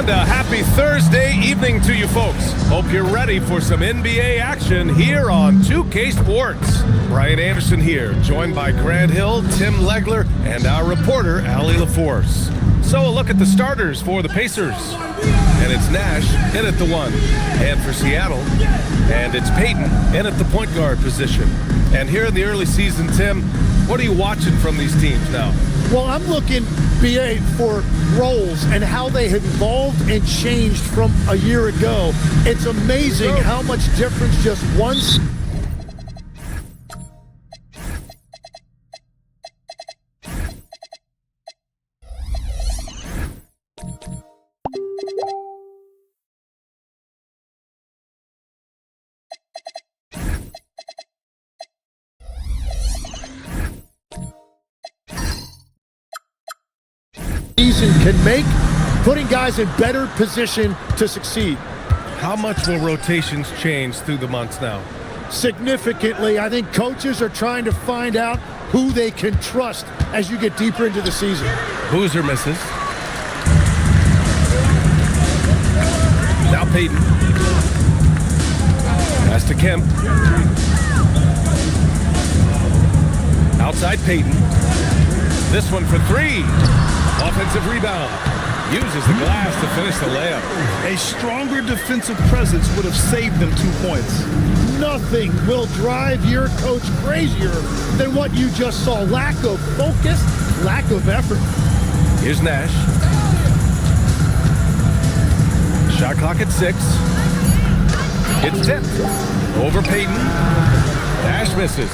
And a happy Thursday evening to you folks. Hope you're ready for some NBA action here on 2K Sports. Brian Anderson here, joined by Grant Hill, Tim Legler, and our reporter, Allie LaForce. So a look at the starters for the Pacers. And it's Nash in at the 1. And for Seattle, and it's Payton in at the point guard position. And here in the early season, Tim, what are you watching from these teams now? Well, I'm looking, BA, for roles and how they have evolved and changed from a year ago. It's amazing how much difference just once. Season can make, putting guys in better position to succeed. How much will rotations change through the months now? Significantly. I think coaches are trying to find out who they can trust as you get deeper into the season. Boozer misses. Now Payton. Pass to Kemp. Outside Payton. This one for 3. Offensive rebound. Uses the glass to finish the layup. A stronger defensive presence would have saved them 2 points. Nothing will drive your coach crazier than what you just saw. Lack of focus, lack of effort. Here's Nash. Shot clock at 6. It's tipped. Over Payton. Nash misses.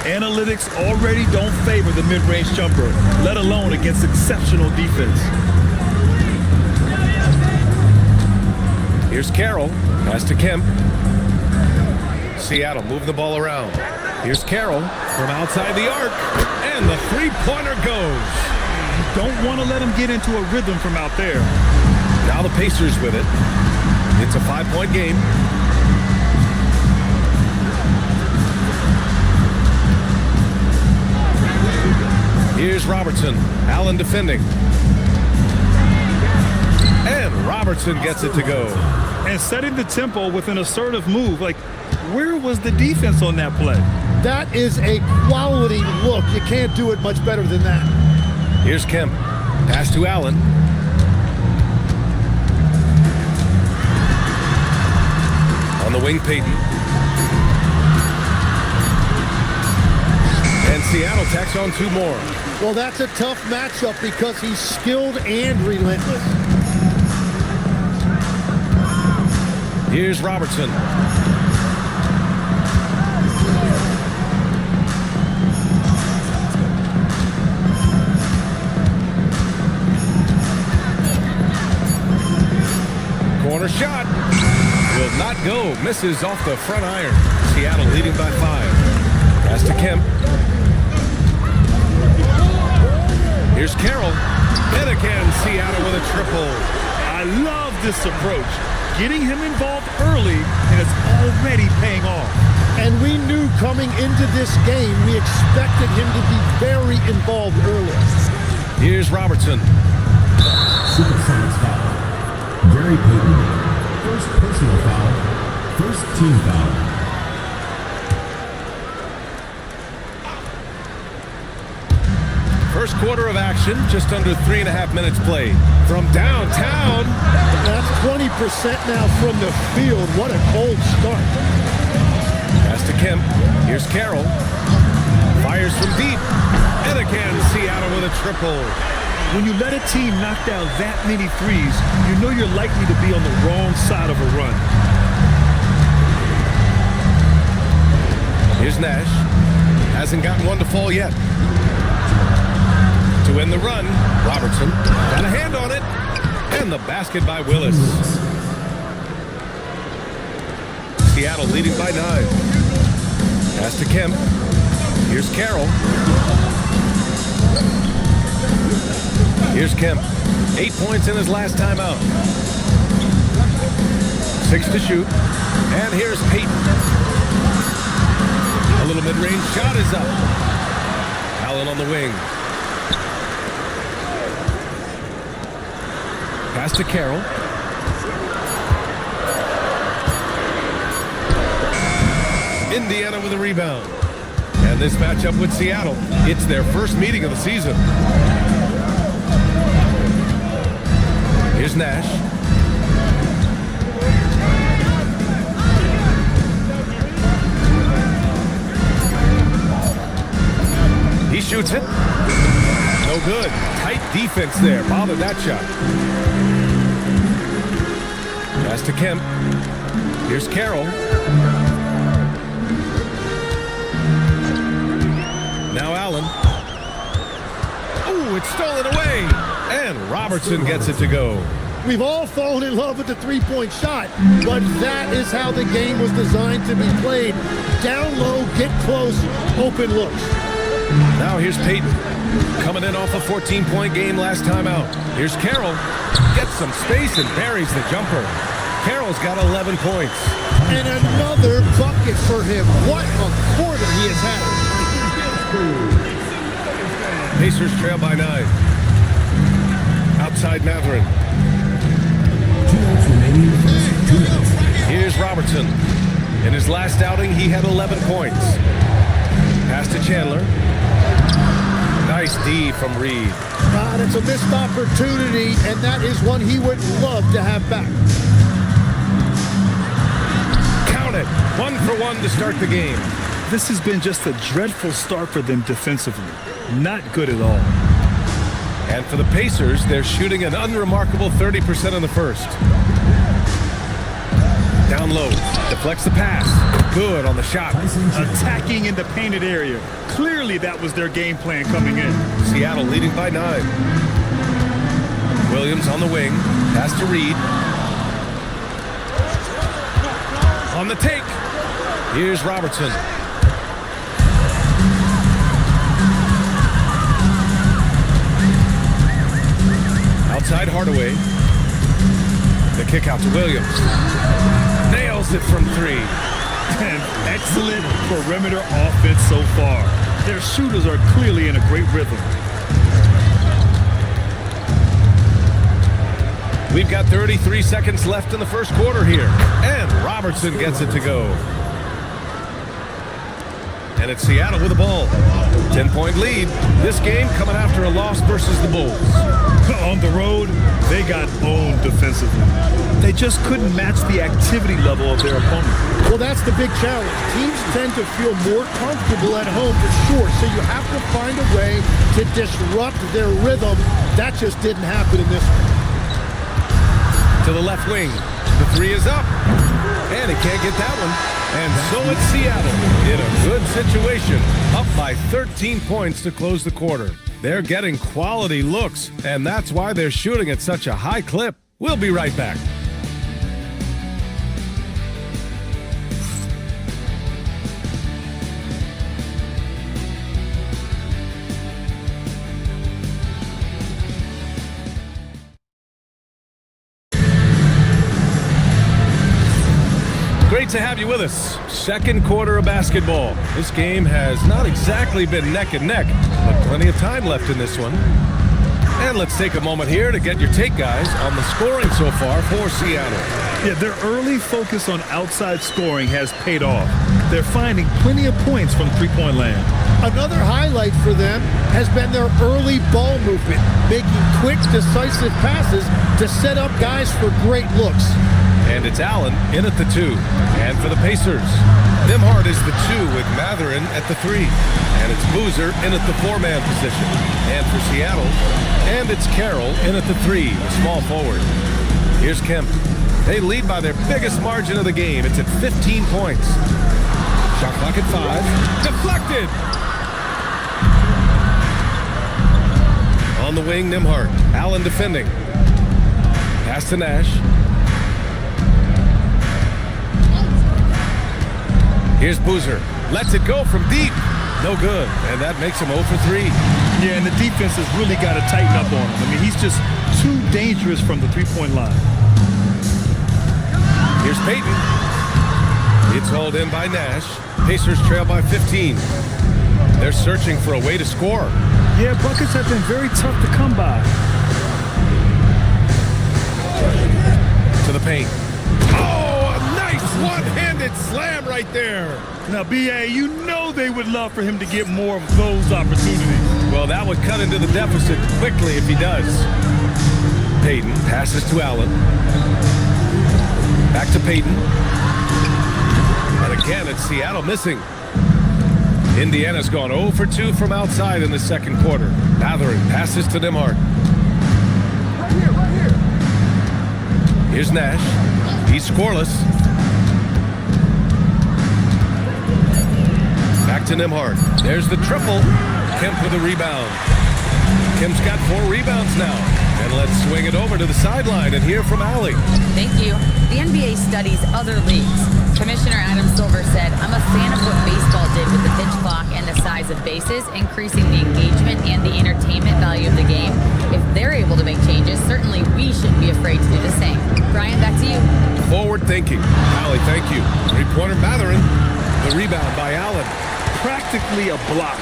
Analytics already don't favor the mid-range jumper, let alone against exceptional defense. Here's Carroll. Pass to Kemp. Seattle moving the ball around. Here's Carroll from outside the arc. And the three-pointer goes. You don't want to let him get into a rhythm from out there. Now the Pacers with it. It's a 5-point game. Here's Robertson. Allen defending. And Robertson gets it to go. And setting the tempo with an assertive move. Like, where was the defense on that play? That is a quality look. You can't do it much better than that. Here's Kemp. Pass to Allen. On the wing, Payton. And Seattle tacks on 2 more. Well, that's a tough matchup because he's skilled and relentless. Here's Robertson. Corner shot. Will not go. Misses off the front iron. Seattle leading by 5. Pass to Kemp. Here's Carroll. And again, Seattle with a triple. I love this approach. Getting him involved early, and it's already paying off. And we knew coming into this game, we expected him to be very involved early. Here's Robertson. Supersonics foul. Gary Payton. First personal foul. First team foul. First quarter of action, just under 3.5 minutes played. From downtown. That's 20% now from the field. What a cold start. Pass to Kemp. Here's Carroll. Fires from deep. And again, Seattle with a triple. When you let a team knock down that many threes, you know you're likely to be on the wrong side of a run. Here's Nash. Hasn't gotten one to fall yet. To win the run, Robertson got a hand on it. And the basket by Willis. Seattle leading by 9. Pass to Kemp. Here's Carroll. Here's Kemp. 8 points in his last time out. 6 to shoot. And here's Payton. A little mid-range shot is up. Allen on the wing. Pass to Carroll. Indiana with a rebound. And this matchup with Seattle, it's their first meeting of the season. Here's Nash. He shoots it. No good. Tight defense there. Bothered that shot. Pass to Kemp. Here's Carroll. Now Allen. Oh, it's stolen away. And Robertson gets it to go. We've all fallen in love with the three-point shot, but that is how the game was designed to be played. Down low, get close, open looks. Now here's Peyton. Coming in off a 14-point game last time out. Here's Carroll. Gets some space and buries the jumper. Carroll's got 11 points. And another bucket for him. What a quarter he has had. Pacers trail by 9. Outside Matherin. 2 minutes remaining in the first. 2 minutes. Here's Robertson. In his last outing, he had 11 points. Pass to Chandler. Nice D from Reed. It's a missed opportunity, and that is one he would love to have back. Count it. 1 for 1 to start the game. This has been just a dreadful start for them defensively. Not good at all. And for the Pacers, they're shooting an unremarkable 30% in the first. Down low. Deflects the pass. Good on the shot. Attacking in the painted area. Clearly that was their game plan coming in. Seattle leading by 9. Williams on the wing. Pass to Reed. On the take. Here's Robertson. Outside Hardaway. The kick out to Williams. Nails it from 3. An excellent perimeter offense so far. Their shooters are clearly in a great rhythm. We've got 33 seconds left in the first quarter here. And Robertson gets it to go. And it's Seattle with the ball. 10-point lead. This game coming after a loss versus the Bulls. On the road, they got owned defensively. They just couldn't match the activity level of their opponent. Well, that's the big challenge. Teams tend to feel more comfortable at home for sure, so you have to find a way to disrupt their rhythm. That just didn't happen in this one. To the left wing. The 3 is up. And he can't get that one. And so it's Seattle in a good situation. Up by 13 points to close the quarter. They're getting quality looks, and that's why they're shooting at such a high clip. We'll be right back. Great to have you with us. Second quarter of basketball. This game has not exactly been neck and neck, but plenty of time left in this one. And let's take a moment here to get your take, guys, on the scoring so far for Seattle. Yeah, their early focus on outside scoring has paid off. They're finding plenty of points from three-point land. Another highlight for them has been their early ball movement, making quick, decisive passes to set up guys for great looks. And it's Allen in at the 2. And for the Pacers, Nembhard is the 2 with Matherin at the 3. And it's Boozer in at the 4-man position. And for Seattle, and it's Carroll in at the 3, a small forward. Here's Kemp. They lead by their biggest margin of the game. It's at 15 points. Shot clock at 5. Deflected! On the wing, Nembhard. Allen defending. Pass to Nash. Here's Boozer. Lets it go from deep. No good. And that makes him 0 for 3. Yeah, and the defense has really got to tighten up on him. I mean, he's just too dangerous from the three-point line. Here's Peyton. It's hauled in by Nash. Pacers trail by 15. They're searching for a way to score. Yeah, buckets have been very tough to come by. To the paint. Oh, a nice one-handed Left-handed slam right there. Now, B.A., you know they would love for him to get more of those opportunities. Well, that would cut into the deficit quickly if he does. Payton passes to Allen. Back to Payton. And again, it's Seattle missing. Indiana's gone 0 for 2 from outside in the second quarter. Matherin passes to Nembhard. Right here. Here's Nash. He's scoreless. Back to Nembhard. There's the triple. Kemp with a rebound. Kemp's got 4 rebounds now. And let's swing it over to the sideline and hear from Allie. Thank you. The NBA studies other leagues. Commissioner Adam Silver said, I'm a fan of what baseball did with the pitch clock and the size of bases, increasing the engagement and the entertainment value of the game. If they're able to make changes, certainly we shouldn't be afraid to do the same. Brian, back to you. Forward thinking. Allie, thank you. Three-pointer Matherin. The rebound by Allen. Practically a block.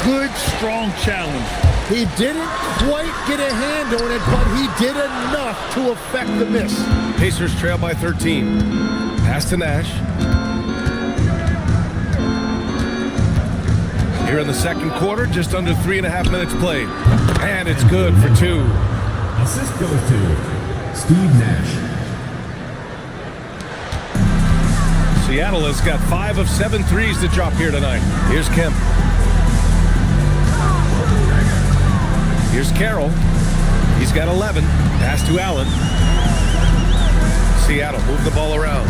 Good, strong challenge. He didn't quite get a hand on it, but he did enough to affect the miss. Pacers trail by 13. Pass to Nash. Here in the second quarter, just under 3.5 minutes played. And it's good for 2. Assist goes to Steve Nash. Seattle has got 5 of 7 threes to drop here tonight. Here's Kemp. Here's Carroll. He's got 11. Pass to Allen. Seattle move the ball around.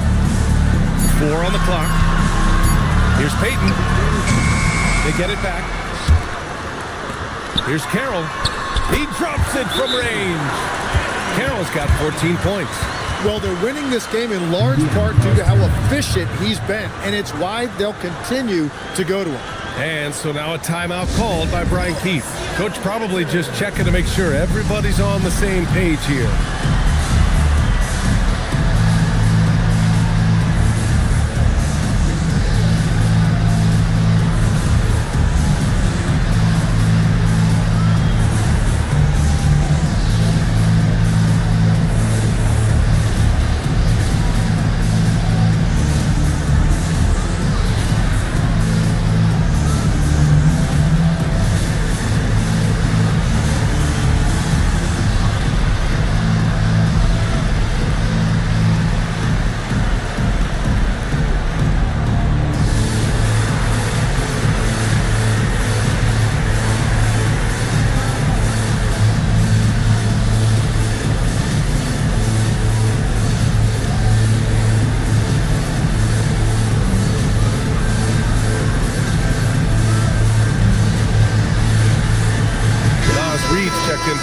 4 on the clock. Here's Payton. They get it back. Here's Carroll. He drops it from range. Carroll's got 14 points. Well, they're winning this game in large part due to how efficient he's been, and it's why they'll continue to go to him. And so now a timeout called by Brian Keith. Coach probably just checking to make sure everybody's on the same page here.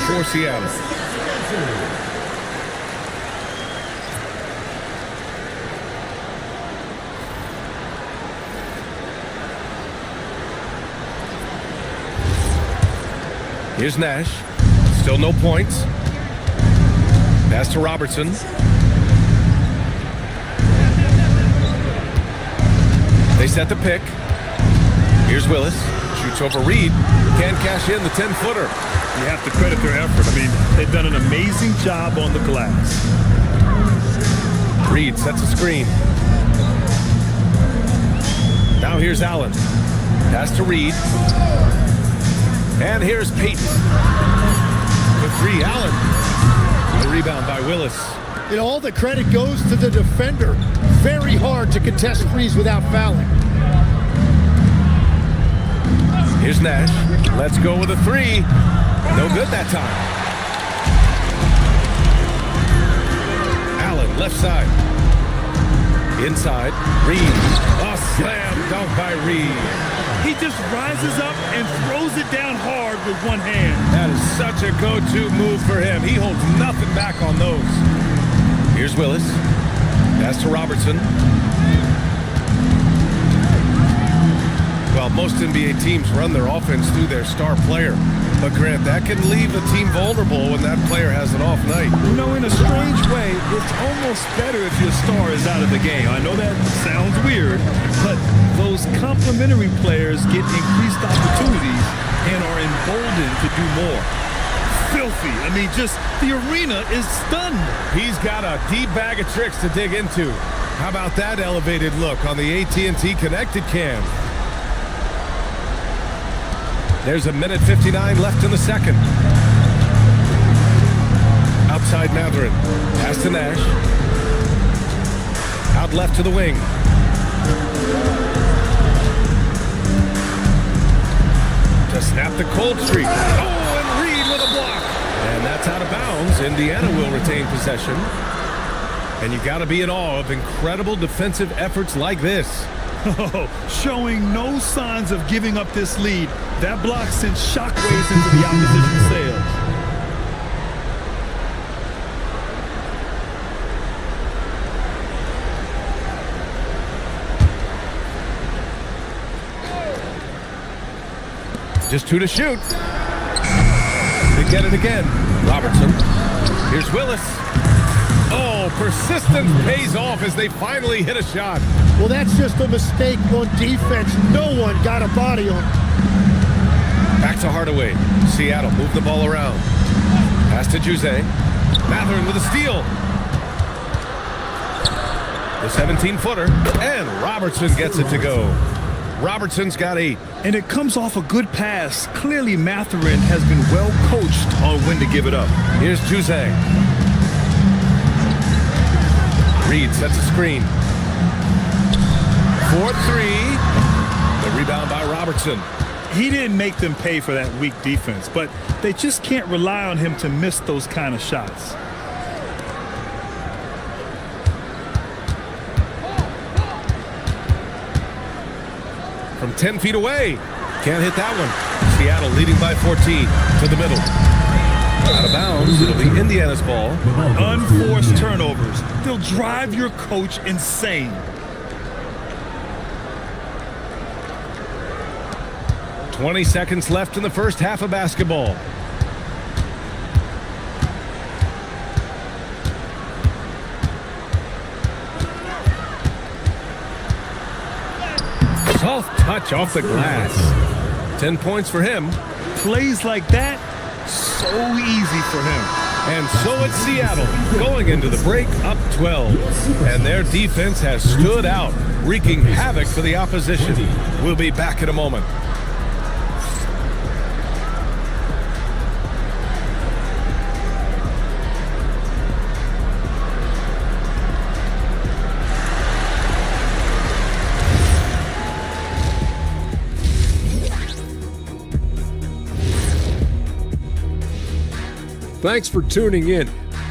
For Seattle. Here's Nash. Still no points. Pass to Robertson. They set the pick. Here's Willis. Shoots over Reed. Can't cash in the 10-footer. You have to credit their effort. I mean, they've done an amazing job on the glass. Reed sets a screen. Now here's Allen. Pass to Reed. And here's Payton. The 3, Allen. The rebound by Willis. And all the credit goes to the defender. Very hard to contest threes without fouling. Here's Nash. Let's go with a 3. No good that time. Allen, left side. Inside. Reed. A slam dunk by Reed. He just rises up and throws it down hard with one hand. That is such a go-to move for him. He holds nothing back on those. Here's Willis. Pass to Robertson. Well, most NBA teams run their offense through their star player. But Grant, that can leave a team vulnerable when that player has an off night. You know, in a strange way, it's almost better if your star is out of the game. I know that sounds weird, but those complementary players get increased opportunities and are emboldened to do more. Filthy. I mean, just the arena is stunned. He's got a deep bag of tricks to dig into. How about that elevated look on the AT&T connected cam? There's a minute 59 left in the second. Outside Matherin. Pass to Nash. Out left to the wing. To snap the cold streak. Oh, and Reed with a block. And that's out of bounds. Indiana will retain possession. And you got to be in awe of incredible defensive efforts like this. Showing no signs of giving up this lead. That block sent shockwaves into the opposition's sails. Just 2 to shoot. They get it again. Robertson. Here's Willis. Oh, persistence pays off as they finally hit a shot. Well, that's just a mistake on defense. No one got a body on him. Back to Hardaway. Seattle move the ball around. Pass to Jose. Matherin with a steal. The 17-footer. And Robertson gets it to go. Robertson's got 8. And it comes off a good pass. Clearly, Matherin has been well coached on when to give it up. Here's Jose. Reed sets a screen. 4-3. The rebound by Robertson. He didn't make them pay for that weak defense, but they just can't rely on him to miss those kind of shots. From 10 feet away. Can't hit that one. Seattle leading by 14 to the middle. Out of bounds. It'll be Indiana's ball. Unforced turnovers. They'll drive your coach insane. 20 seconds left in the first half of basketball. Soft touch off the glass. 10 points for him. Plays like that, so easy for him. And so it's Seattle going into the break up 12. And their defense has stood out, wreaking havoc for the opposition. We'll be back in a moment. Thanks for tuning in.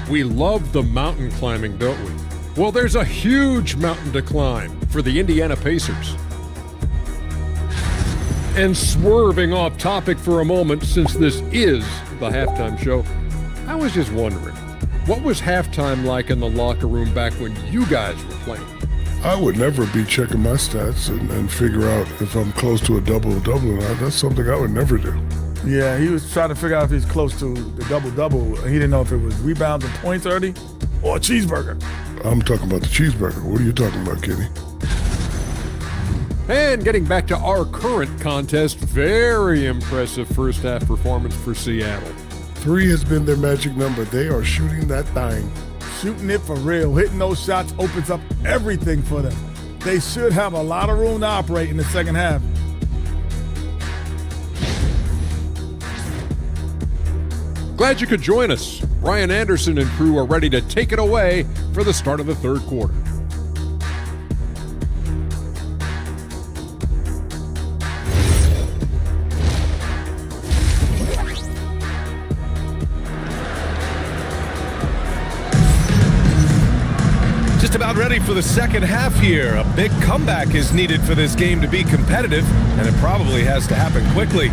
We love the mountain climbing, don't we? Well, there's a huge mountain to climb for the Indiana Pacers. And swerving off topic for a moment, since this is the halftime show, I was just wondering, what was halftime like in the locker room back when you guys were playing? I would never be checking my stats and figure out if I'm close to a double-double or not. That's something I would never do. Yeah, he was trying to figure out if he's close to the double-double. He didn't know if it was rebounds and points early or a cheeseburger. I'm talking about the cheeseburger. What are you talking about, Kenny? And getting back to our current contest, very impressive first half performance for Seattle. 3 has been their magic number. They are shooting that thing. Shooting it for real. Hitting those shots opens up everything for them. They should have a lot of room to operate in the second half. Glad you could join us. Brian Anderson and crew are ready to take it away for the start of the third quarter. Just about ready for the second half here. A big comeback is needed for this game to be competitive, and it probably has to happen quickly.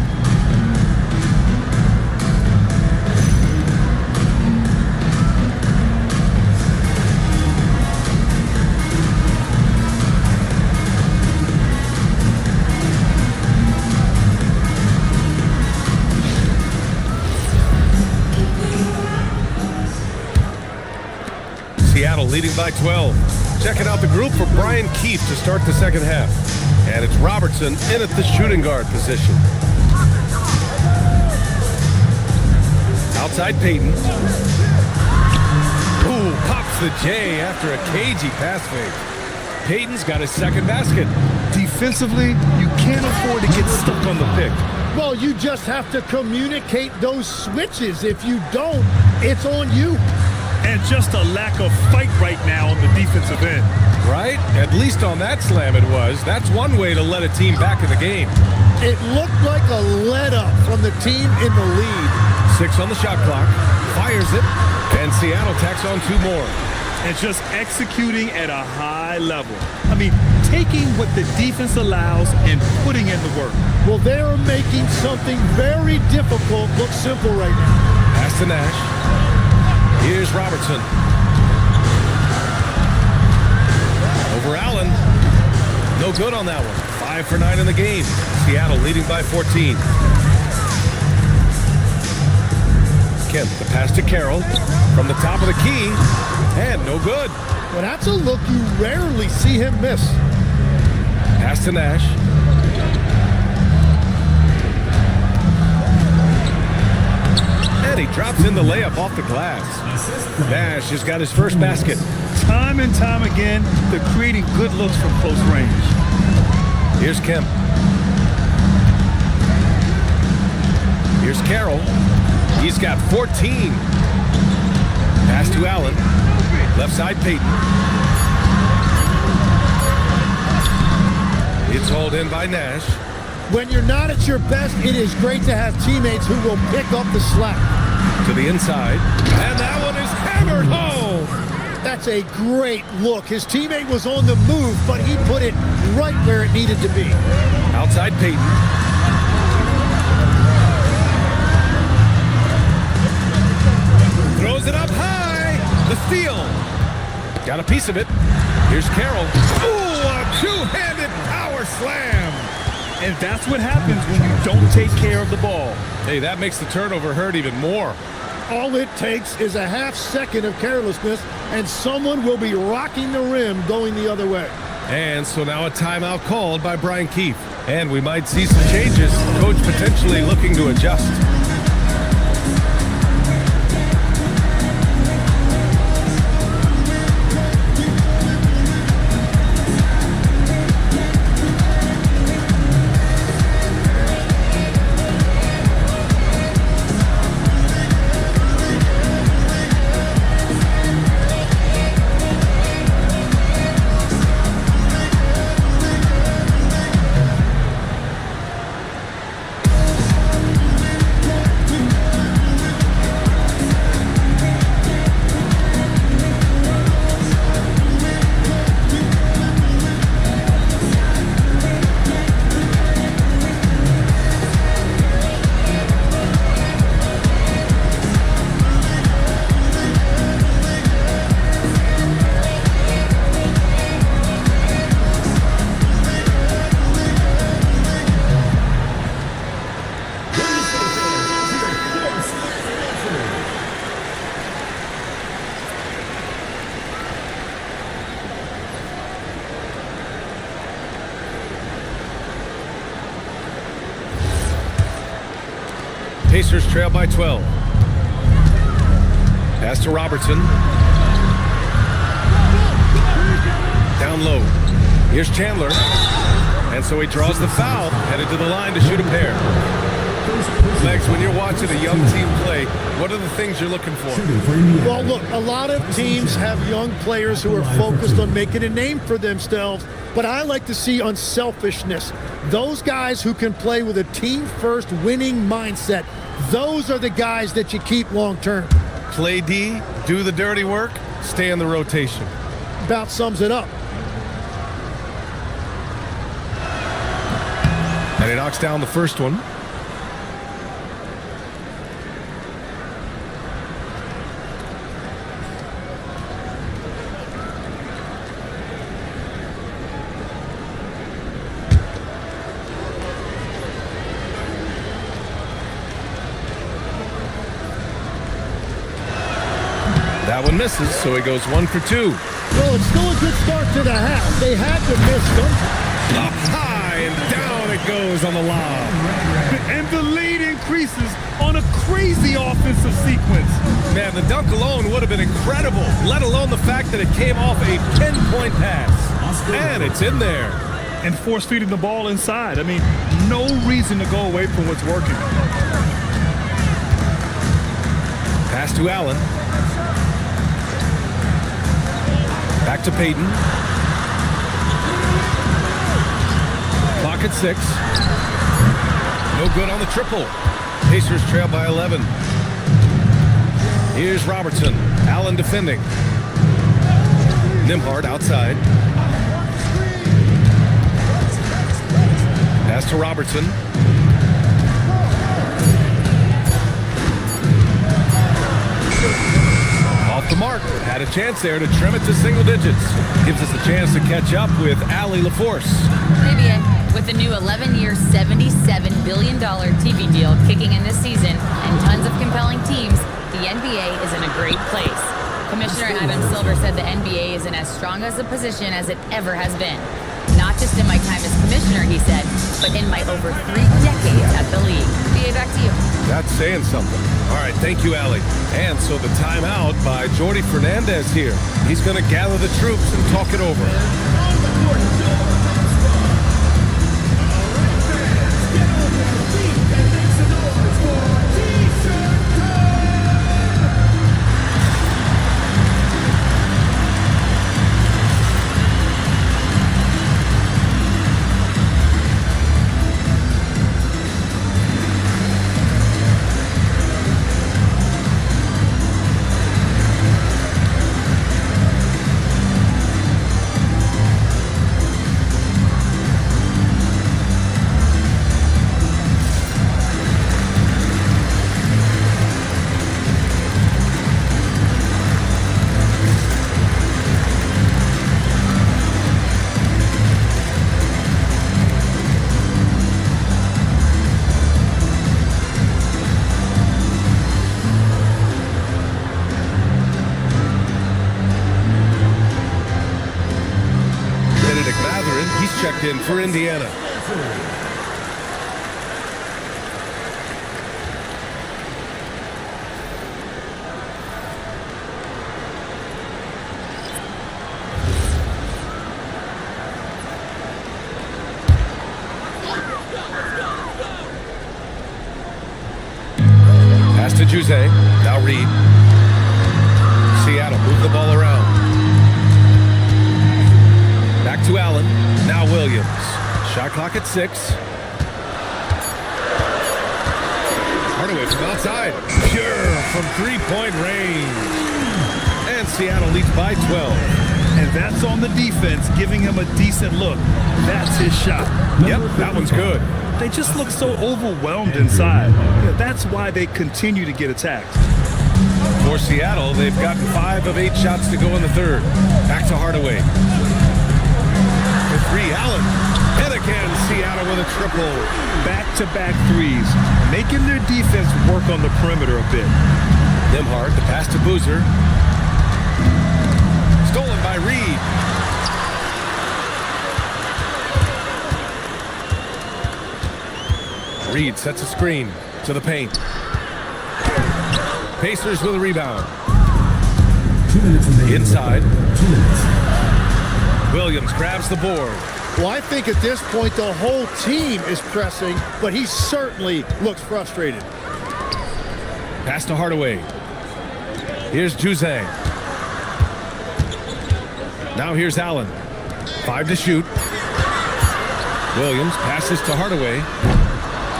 Seattle leading by 12. Checking out the group for Brian Keefe to start the second half. And it's Robertson in at the shooting guard position. Outside Payton. Ooh, pops the J after a cagey pass fake. Payton's got his second basket. Defensively, you can't afford to get stuck on the pick. Well, you just have to communicate those switches. If you don't, it's on you. And just a lack of fight right now on the defensive end. Right? At least on that slam it was. That's one way to let a team back in the game. It looked like a let-up from the team in the lead. 6 on the shot clock. Fires it. And Seattle tacks on 2 more. And just executing at a high level. I mean, taking what the defense allows and putting in the work. Well, they are making something very difficult look simple right now. Pass to Nash. Here's Robertson. Over Allen. No good on that one. 5 for 9 in the game. Seattle leading by 14. Kemp, the pass to Carroll. From the top of the key. And no good. Well, that's a look you rarely see him miss. Pass to Nash. And he drops in the layup off the glass. Nash has got his first basket. Time and time again, they're creating good looks from close range. Here's Kemp. Here's Carroll. He's got 14. Pass to Allen. Left side, Payton. It's hauled in by Nash. When you're not at your best, it is great to have teammates who will pick up the slack. To the inside. And that one is hammered home. That's a great look. His teammate was on the move, but he put it right where it needed to be. Outside Payton. Throws it up high. The steal. Got a piece of it. Here's Carroll. Ooh, a two-handed power slam. And that's what happens when you don't take care of the ball. Hey, that makes the turnover hurt even more. All it takes is a half second of carelessness, and someone will be rocking the rim going the other way. And so now a timeout called by Brian Keefe. And we might see some changes. Coach potentially looking to adjust. Pacers trail by 12. Pass to Robertson. Down low. Here's Chandler. And so he draws the foul, headed to the line to shoot a pair. Legs, when you're watching a young team play, what are the things you're looking for? Well, look, a lot of teams have young players who are focused on making a name for themselves, but I like to see unselfishness. Those guys who can play with a team-first winning mindset, those are the guys that you keep long-term. Play D, do the dirty work, stay in the rotation. About sums it up. And he knocks down the first one. That one misses, so he goes 1 for 2. Well, it's still a good start to the half. They had to miss them. Up high and down it goes on the lob. And the lead increases on a crazy offensive sequence. Man, the dunk alone would have been incredible, let alone the fact that it came off a 10-point pass. And it's in there. And force feeding the ball inside. I mean, no reason to go away from what's working. Pass to Allen. Back to Peyton. Clock at 6. No good on the triple. Pacers trail by 11. Here's Robertson. Allen defending. Nembhard outside. Pass to Robertson. Off the mark. Had a chance there to trim it to single digits. Gives us a chance to catch up with Allie LaForce. Maybe with the new 11-year, $77 billion TV deal kicking in this season and tons of compelling teams, the NBA is in a great place. Commissioner Adam Silver said the NBA is in as strong as a position as it ever has been. Not just in my time as commissioner, he said, but in my over 3 decades at the league. BA, back to you. That's saying something. All right, thank you, Allie. And so the timeout by Jordy Fernandez here. He's going to gather the troops and talk it over. Checked in for Indiana. Pass to Jose. Now Reed. Seattle move the ball around. Back to Allen. Now Williams. Shot clock at 6. Hardaway from outside. Pure from three-point range. And Seattle leads by 12. And that's on the defense, giving him a decent look. That's his shot. Yep, that one's good. They just look so overwhelmed inside. Yeah, that's why they continue to get attacked. For Seattle, they've gotten 5 of 8 shots to go in the third. Back to Hardaway. For 3, Allen. And again, Seattle with a triple. Back-to-back threes, making their defense work on the perimeter a bit. Nembhard, the pass to Boozer. Stolen by Reed. Reed sets a screen to the paint. Pacers with a rebound. 2 minutes remaining. Inside. 2 minutes. Williams grabs the board. Well, I think at this point the whole team is pressing, but he certainly looks frustrated. Pass to Hardaway. Here's Jose. Now here's Allen. 5 to shoot. Williams passes to Hardaway.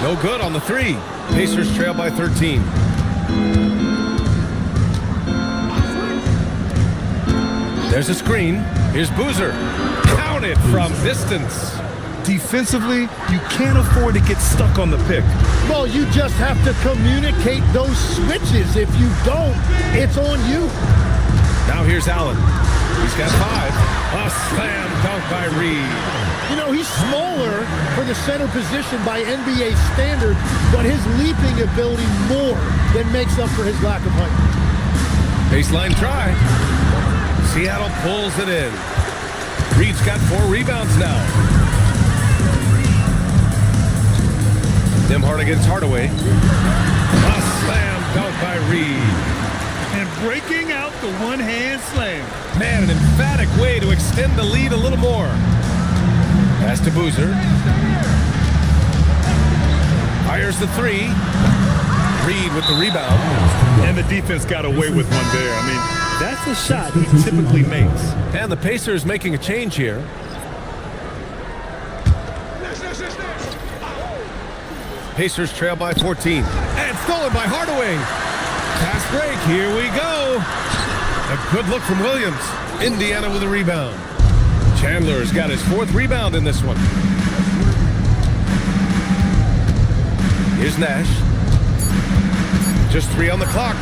No good on the 3. Pacers trail by 13. There's a screen. Here's Boozer. Counted from distance. Defensively, you can't afford to get stuck on the pick. Well, you just have to communicate those switches. If you don't, it's on you. Now here's Allen. He's got 5. A slam dunk by Reed. You know, he's smaller for the center position by NBA standard, but his leaping ability more than makes up for his lack of height. Baseline try. Seattle pulls it in. Reed's got 4 rebounds now. Nembhard against Hardaway. A slam dunk by Reed. And breaking out the one-hand slam. Man, an emphatic way to extend the lead a little more. Pass to Boozer. Fires the three. Reed with the rebound. And the defense got away with one there. I mean, that's a shot he typically makes. And the Pacers making a change here. Pacers trail by 14. And stolen by Hardaway. Pass break. Here we go. A good look from Williams. Indiana with a rebound. Chandler's got his 4th rebound in this one. Here's Nash. Just 3 on the clock.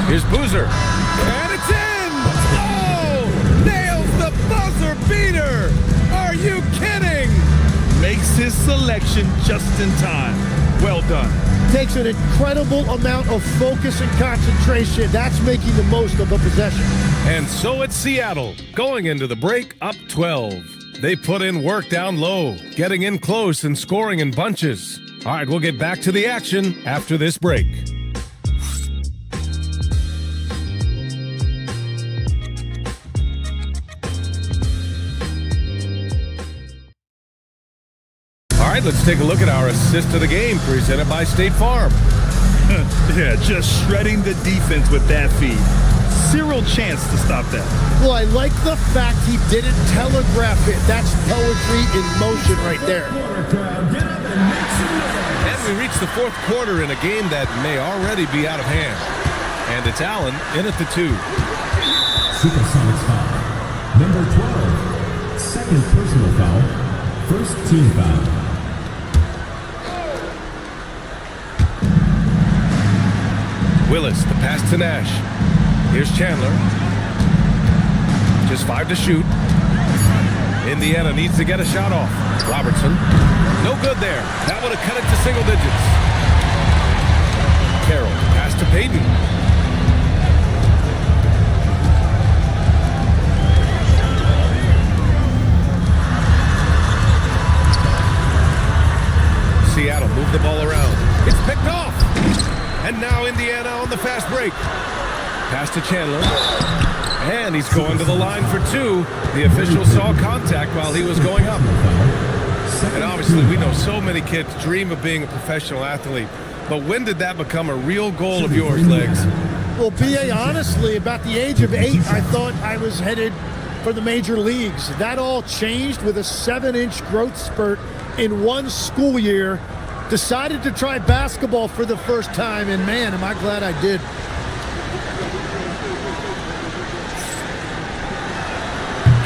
Here's Boozer. And it's in! Oh! Nails the buzzer beater! Are you kidding? Makes his selection just in time. Well done. Takes an incredible amount of focus and concentration. That's making the most of a possession. And so it's Seattle, going into the break up 12. They put in work down low, getting in close and scoring in bunches. All right, we'll get back to the action after this break. All right, let's take a look at our assist of the game presented by State Farm. Yeah, just shredding the defense with that feed. Zero chance to stop that. Well, I like the fact he didn't telegraph it. That's poetry in motion right there. And we reach the 4th quarter in a game that may already be out of hand. And it's Allen in at the 2. Supersonics foul. Number 12. Second personal foul. First team foul. Willis, the pass to Nash. Here's Chandler. Just 5 to shoot. Indiana needs to get a shot off. Robertson. No good there. That would have cut it to single digits. Carroll, pass to Payton. Seattle move the ball around. It's picked off. And now Indiana on the fast break. Pass to Chandler. And he's going to the line for 2. The official saw contact while he was going up. And obviously we know so many kids dream of being a professional athlete. But when did that become a real goal of yours, Legs? Well, B.A., honestly, about the age of 8, I thought I was headed for the major leagues. That all changed with a 7-inch growth spurt in one school year. Decided to try basketball for the first time, and man, am I glad I did.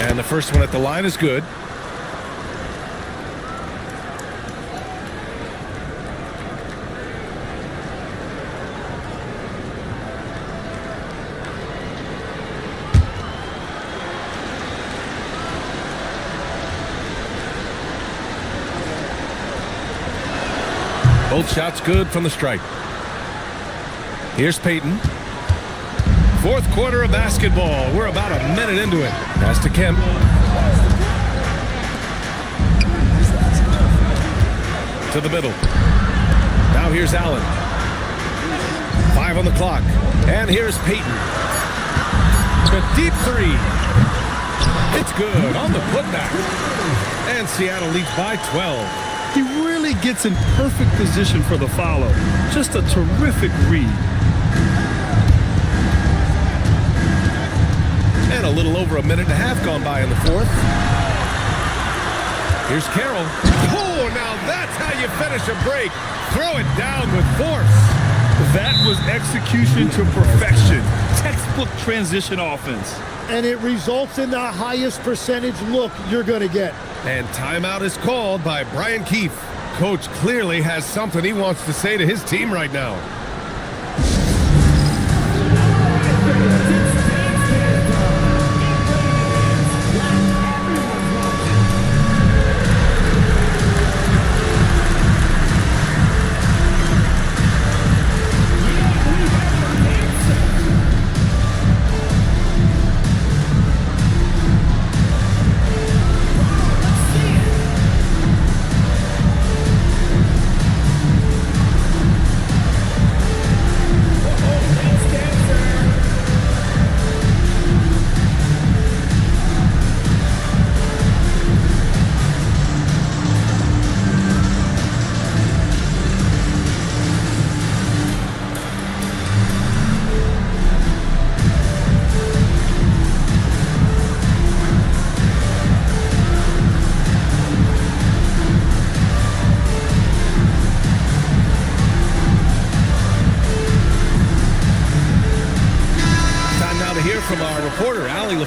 And the first one at the line is good. Both shots good from the stripe. Here's Payton. 4th quarter of basketball. We're about a minute into it. Pass to Kemp. To the middle. Now here's Allen. 5 on the clock. And here's Payton. A deep 3. It's good on the putback. And Seattle leads by 12. He really gets in perfect position for the follow. Just a terrific read. And a little over a minute and a half gone by in the 4th. Here's Carroll. Oh, now that's how you finish a break. Throw it down with force. That was execution to perfection. Textbook transition offense. And it results in the highest percentage look you're going to get. And timeout is called by Brian Keefe. Coach clearly has something he wants to say to his team right now.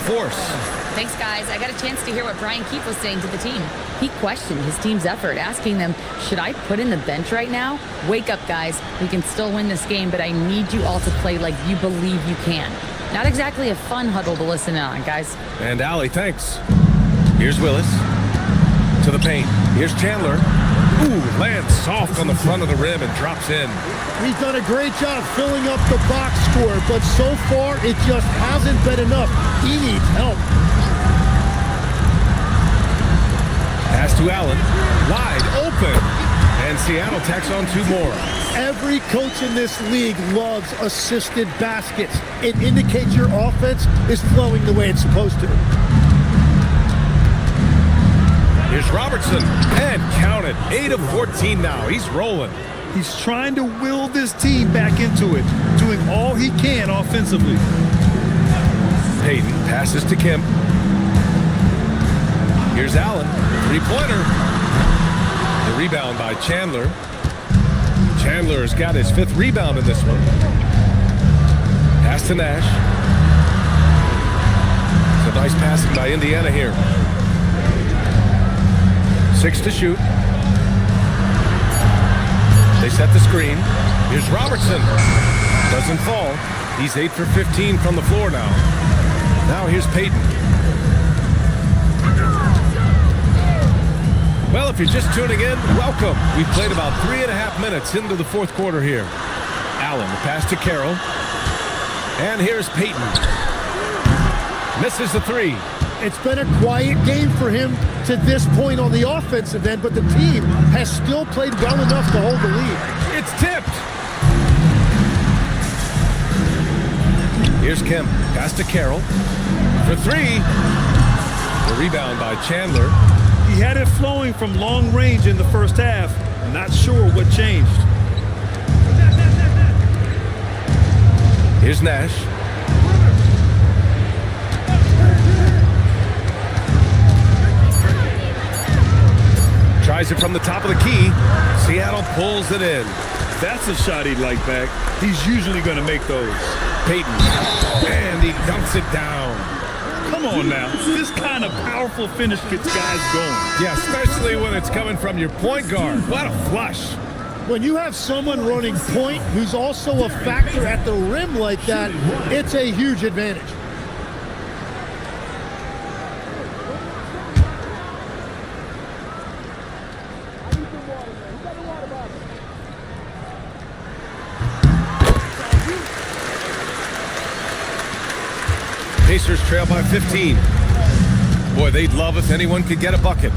force. Thanks, guys. I got a chance to hear what Brian Keefe was saying to the team. He questioned his team's effort, asking them, should I put in the bench right now? Wake up, guys. We can still win this game, but I need you all to play like you believe you can. Not exactly a fun huddle to listen in on, guys. And Allie, thanks. Here's Willis. To the paint. Here's Chandler. Ooh, lands soft on the front of the rim and drops in. He's done a great job filling up the box score, but so far it just hasn't been enough. He needs help. Pass to Allen. Wide open. And Seattle tacks on 2 more. Every coach in this league loves assisted baskets. It indicates your offense is flowing the way it's supposed to. Here's Robertson. And count it. 8 of 14 now. He's rolling. He's trying to will this team back into it, doing all he can offensively. Payton passes to Kemp. Here's Allen. 3-pointer. The rebound by Chandler. Chandler's got his 5th rebound in this one. Pass to Nash. It's a nice passing by Indiana here. 6 to shoot. They set the screen. Here's Robertson. Doesn't fall. He's 8 for 15 from the floor now. Now here's Payton. Well, if you're just tuning in, welcome. We've played about 3.5 minutes into the 4th quarter here. Allen, the pass to Carroll. And here's Payton. Misses the 3. It's been a quiet game for him to this point on the offensive end, but the team has still played well enough to hold the lead. It's tipped. Here's Kemp. Pass to Carroll. For 3. The rebound by Chandler. He had it flowing from long range in the first half. Not sure what changed. Here's Nash. Tries it from the top of the key. Seattle pulls it in. That's a shot he'd like back. He's usually going to make those. Payton. And he dunks it down. Come on now. This kind of powerful finish gets guys going. Yeah, especially when it's coming from your point guard. What a flush. When you have someone running point who's also a factor at the rim like that, it's a huge advantage. Pacers trail by 15. Boy, they'd love if anyone could get a bucket.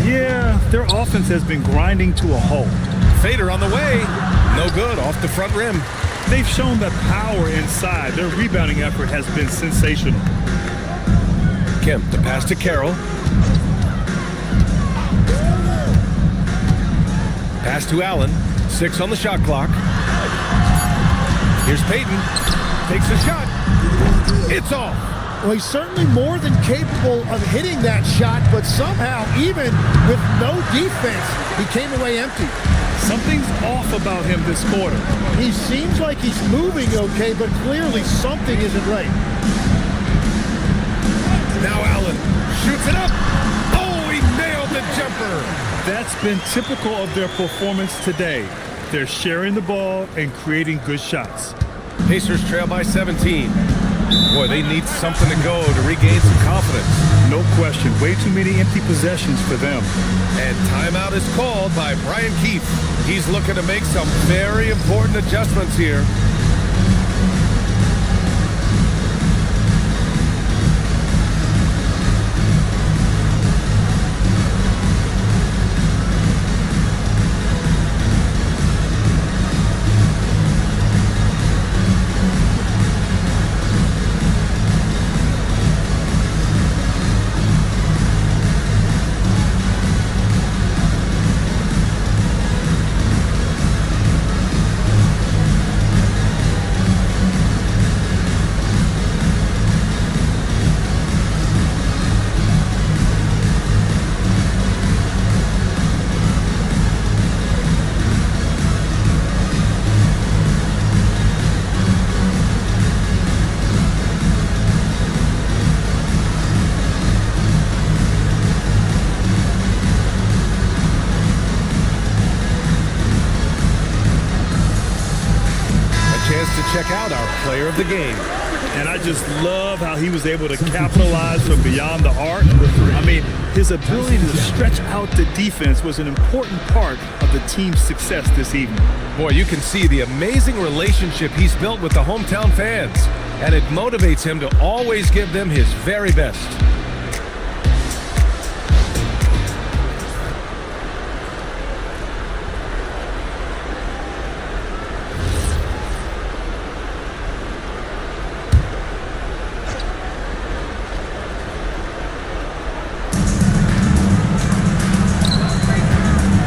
Yeah, their offense has been grinding to a halt. Fader on the way. No good, off the front rim. They've shown that power inside. Their rebounding effort has been sensational. Kemp, the pass to Carroll. Pass to Allen. 6 on the shot clock. Here's Payton. Takes a shot. It's off. Well, he's certainly more than capable of hitting that shot, but somehow, even with no defense, he came away empty. Something's off about him this quarter. He seems like he's moving okay, but clearly something isn't right. Now Allen shoots it up. Oh, he nailed the jumper. That's been typical of their performance today. They're sharing the ball and creating good shots. Pacers trail by 17. Boy, they need something to go to regain some confidence. No question. Way too many empty possessions for them. And timeout is called by Brian Keefe. He's looking to make some very important adjustments here. player of the game. And I just love how he was able to capitalize from beyond the arc. I mean, his ability to stretch out the defense was an important part of the team's success this evening. Boy, you can see the amazing relationship he's built with the hometown fans, and it motivates him to always give them his very best.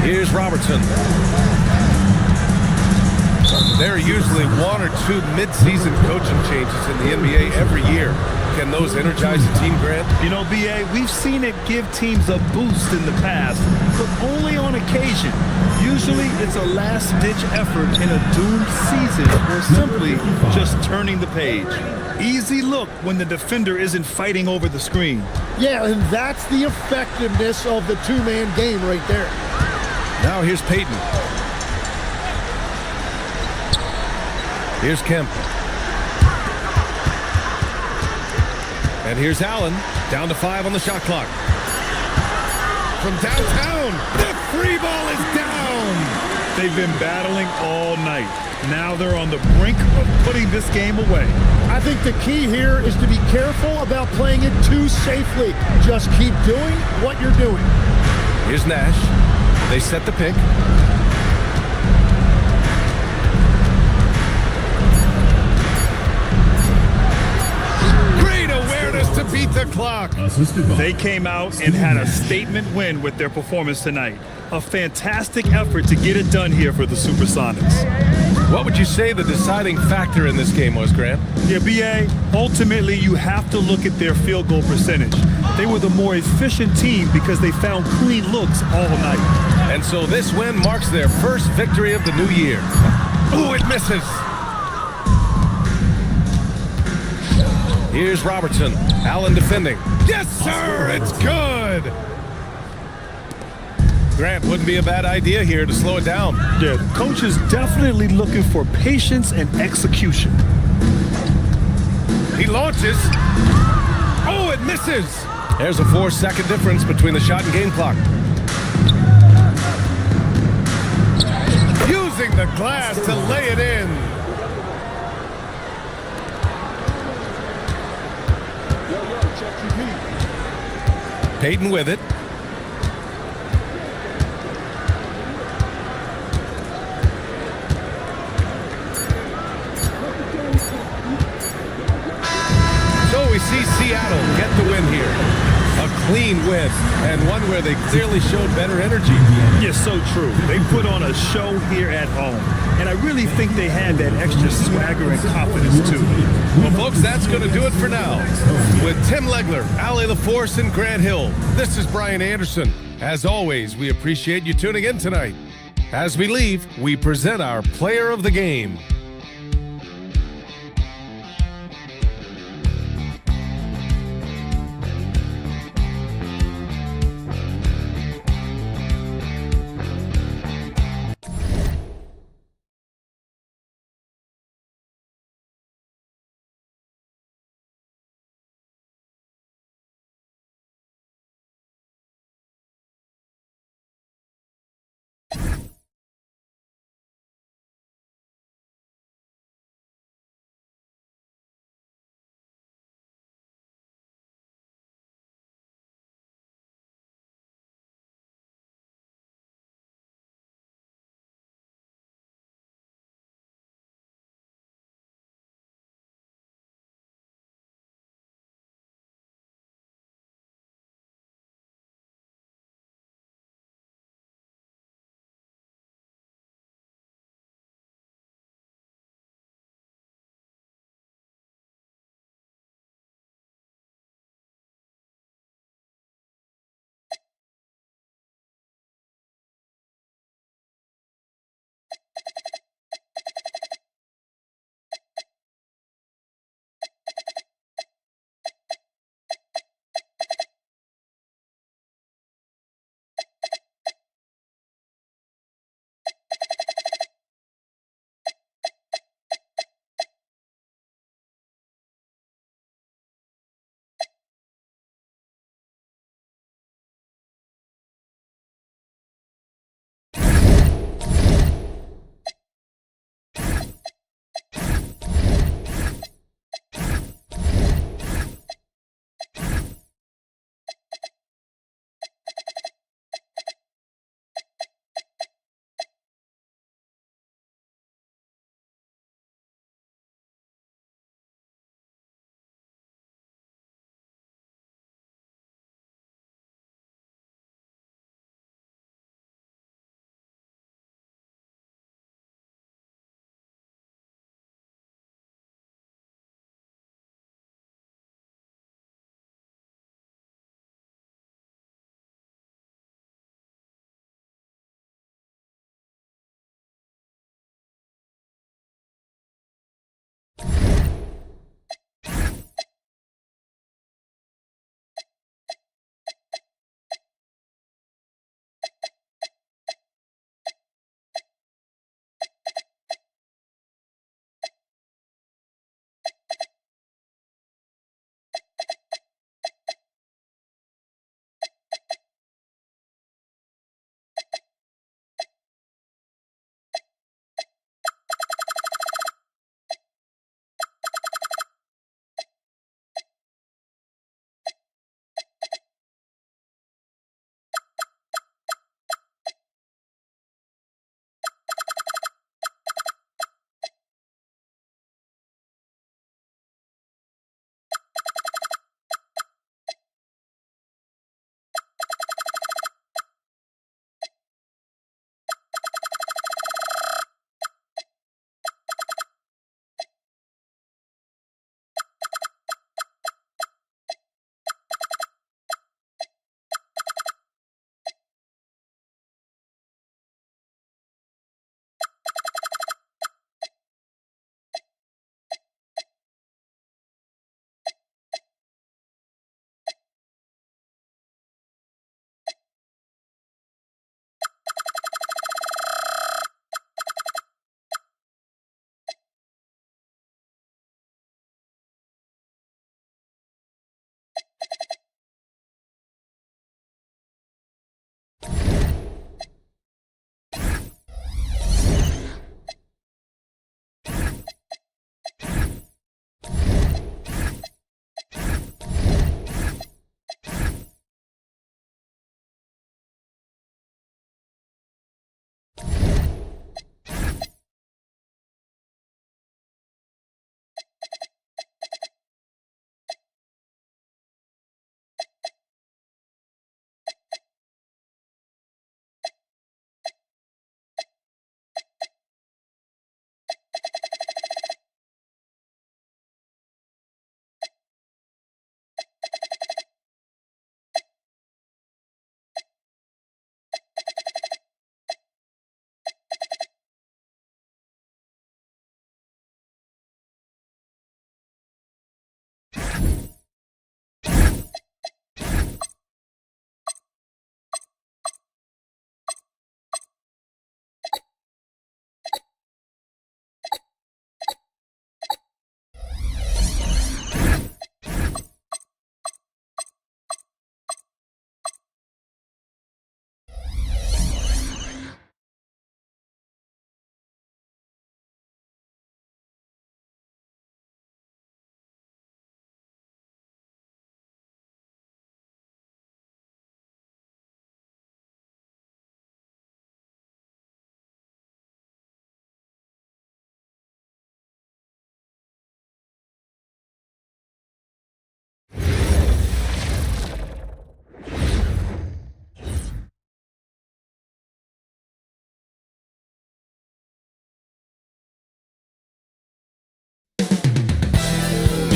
Here's Robertson. There are usually one or two mid-season coaching changes in the NBA every year. Can those energize a team, Grant? You know, B.A., we've seen it give teams a boost in the past, but only on occasion. Usually it's a last-ditch effort in a doomed season or simply just turning the page. Easy look when the defender isn't fighting over the screen. Yeah, and that's the effectiveness of the two-man game right there. Now here's Payton. Here's Kemp. And here's Allen. Down to 5 on the shot clock. From downtown, the free ball is down. They've been battling all night. Now they're on the brink of putting this game away. I think the key here is to be careful about playing it too safely. Just keep doing what you're doing. Here's Nash. They set the pick. Great awareness to beat the clock. They came out and had a statement win with their performance tonight. A fantastic effort to get it done here for the Supersonics. What would you say the deciding factor in this game was, Grant? Yeah, B.A., ultimately you have to look at their field goal percentage. They were the more efficient team because they found clean looks all night. And so this win marks their first victory of the new year. Ooh, it misses. Here's Robertson. Allen defending. Yes, sir, it's good. Grant, wouldn't be a bad idea here to slow it down. Yeah, coach is definitely looking for patience and execution. He launches. Oh, it misses. There's a 4-second difference between the shot and game clock. Using the glass to lay it in. Payton with it. So we see Seattle get the win here. A clean win, and one where they clearly showed better energy. Yeah, so true. They put on a show here at home, and I really think they had that extra swagger and confidence too. Well, folks, that's going to do it for now. With Tim Legler, Ali LaForce, and Grant Hill, this is Brian Anderson. As always, we appreciate you tuning in tonight. As we leave, we present our player of the game.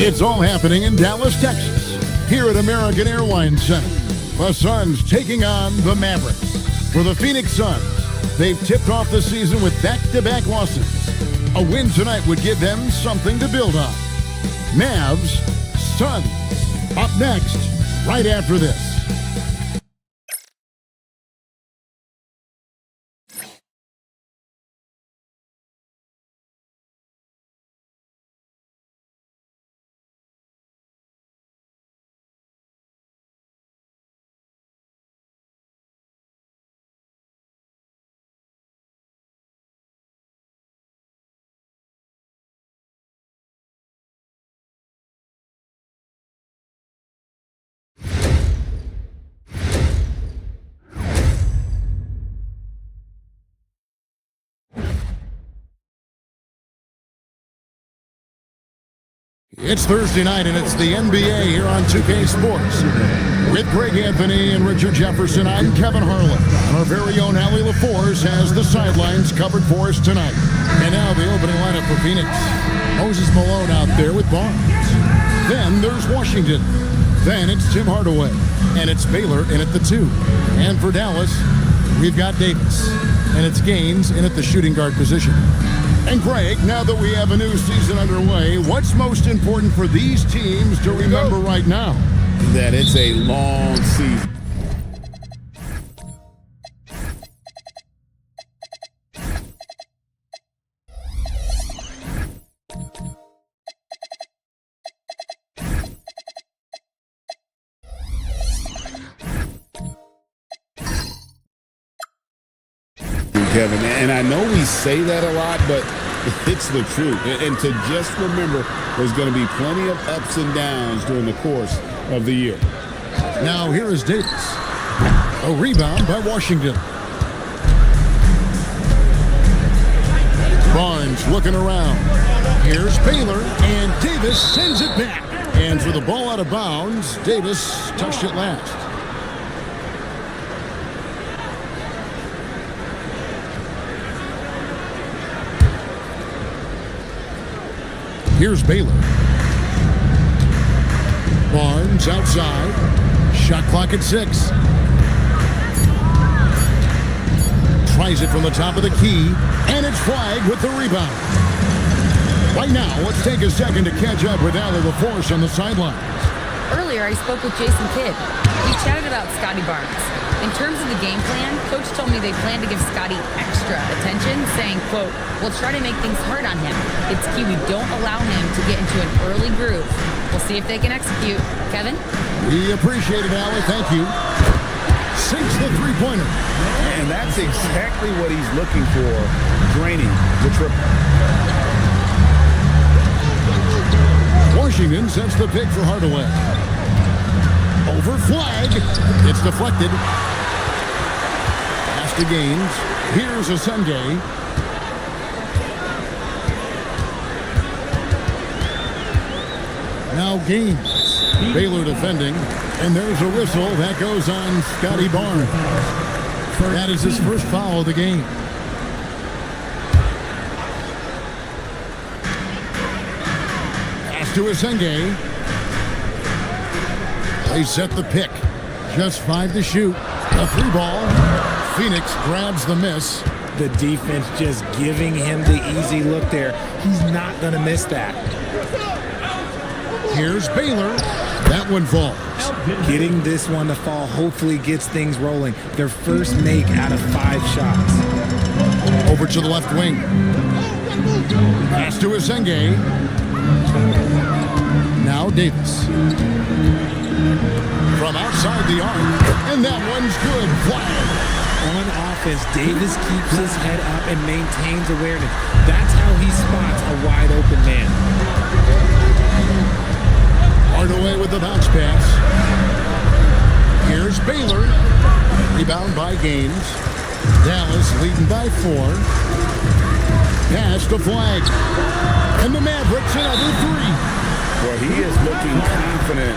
It's all happening in Dallas, Texas, here at American Airlines Center. The Suns taking on the Mavericks. For the Phoenix Suns, they've tipped off the season with back-to-back losses. A win tonight would give them something to build on. Mavs, Suns, up next, right after this. It's Thursday night, and it's the NBA here on 2K Sports. With Greg Anthony and Richard Jefferson, I'm Kevin Harlan. And our very own Allie LaForce has the sidelines covered for us tonight. And now the opening lineup for Phoenix. Moses Malone out there with Barnes. Then there's Washington. Then it's Tim Hardaway. And it's Baylor in at the 2. And for Dallas, we've got Davis. And it's Gaines in at the shooting guard position. And Greg, now that we have a new season underway, what's most important for these teams to remember right now? That it's a long season. Kevin, and I know we say that a lot, but it's the truth. And to just remember, there's going to be plenty of ups and downs during the course of the year. Now here is Davis. A rebound by Washington. Barnes looking around. Here's Baylor, and Davis sends it back. And for the ball out of bounds, Davis touched it last. Here's Baylor. Barnes outside. Shot clock at 6. Tries it from the top of the key, and it's flagged with the rebound. Right now, let's take a second to catch up with Allie LaForce on the sidelines. Earlier, I spoke with Jason Kidd. We chatted about Scotty Barnes. In terms of the game plan, Coach told me they plan to give Scotty extra attention, saying, quote, "We'll try to make things hard on him. It's key we don't allow him to get into an early groove. We'll see if they can execute." Kevin? We appreciate it, Allie. Thank you. Sinks the three-pointer. And that's exactly what he's looking for, draining the triple. Washington sends the pick for Hardaway. Over flag. It's deflected. Pass to Gaines. Here's a Sunday. Now Gaines. Baylor defending. And there's a whistle. That goes on Scotty Barnes. That is his first foul of the game. Pass to Asenge. They set the pick. Just 5 to shoot. A 3-ball. Phoenix grabs the miss. The defense just giving him the easy look there. He's not going to miss that. Here's Baylor. That one falls. Getting this one to fall hopefully gets things rolling. Their first make out of 5 shots. Over to the left wing. Pass to Asenge. Now Davis. From outside the arc. And that one's good. Flag. On offense, Davis keeps his head up and maintains awareness. That's how he spots a wide open man. Hardaway with the bounce pass. Here's Baylor. Rebound by Gaines. Dallas leading by 4. Pass to Flag. And the Mavericks another 3. Well, he is looking confident.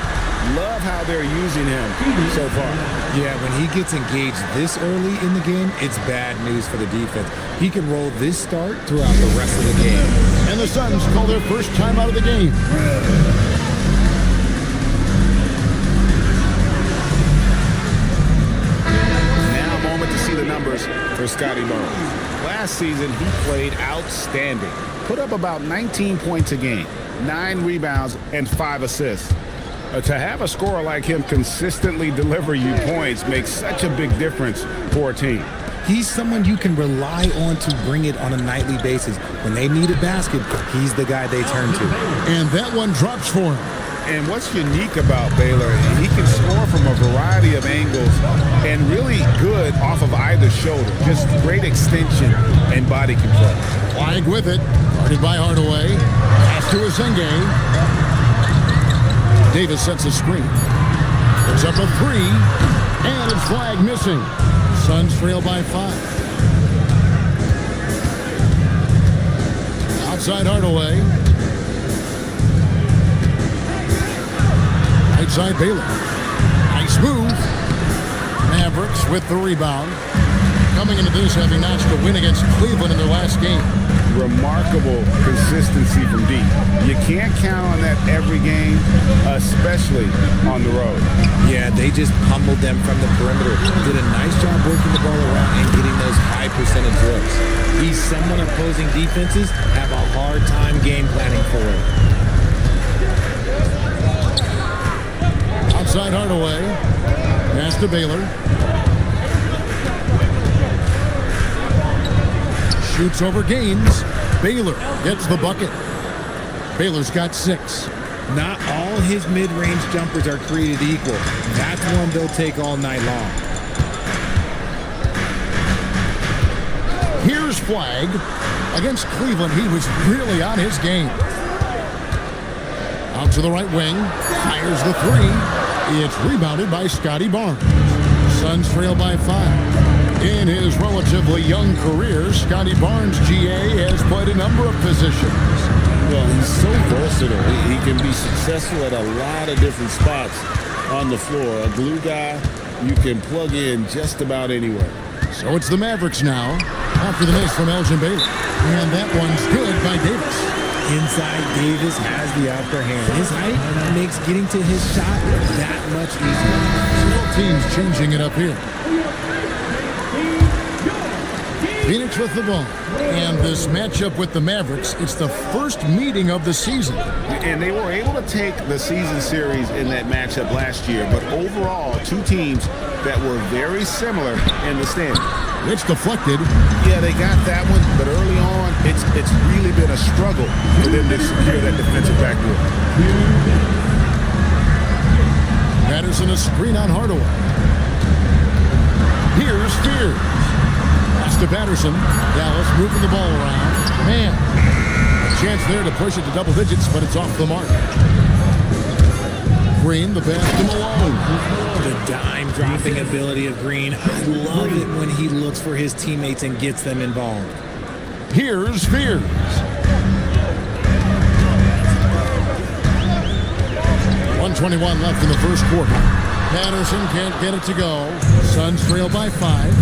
Love how they're using him so far. Yeah, when he gets engaged this early in the game, it's bad news for the defense. He can roll this start throughout the rest of the game. And the Suns call their first time out of the game. for Scotty Barnes. Last season, he played outstanding. Put up about 19 points a game, 9 rebounds, and 5 assists. To have a scorer like him consistently deliver you points makes such a big difference for a team. He's someone you can rely on to bring it on a nightly basis. When they need a basket, he's the guy they turn to. And that one drops for him. And what's unique about Baylor, he can score from a variety of angles and really good off of either shoulder. Just great extension and body control. Flag with it. Guarded by Hardaway. Pass to Azenge. Davis sets a screen. Puts up a 3. And it's flag missing. Suns trail by 5. Outside Hardaway. Right side Baylor. Nice move. Mavericks with the rebound. Coming into this, having notched a win against Cleveland in their last game. Remarkable consistency from deep. You can't count on that every game, especially on the road. Yeah, they just pummeled them from the perimeter. Did a nice job working the ball around and getting those high percentage looks. He's someone opposing defenses have a hard time game planning for him. Outside Hardaway. Pass to Baylor. Shoots over Gaines. Baylor gets the bucket. Baylor's got 6. Not all his mid-range jumpers are created equal. That's one they'll take all night long. Here's flag. Against Cleveland, he was really on his game. Out to the right wing. Fires the 3. It's rebounded by Scotty Barnes. Suns trail by 5. In his relatively young career, Scotty Barnes, GA, has played a number of positions. Well, he's so versatile. He can be successful at a lot of different spots on the floor. A glue guy you can plug in just about anywhere. So it's the Mavericks now, after the miss from Elgin Baylor. And that one's good by Davis. Inside, Davis has the upper hand. His height makes getting to his shot that much easier. Both teams changing it up here. Phoenix with the ball. And this matchup with the Mavericks, it's the first meeting of the season. And they were able to take the season series in that matchup last year, but overall, two teams that were very similar in the standings. It's deflected. Yeah, they got that one, but early on, it's really been a struggle for them to secure that defensive backboard. Patterson a screen on Hardaway. Here's Spears. Pass to Patterson. Dallas moving the ball around. Man, a chance there to push it to double digits, but it's off the mark. Green, the pass to Malone. The dime dropping ability of Green. I love it when he looks for his teammates and gets them involved. Here's Spears. .121 left in the first quarter. Patterson can't get it to go. Suns trail by 5.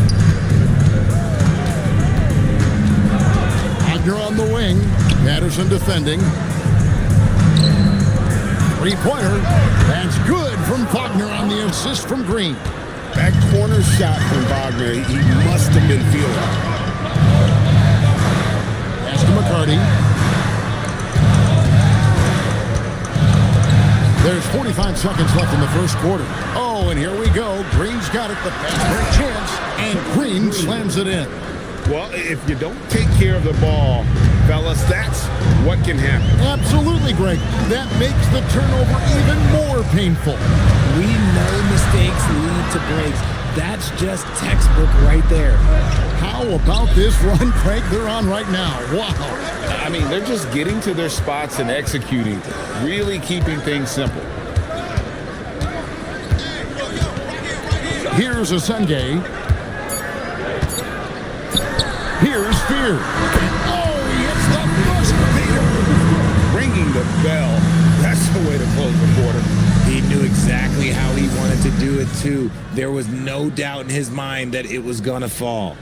Wagner on the wing. Patterson defending. Three-pointer. That's good from Wagner on the assist from Green. That corner shot from Wagner, he must have been feeling it. Pass to McCarty. There's 45 seconds left in the first quarter. Oh, and here we go. Green's got it. The fast break chance. And Green slams it in. Well, if you don't take care of the ball, fellas, that's what can happen. Absolutely, Greg. That makes the turnover even more painful. We know mistakes lead to breaks. That's just textbook right there. How about this run, Craig, they're on right now? Wow. I mean, they're just getting to their spots and executing, really keeping things simple. Here's Azenge. Here's Spears. Oh, he hits the buzzer beater. Ringing the bell. That's the way to close the quarter. He knew exactly how he wanted to do it, too. There was no doubt in his mind that it was going to fall.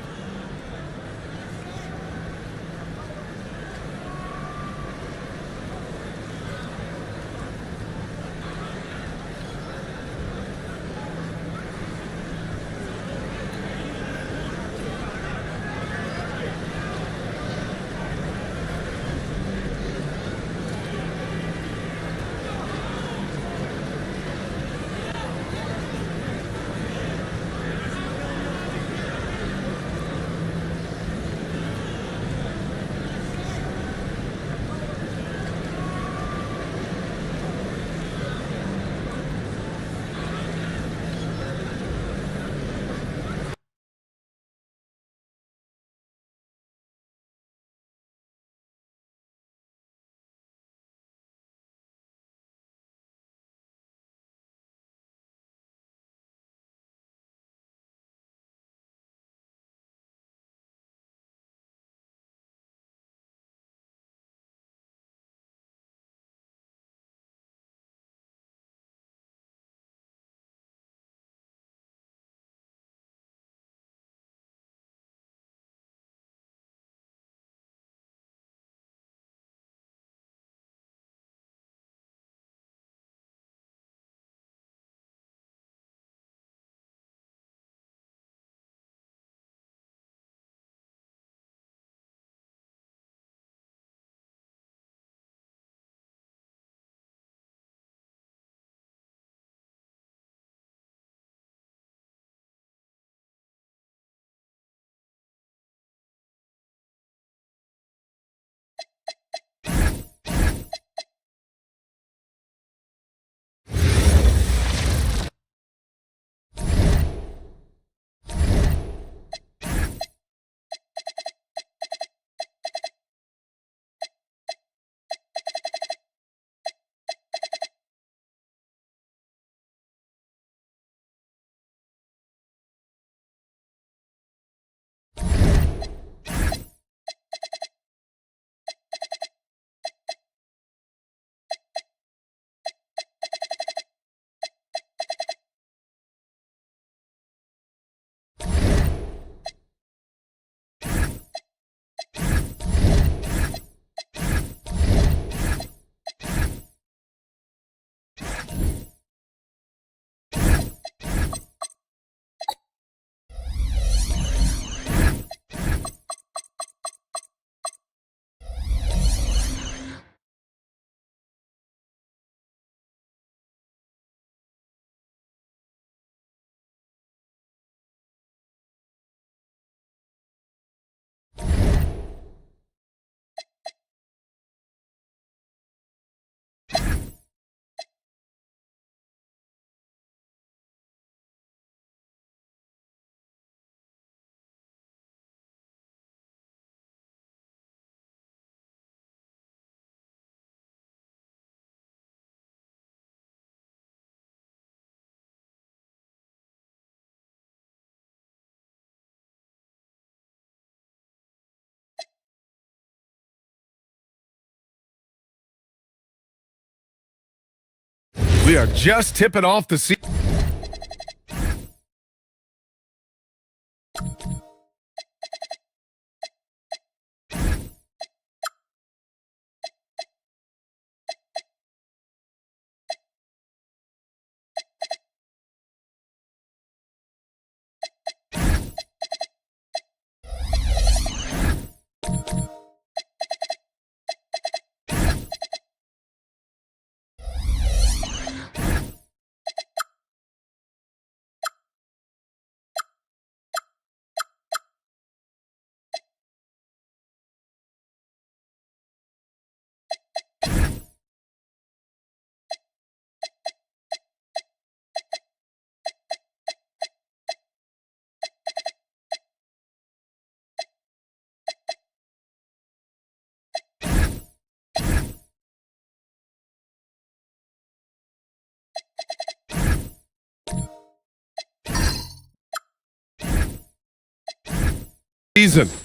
We are just tipping off the season.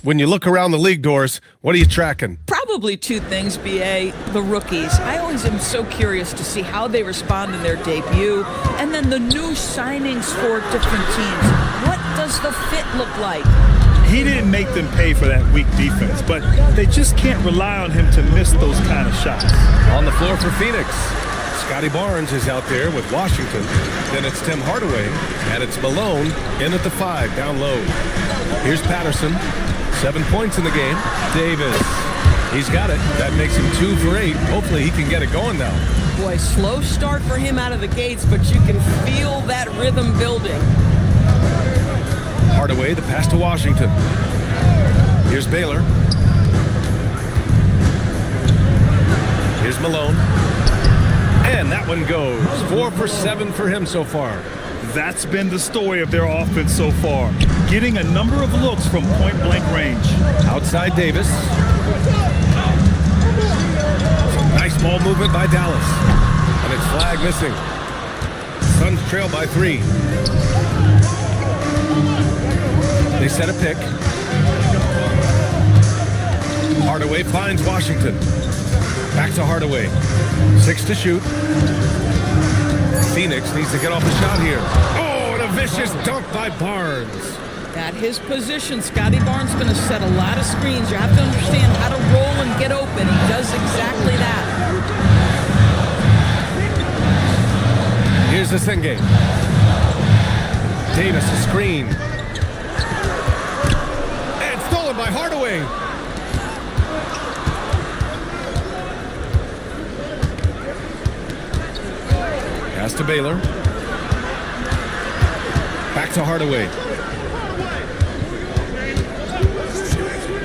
When you look around the league doors, what are you tracking? Probably two things, B.A. The rookies. I always am so curious to see how they respond in their debut. And then the new signings for different teams. What does the fit look like? He didn't make them pay for that weak defense, but they just can't rely on him to miss those kind of shots. On the floor for Phoenix, Scotty Barnes is out there with Washington. Then it's Tim Hardaway, and it's Malone in at the 5, down low. Here's Patterson, 7 points in the game. Davis, he's got it. That makes him 2 for 8. Hopefully he can get it going now. Boy, slow start for him out of the gates, but you can feel that rhythm building. Hardaway, the pass to Washington. Here's Baylor. Here's Malone. And that one goes. 4 for 7 for him so far. That's been the story of their offense so far. Getting a number of looks from point-blank range. Outside Davis. Nice ball movement by Dallas. And it's flag missing. Suns trail by 3. They set a pick. Hardaway finds Washington. Back to Hardaway. 6 to shoot. Phoenix needs to get off a shot here. Oh, and a vicious dunk by Barnes. At his position, Scotty Barnes going to set a lot of screens. You have to understand how to roll and get open. He does exactly that. Here's the Senge. Davis, a screen. And stolen by Hardaway. Pass to Baylor. Back to Hardaway.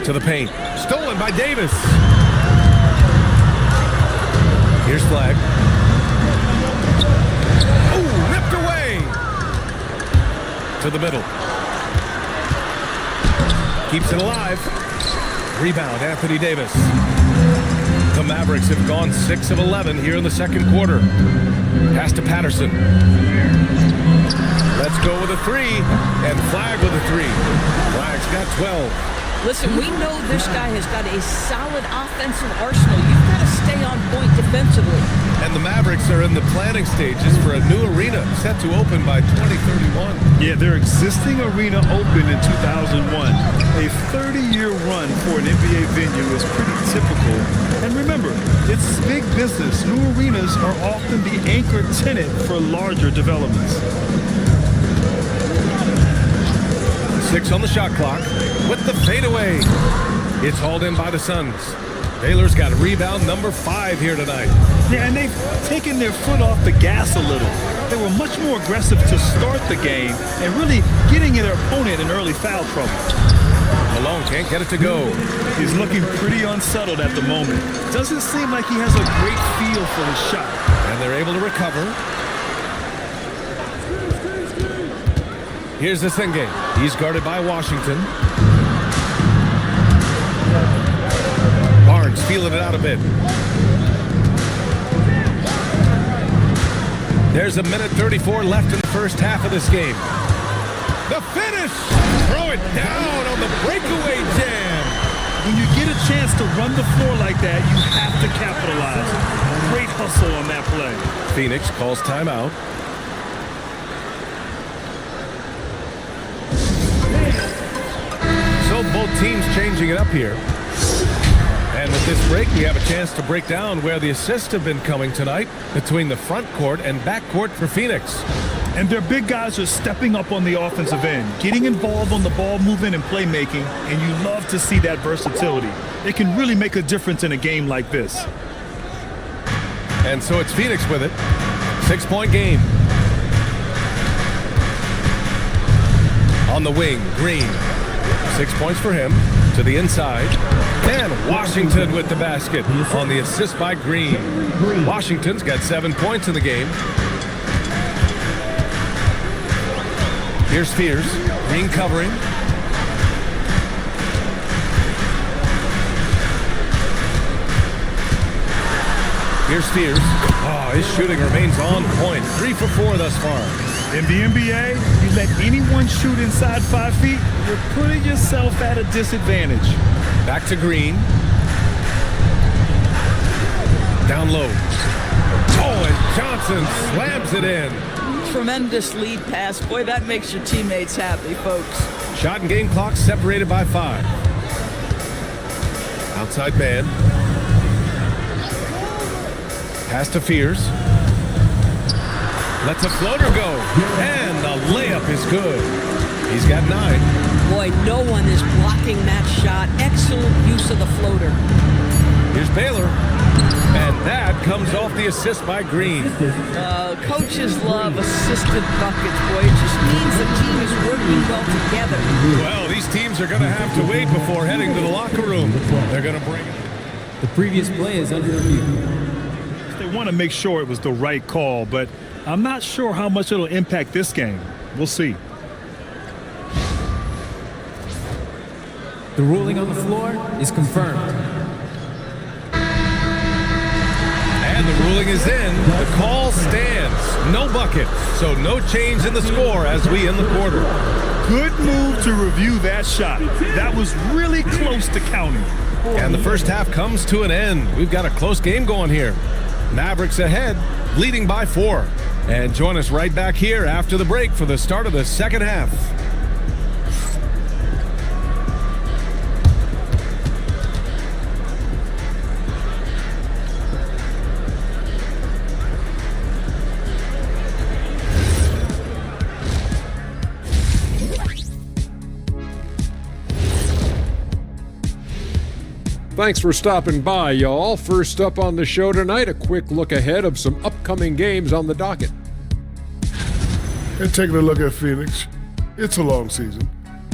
To the paint. Stolen by Davis. Here's flag. Oh, ripped away. To the middle. Keeps it alive. Rebound, Anthony Davis. The Mavericks have gone 6 of 11 here in the second quarter. Pass to Patterson. Let's go with a 3. And Flag with a 3. Flag's got 12. Listen, we know this guy has got a solid offensive arsenal. You've got to stay on point defensively. And the Mavericks are in the planning stages for a new arena set to open by 2031. Yeah, their existing arena opened in 2001. A 30-year run for an NBA venue is pretty typical. And remember, it's big business. New arenas are often the anchor tenant for larger developments. 6 on the shot clock with the fadeaway. It's hauled in by the Suns. Baylor's got rebound number 5 here tonight. Yeah, and they've taken their foot off the gas a little. They were much more aggressive to start the game and really getting their opponent in early foul trouble. Malone can't get it to go. He's looking pretty unsettled at the moment. Doesn't seem like he has a great feel for his shot. And they're able to recover. Here's the Senge. He's guarded by Washington. Barnes feeling it out a bit. There's a minute 34 left in the first half of this game. The finish! Throw it down on the breakaway jam. When you get a chance to run the floor like that, you have to capitalize. Great hustle on that play. Phoenix calls timeout. So both teams changing it up here. And with this break, we have a chance to break down where the assists have been coming tonight between the front court and back court for Phoenix. And their big guys are stepping up on the offensive end, getting involved on the ball movement and playmaking, and you love to see that versatility. It can really make a difference in a game like this. And so it's Phoenix with it. 6-point game. On the wing, Green. 6 points for him. To the inside. And Washington with the basket on the assist by Green. Washington's got 7 points in the game. Here's Spears. Green covering. Here's Spears. Oh, his shooting remains on point. 3 for 4 thus far. In the NBA, you let anyone shoot inside 5 feet, you're putting yourself at a disadvantage. Back to Green. Down low. Oh, and Johnson slams it in. Tremendous lead pass. Boy, that makes your teammates happy, folks. Shot and game clock separated by 5. Outside man. Pass to Fears. Lets a floater go. And the layup is good. He's got 9. Boy, no one is blocking that shot. Excellent use of the floater. Here's Baylor. And that comes off the assist by Green. Coaches love assisted buckets, boy. It just means the team is working well together. Well, these teams are going to have to wait before heading to the locker room. They're going to bring it. The previous play is under review. They want to make sure it was the right call, but I'm not sure how much it'll impact this game. We'll see. The ruling on the floor is confirmed. And the ruling is in. The call stands. No bucket. So no change in the score as we end the quarter. Good move to review that shot. That was really close to counting. And the first half comes to an end. We've got a close game going here. Mavericks ahead, leading by 4. And join us right back here after the break for the start of the second half. Thanks for stopping by, y'all. First up on the show tonight, a quick look ahead of some upcoming games on the docket. And taking a look at Phoenix, it's a long season,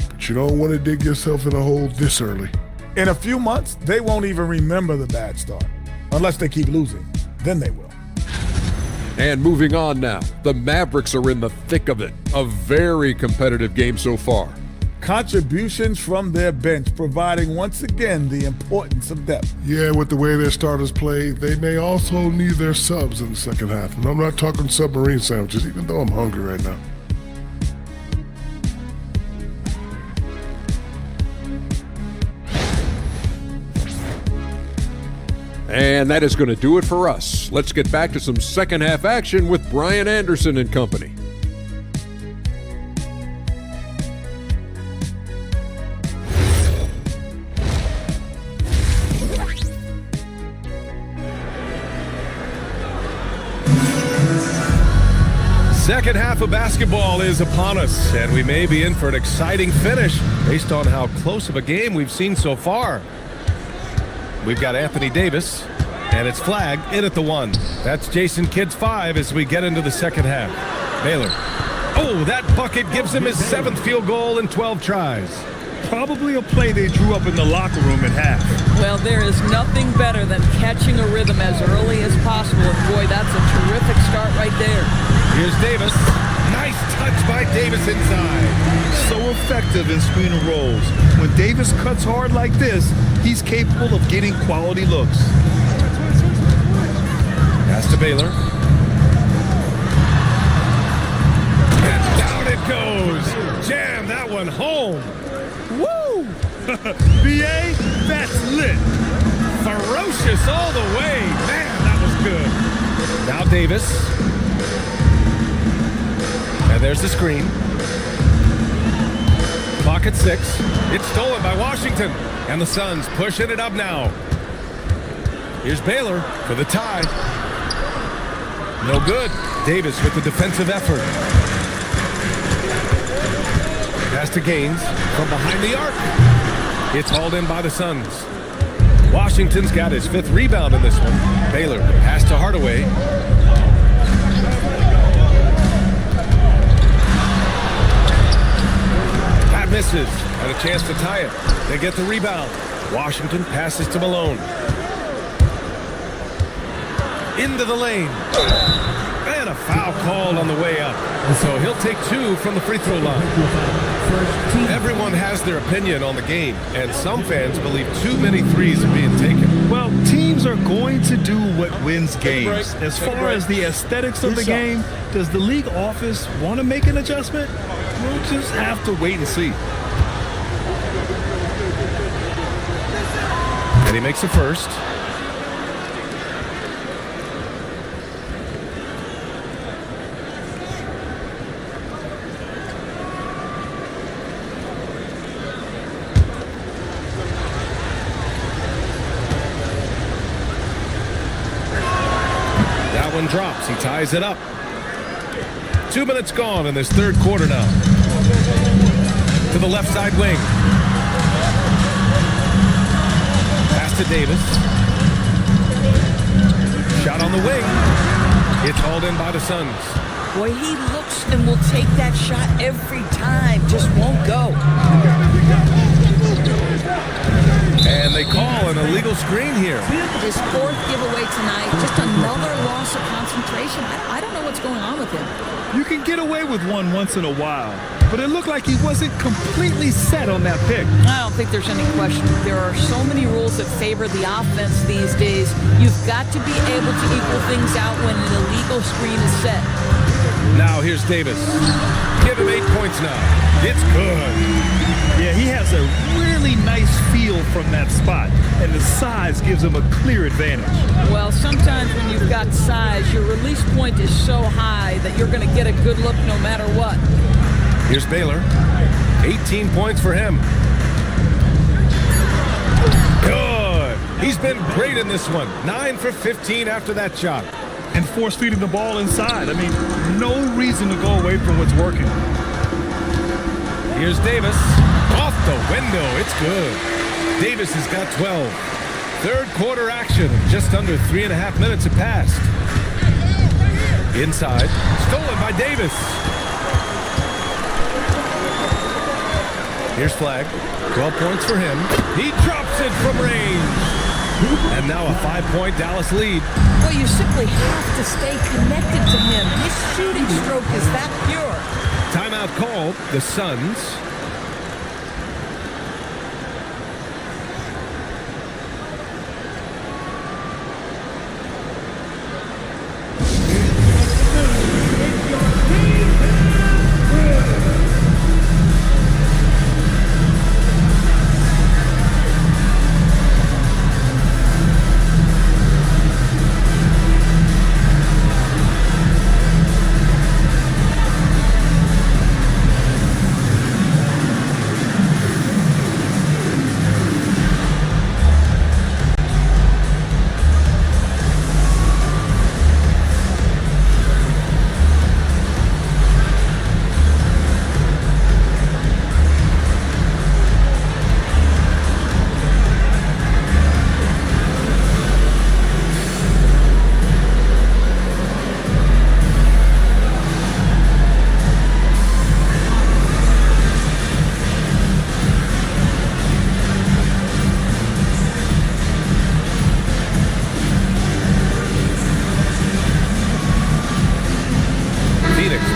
but you don't want to dig yourself in a hole this early. In a few months, they won't even remember the bad start. Unless they keep losing. Then they will. And moving on now, the Mavericks are in the thick of it. A very competitive game so far. Contributions from their bench, providing once again the importance of depth. Yeah, with the way their starters play, they may also need their subs in the second half. And I'm not talking submarine sandwiches, even though I'm hungry right now. And that is going to do it for us. Let's get back to some second half action with Brian Anderson and company. Second half of basketball is upon us, and we may be in for an exciting finish based on how close of a game we've seen so far. We've got Anthony Davis, and it's flagged in at the 1. That's Jason Kidd's 5 as we get into the second half. Baylor. Oh, that bucket gives him his 7th field goal in 12 tries. Probably a play they drew up in the locker room at half. Well, there is nothing better than catching a rhythm as early as possible. And boy, that's a terrific start right there. Here's Davis. Nice touch by Davis inside. So effective in screen and rolls. When Davis cuts hard like this, he's capable of getting quality looks. Pass to Baylor. And down it goes. Jam that one home. Woo! B.A., that's lit. Ferocious all the way. Man, that was good. Now Davis. And there's the screen. Clock at 6. It's stolen by Washington. And the Suns pushing it up now. Here's Baylor for the tie. No good. Davis with the defensive effort. Pass to Gaines from behind the arc. It's hauled in by the Suns. Washington's got his 5th rebound in this one. Baylor pass to Hardaway. That misses. And a chance to tie it. They get the rebound. Washington passes to Malone. Into the lane. And a foul called on the way up. So he'll take 2 from the free throw line. Everyone has their opinion on the game, and some fans believe too many threes are being taken. Well, teams are going to do what wins games. As far as the aesthetics of the game, does the league office want to make an adjustment? We'll just have to wait and see. And he makes the first. One drops. He ties it up. 2 minutes gone in this 3rd quarter now. To the left side wing. Pass to Davis. Shot on the wing. It's hauled in by the Suns. Boy, he looks and will take that shot every time. Just won't go. And they call an illegal screen here. His 4th giveaway tonight. Just another loss of concentration. I don't know what's going on with him. You can get away with one once in a while, but it looked like he wasn't completely set on that pick. I don't think there's any question. There are so many rules that favor the offense these days. You've got to be able to equal things out when an illegal screen is set. Now here's Davis. Give him 8 points now. It's good. Yeah, he has a really nice feel from that spot, and the size gives him a clear advantage. Well, sometimes when you've got size, your release point is so high that you're going to get a good look no matter what. Here's Baylor. 18 points for him. Good. He's been great in this one. 9 for 15 after that shot. And force-feeding the ball inside. I mean, no reason to go away from what's working. Here's Davis. Off the window. It's good. Davis has got 12. 3rd quarter action. Just under 3.5 minutes have passed. Inside. Stolen by Davis. Here's Flag. 12 points for him. He drops it from range. And now a 5-point Dallas lead. Well, you simply have to stay connected to him. His shooting stroke is that pure. Timeout called. The Suns.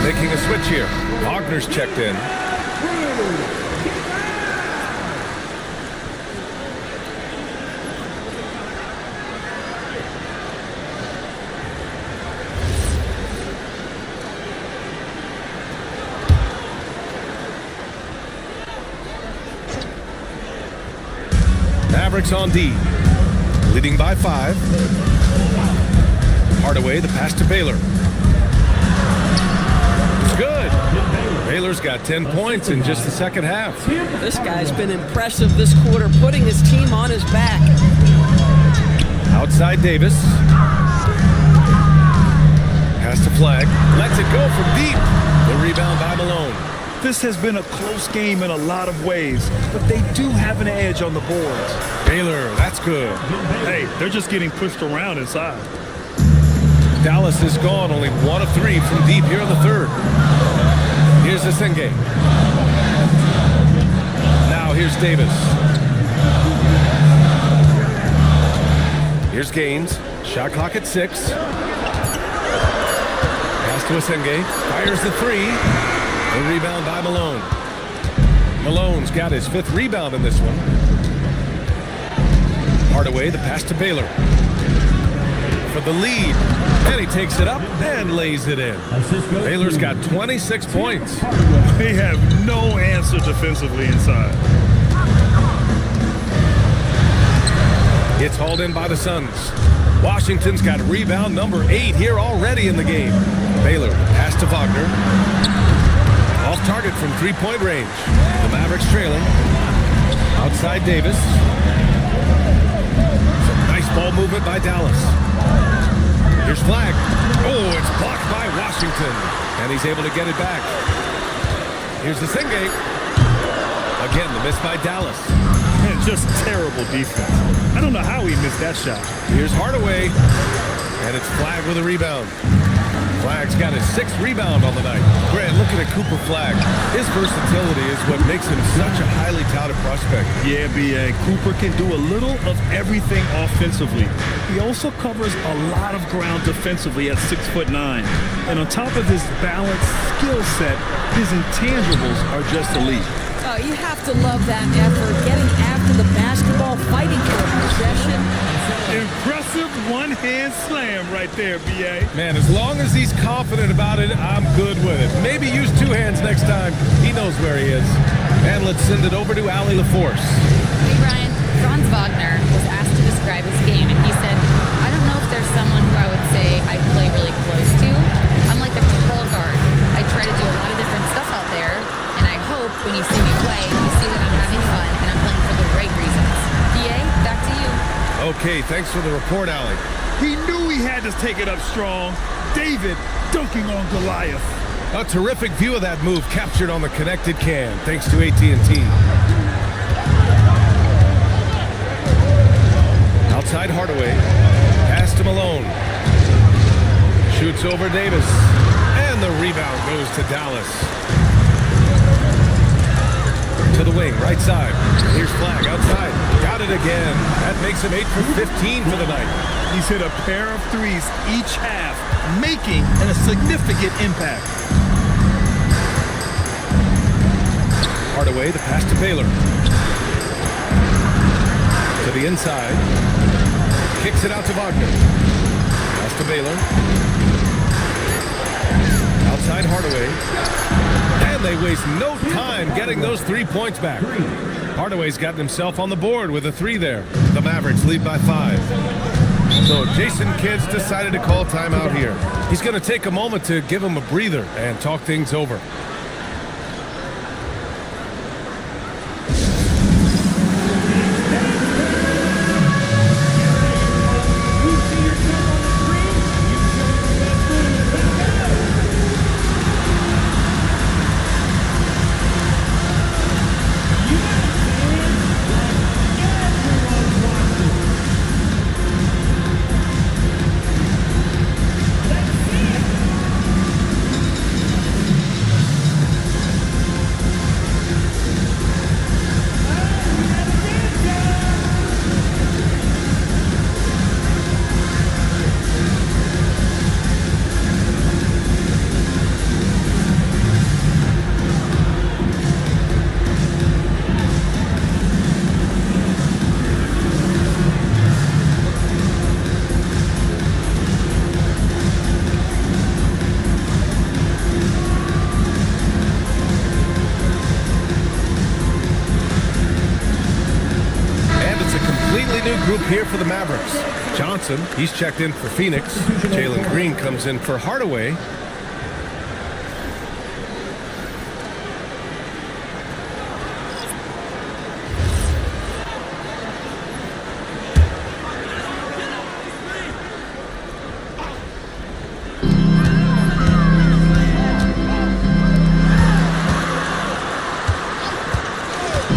Making a switch here. Wagner's checked in. Mavericks on D, leading by 5. Hardaway, the pass to Baylor. It's good. Baylor's got 10 points in just the second half. This guy's been impressive this quarter, putting his team on his back. Outside Davis. Pass to Flag. Lets it go from deep. The rebound by Malone. This has been a close game in a lot of ways, but they do have an edge on the boards. Baylor, that's good. Hey, they're just getting pushed around inside. Dallas is gone, only 1 of 3 from deep here in the third. Here's Senge. Now here's Davis. Here's Gaines. Shot clock at 6. Pass to Senge. Fires the 3. The rebound by Malone. Malone's got his 5th rebound in this one. Hardaway, the pass to Baylor. For the lead. And he takes it up and lays it in. Baylor's got 26 points. They have no answer defensively inside. It's hauled in by the Suns. Washington's got rebound number 8 here already in the game. Baylor, pass to Wagner. Off target from 3-point range. The Mavericks trailing. Outside Davis. Some nice ball movement by Dallas. Here's Flag. Oh, it's blocked by Washington. And he's able to get it back. Here's the Senge. Again, the miss by Dallas. Man, just terrible defense. I don't know how he missed that shot. Here's Hardaway. And it's Flag with a rebound. Flag's got his 6th rebound on the night. Grant, looking at Cooper Flag. His versatility is what makes him such a highly touted prospect. Yeah, B.A. Cooper can do a little of everything offensively. He also covers a lot of ground defensively at 6'9". And on top of his balanced skill set, his intangibles are just elite. Oh, you have to love that effort, getting after the basketball, fighting for a possession. Impressive one-hand slam right there, B.A. Man, as long as he's confident about it, I'm good with it. Maybe use 2 hands next time. He knows where he is. And let's send it over to Ali LaForce. Hey, Ryan. Franz Wagner was asked to describe his game, and he said, I don't know if there's someone who I would say I play really close to. I'm like a control guard. I try to do a lot of different stuff out there, and I hope when you see me play, you see that I'm having fun and I'm playing for the right reasons. DA, back to you. Okay, thanks for the report, Ali. He knew he had to take it up strong. David dunking on Goliath. A terrific view of that move captured on the connected cam, thanks to AT&T. Outside Hardaway. Pass to Malone. Shoots over Davis. And the rebound goes to Dallas. To the wing, right side. Here's Flag outside. Got it again. That makes him 8 for 15 for the night. He's hit a pair of threes each half, making a significant impact. Hardaway, the pass to Baylor. To the inside. Kicks it out to Wagner. Pass to Baylor. Outside Hardaway. And they waste no time getting those 3 points back. Hardaway's gotten himself on the board with a 3 there. The Mavericks lead by 5. So Jason Kidd's decided to call timeout here. He's going to take a moment to give him a breather and talk things over. new group here for the Mavericks. Johnson, he's checked in for Phoenix. Jalen Green comes in for Hardaway.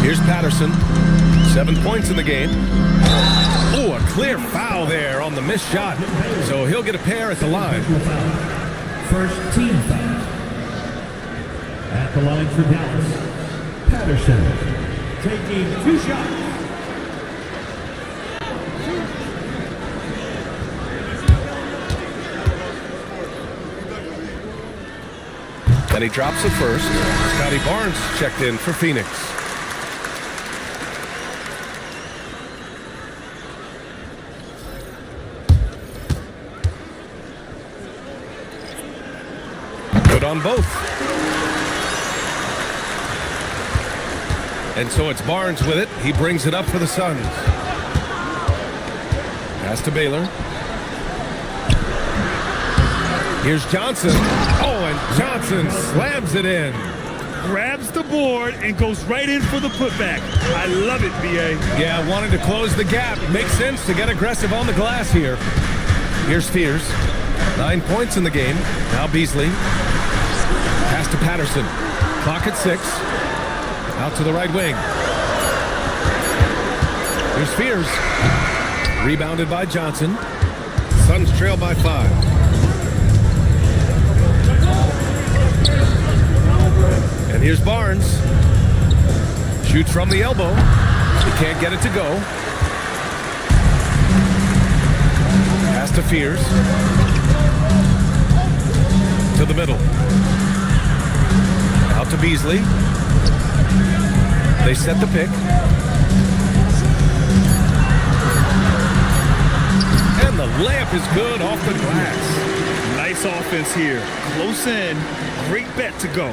Here's Patterson, 7 points in the game. Oh, a clear foul there on the missed shot. So he'll get a pair at the line. First team foul. At the line for Dallas, Patterson taking 2 shots. And he drops the first. Scotty Barnes checked in for Phoenix. Good on both. And so it's Barnes with it. He brings it up for the Suns. Pass to Baylor. Here's Johnson. Oh, and Johnson slams it in. Grabs the board and goes right in for the putback. I love it, B.A. Yeah, wanting to close the gap. Makes sense to get aggressive on the glass here. Here's Fears. 9 points in the game. Now Beasley. Pass to Patterson. Clock at 6. Out to the right wing. Here's Fears. Rebounded by Johnson. Suns trail by 5. And here's Barnes. Shoots from the elbow. He can't get it to go. Pass to Fears. To the middle. Out to Beasley. They set the pick. And the layup is good off the glass. Nice offense here. Close in. Great bet to go.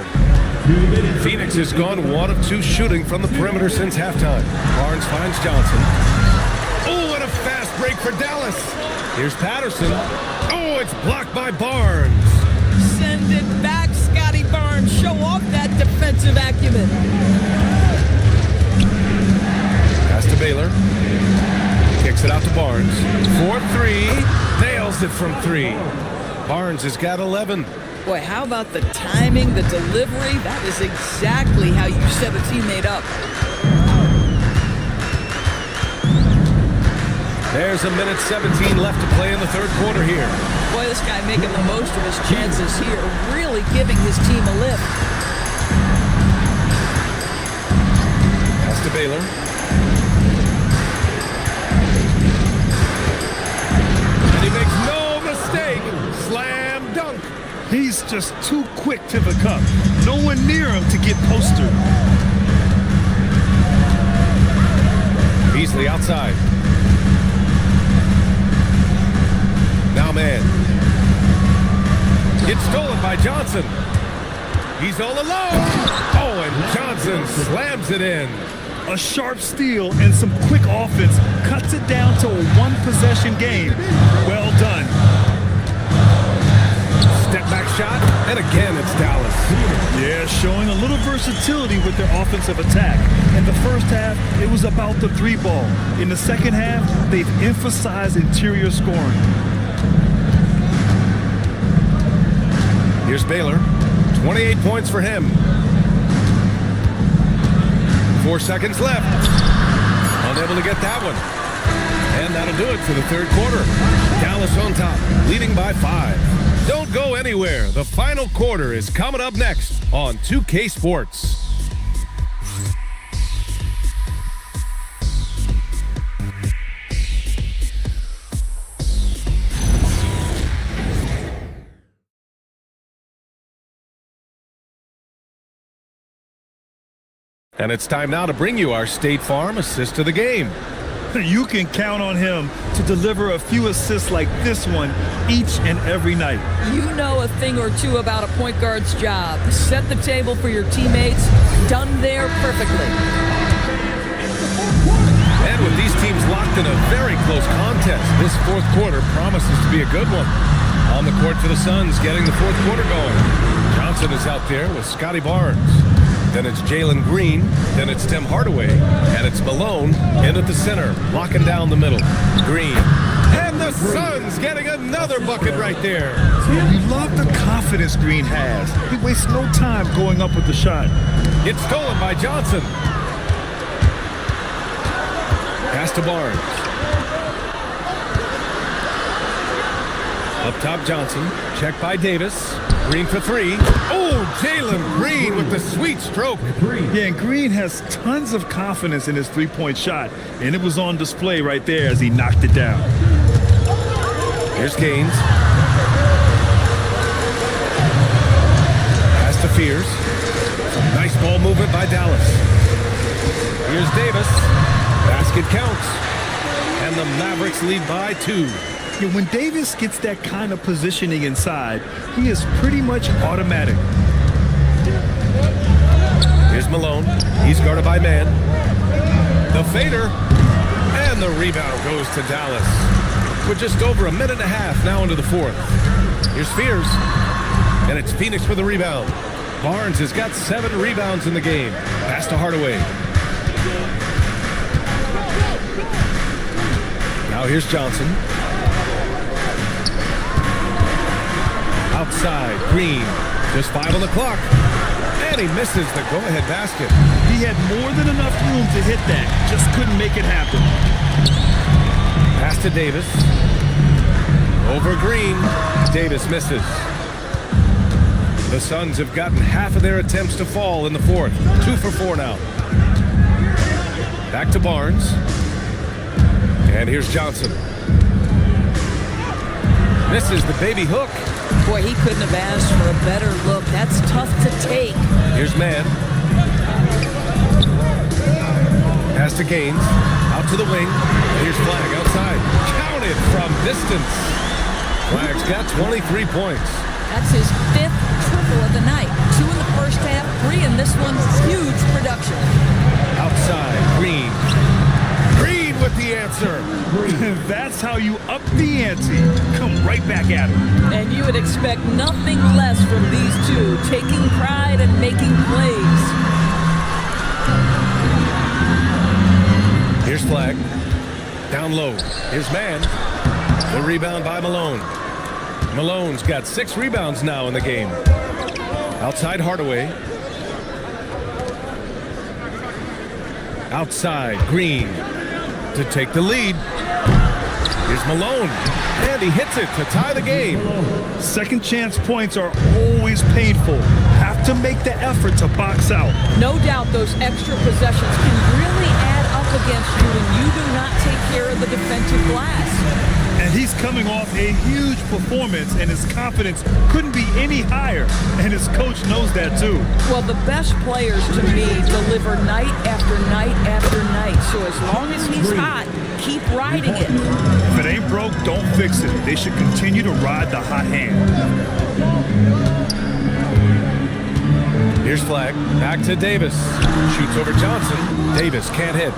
Phoenix has gone 1 of 2 shooting from the perimeter since halftime. Barnes finds Johnson. Oh, and a fast break for Dallas. Here's Patterson. Oh, it's blocked by Barnes. Send it back, Scotty Barnes. Show off that defensive acumen. Pass to Baylor. Kicks it out to Barnes. 4-3. Nails it from 3. Barnes has got 11. Boy, how about the timing, the delivery? That is exactly how you set a teammate up. There's a minute 17 left to play in the third quarter here. Boy, this guy making the most of his chances here, really giving his team a lift. Pass to Baylor. And he makes no mistake. Slam dunk. He's just too quick to the cup. No one near him to get postered. Beasley outside. Now man. It's stolen by Johnson. He's all alone. Oh, and Johnson slams it in. A sharp steal and some quick offense cuts it down to a one-possession game. Well done. Step back shot, and again it's Dallas. Yeah, showing a little versatility with their offensive attack. In the first half, it was about the 3-ball. In the second half, they've emphasized interior scoring. Here's Baylor. 28 points for him. 4 seconds left. Unable to get that one. And that'll do it for the third quarter. Dallas on top, leading by 5. Don't go anywhere. The final quarter is coming up next on 2K Sports. And it's time now to bring you our State Farm assist of the game. You can count on him to deliver a few assists like this one each and every night. You know a thing or two about a point guard's job. Set the table for your teammates. Done there perfectly. And with these teams locked in a very close contest, this fourth quarter promises to be a good one. On the court for the Suns, getting the fourth quarter going. Johnson is out there with Scotty Barnes. Then it's Jalen Green. Then it's Tim Hardaway. And it's Malone in at the center, locking down the middle. Green. And the Suns getting another bucket right there. You love the confidence Green has. He wastes no time going up with the shot. It's stolen by Johnson. Pass to Barnes. Up top, Johnson. Check by Davis. Green for three. Oh, Jalen Green with the sweet stroke. Yeah, and Green has tons of confidence in his three-point shot, and it was on display right there as he knocked it down. Here's Gaines. Pass to Fears. Some nice ball movement by Dallas. Here's Davis. Basket counts. And the Mavericks lead by 2. Yeah, when Davis gets that kind of positioning inside, he is pretty much automatic. Here's Malone. He's guarded by Man. The fader. And the rebound goes to Dallas. We're just over a minute and a half now into the fourth. Here's Fears. And it's Phoenix for the rebound. Barnes has got 7 rebounds in the game. Pass to Hardaway. Now here's Johnson. Outside, Green. Just 5 on the clock. And he misses the go-ahead basket. He had more than enough room to hit that. Just couldn't make it happen. Pass to Davis. Over Green. Davis misses. The Suns have gotten half of their attempts to fall in the fourth. 2 for 4 now. Back to Barnes. And here's Johnson. Misses the baby hook. Boy, he couldn't have asked for a better look. That's tough to take. Here's Man. Pass to Gaines. Out to the wing. Here's Flag outside. Counted from distance. Flag's got 23 points. That's his 5th triple of the night. 2 in the first half, 3 in this one's huge production. Outside, Green. Green with the answer. That's how you up the ante. Come right back at him. And you would expect nothing less from these two, taking pride and making plays. Here's Flag. Down low. Here's Man. The rebound by Malone. Malone's got 6 rebounds now in the game. Outside Hardaway. Outside Green to take the lead. Here's Malone. And he hits it to tie the game. Second chance points are always painful. Have to make the effort to box out. No doubt those extra possessions can really add up against you when you do not take care of the defensive glass. And he's coming off a huge performance, and his confidence couldn't be any higher. And his coach knows that too. Well, the best players to me deliver night after night after night. So as long as he's hot, keep riding it. If it ain't broke, don't fix it. They should continue to ride the hot hand. Here's Flag. Back to Davis. Shoots over Johnson. Davis can't hit.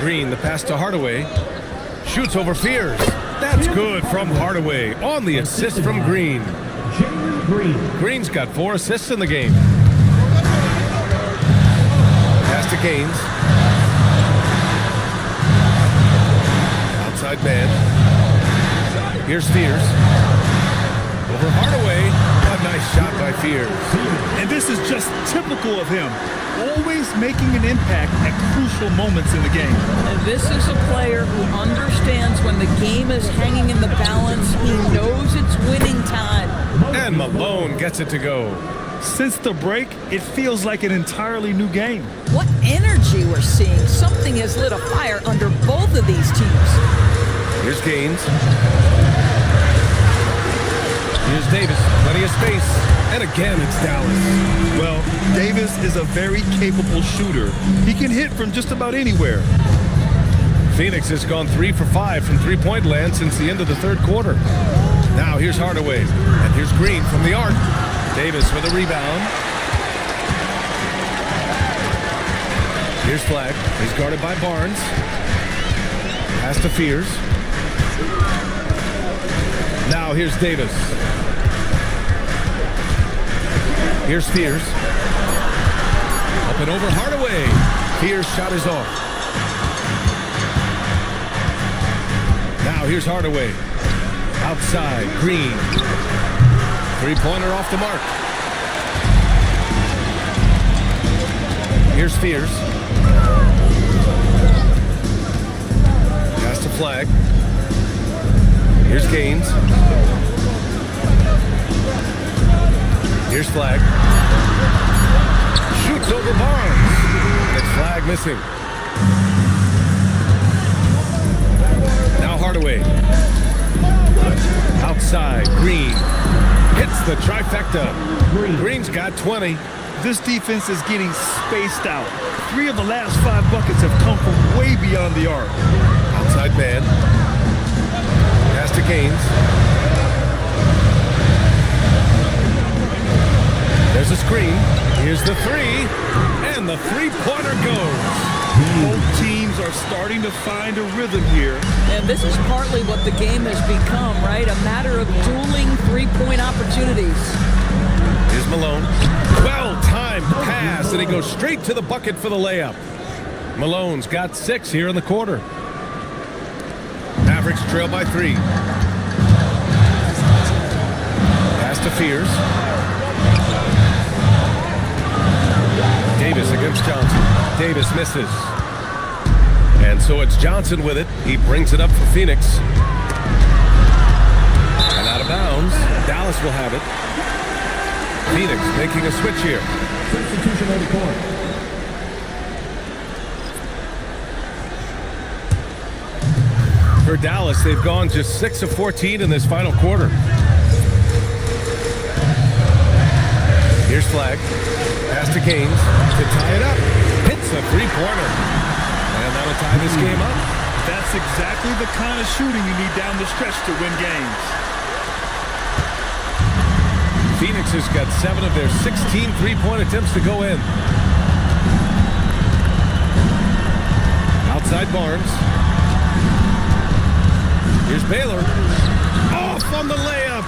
Green, the pass to Hardaway. Shoots over Fears. That's good from Hardaway on the assist from Green. Green's got 4 assists in the game. Pass to Gaines. Outside Man. Here's Fears. Over Hardaway. A nice shot by Fears. And this is just typical of him. Always making an impact at crucial moments in the game. And this is a player who understands when the game is hanging in the balance. He knows it's winning time. And Malone gets it to go. Since the break, it feels like an entirely new game. What energy we're seeing. Something has lit a fire under both of these teams. Here's Gaines. Here's Davis. Plenty of space. And again, it's Dallas. Well, Davis is a very capable shooter. He can hit from just about anywhere. Phoenix has gone 3 for 5 from three-point land since the end of the third quarter. Now here's Hardaway. And here's Green from the arc. Davis with a rebound. Here's Flag. He's guarded by Barnes. Pass to Fears. Now here's Davis. Here's Fears. Up and over Hardaway. Fears' shot is off. Now here's Hardaway. Outside, Green. Three-pointer off the mark. Here's Fears. Pass to Flag. Here's Gaines. Here's Flag. Shoots over Barnes. It's Flag missing. Now Hardaway. Outside, Green. Hits the trifecta. Green's got 20. This defense is getting spaced out. 3 of the last 5 buckets have come from way beyond the arc. Outside man. Pass to Gaines. There's a screen. Here's the 3. And the three-pointer goes. Both teams are starting to find a rhythm here. And this is partly what the game has become, right? A matter of dueling three-point opportunities. Here's Malone. Well-timed pass, and he goes straight to the bucket for the layup. Malone's got 6 here in the quarter. Mavericks trail by 3. Pass to Fears. Davis against Johnson. Davis misses. And so it's Johnson with it. He brings it up for Phoenix. And out of bounds. Dallas will have it. Phoenix making a switch here. Substitution on the court. For Dallas, they've gone just 6 of 14 in this final quarter. Here's Flag. Pass to Gaines to tie it up. Hits a three-pointer. And that'll tie this game up. That's exactly the kind of shooting you need down the stretch to win games. Phoenix has got 7 of their 16 three-point attempts to go in. Outside Barnes. Here's Baylor. Off on the layup.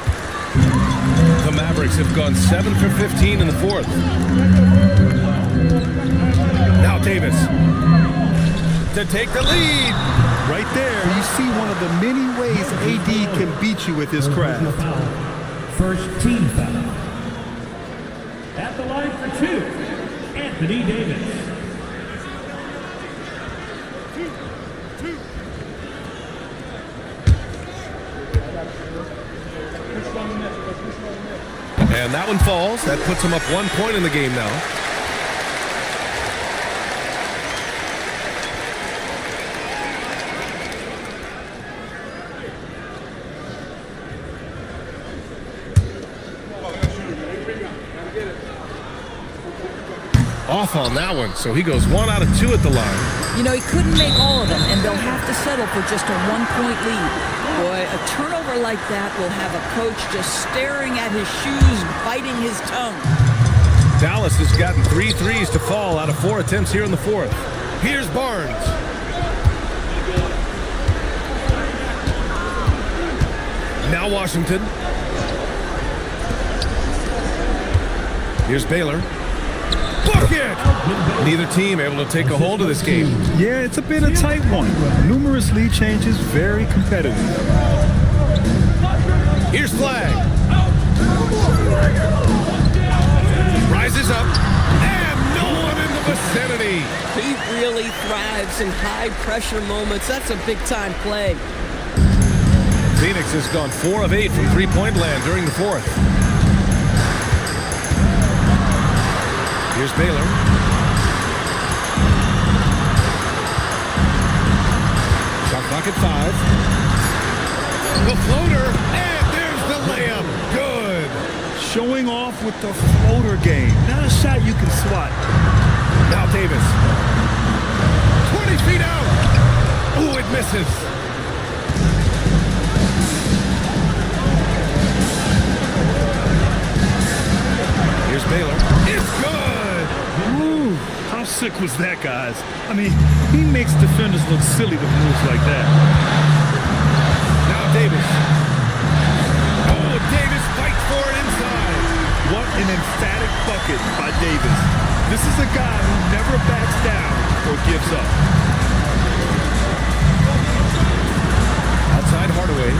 The Mavericks have gone 7 for 15 in the fourth. Now Davis to take the lead. Right there, you see one of the many ways AD can beat you with his craft. First team foul. At the line for 2, Anthony Davis. And that one falls. That puts him up 1 point in the game now. Off on that one, so he goes 1 out of 2 at the line. You know, he couldn't make all of them, and they'll have to settle for just a 1-point lead. Boy, a turnover like that will have a coach just staring at his shoes, biting his tongue. Dallas has gotten 3 threes to fall out of 4 attempts here in the fourth. Here's Barnes. Now Washington. Here's Baylor. Bucket! Neither team able to take a hold of this game. Yeah, it's a bit of a tight one. Numerous lead changes, very competitive. Here's Flag. Rises up, and no one in the vicinity. He really thrives in high-pressure moments. That's a big-time play. Phoenix has gone 4 of 8 from three-point land during the fourth. Here's Baylor. Shot clock at 5. The floater, and there's the layup. Good. Showing off with the floater game. Not a shot you can swat. Now Davis. 20 feet out. Ooh, it misses. Here's Baylor. It's good. Ooh, how How sick was that, guys? I mean, he makes defenders look silly with moves like that. Now Davis. Oh, Davis fights for it inside. What an emphatic bucket by Davis. This is a guy who never backs down or gives up. Outside Hardaway.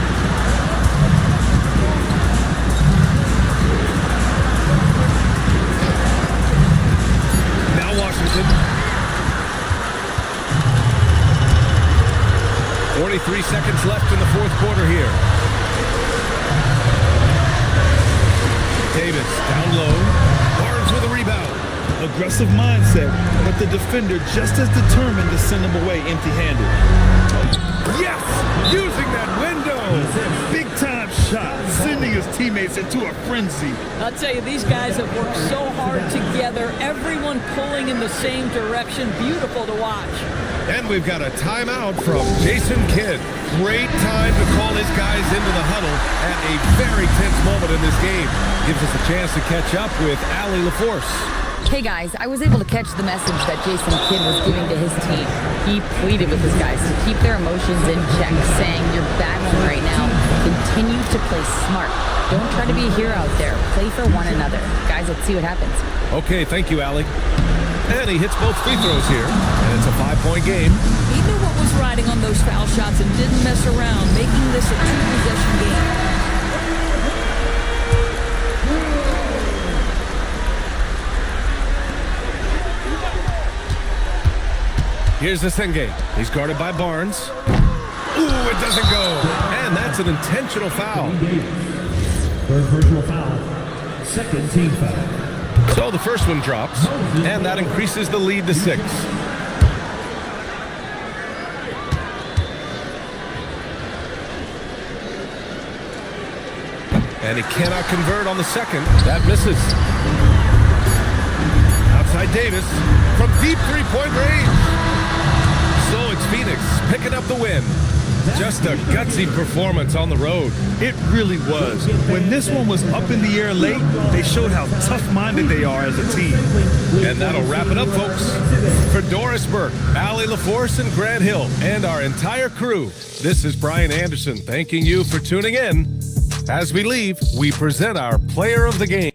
Now Washington. 43 seconds left in the fourth quarter here. Davis down low. Barnes with a rebound. Aggressive mindset, but the defender just as determined to send him away empty-handed. Yes! Using that window! Big-time shot, sending his teammates into a frenzy. I'll tell you, these guys have worked so hard together, everyone pulling in the same direction. Beautiful to watch. And we've got a timeout from Jason Kidd. Great time to call his guys into the huddle at a very tense moment in this game. Gives us a chance to catch up with Allie LaForce. Hey guys, I was able to catch the message that Jason Kidd was giving to his team. He pleaded with his guys to keep their emotions in check, saying, "You're battling right now. Continue to play smart. Don't try to be a hero out there. Play for one another." Guys, let's see what happens. Okay, thank you, Allie. And he hits both free throws here, and it's a 5-point game. He knew what was riding on those foul shots and didn't mess around, making this a two-possession game. Here's the Senge. He's guarded by Barnes. Ooh, it doesn't go. And that's an intentional foul. Third personal foul. Second team foul. So the first one drops, and that increases the lead to 6. And he cannot convert on the second. That misses. Outside Davis from deep three-point range. So it's Phoenix picking up the win. Just a gutsy performance on the road. It really was. When this one was up in the air late, they showed how tough-minded they are as a team. And that'll wrap it up, folks. For Doris Burke, Allie LaForce, and Grant Hill, and our entire crew, this is Brian Anderson thanking you for tuning in. As we leave, we present our player of the game.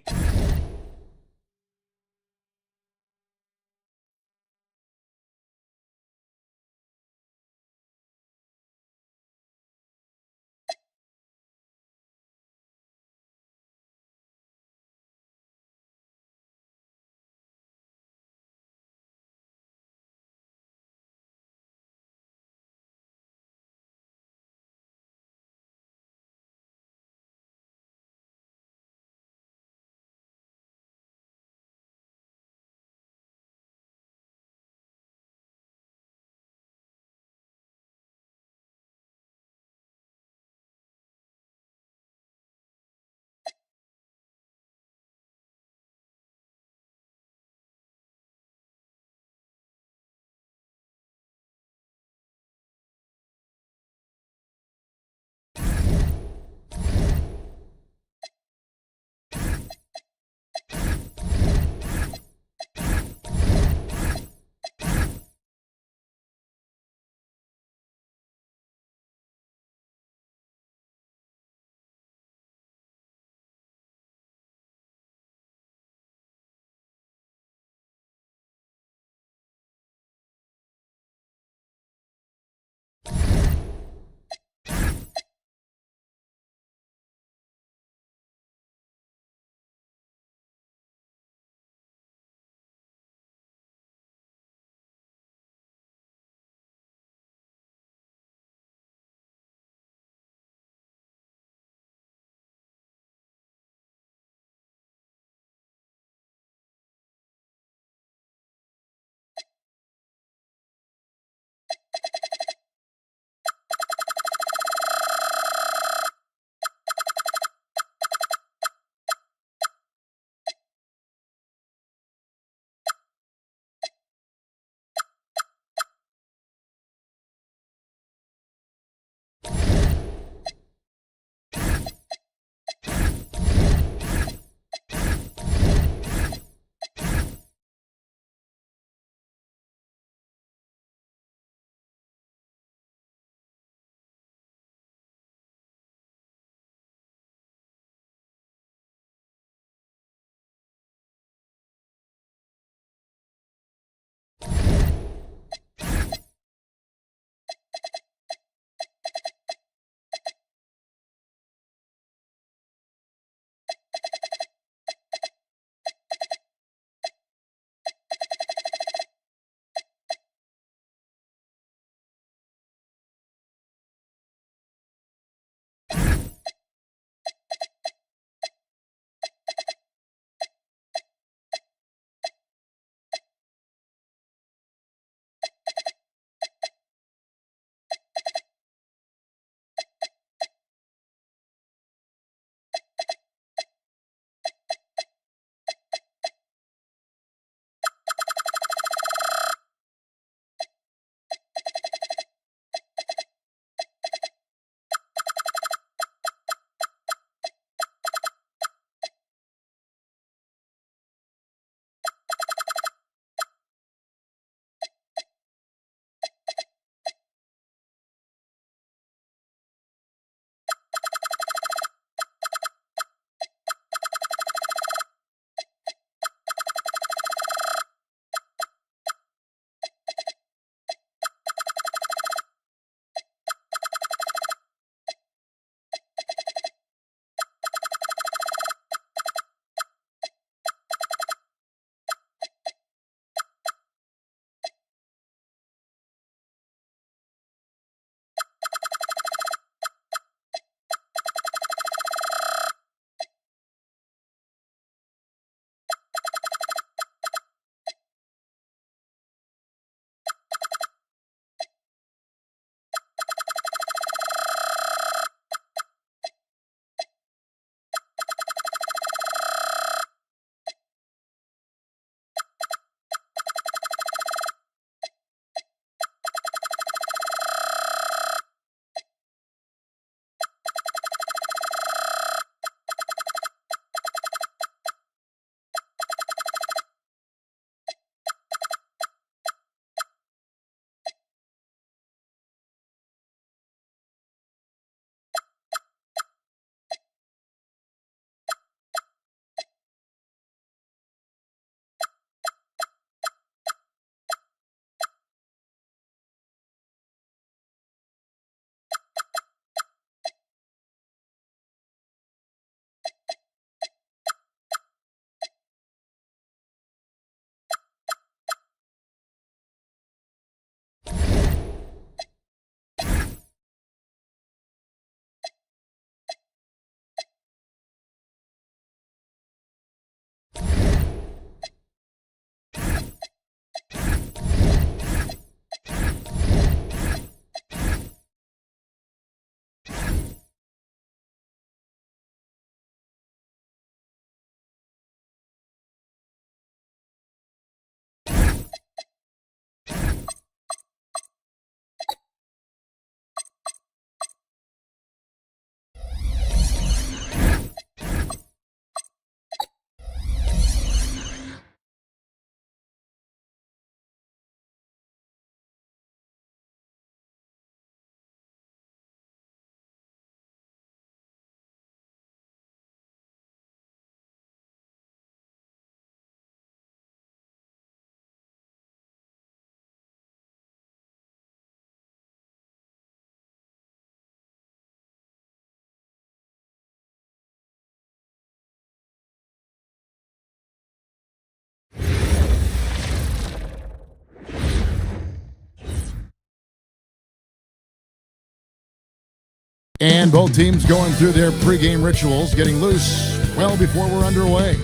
And both teams going through their pregame rituals, getting loose well before we're underway.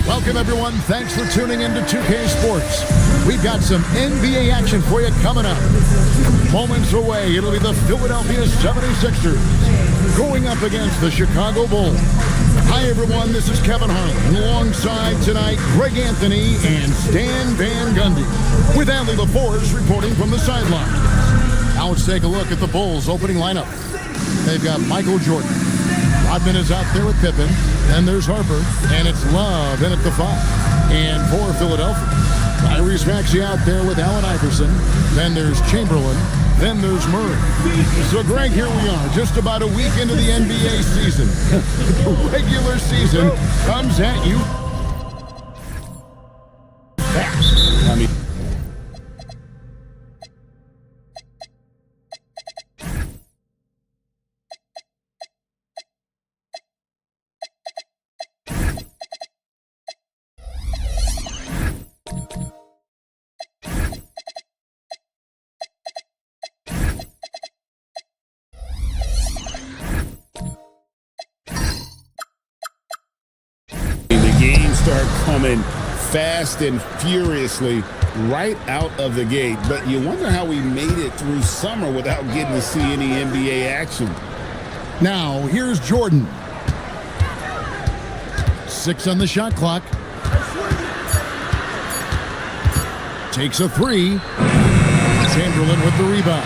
Welcome, everyone. Thanks for tuning in to 2K Sports. We've got some NBA action for you coming up. Moments away, it'll be the Philadelphia 76ers going up against the Chicago Bulls. Hi, everyone. This is Kevin Harlan. Alongside tonight, Greg Anthony and Stan Van Gundy, with Allie LaForce reporting from the sideline. Now let's take a look at the Bulls' opening lineup. They've got Michael Jordan. Rodman is out there with Pippen. Then there's Harper. And it's Love in at the 5. And for Philadelphia, Tyrese Maxey out there with Allen Iverson. Then there's Chamberlain. Then there's Murray. So, Greg, here we are, just about a week into the NBA season. The regular season comes at you fast. I mean, start coming fast and furiously right out of the gate. But you wonder how we made it through summer without getting to see any NBA action. Now, here's Jordan. 6 on the shot clock. Takes a 3. Chamberlain with the rebound.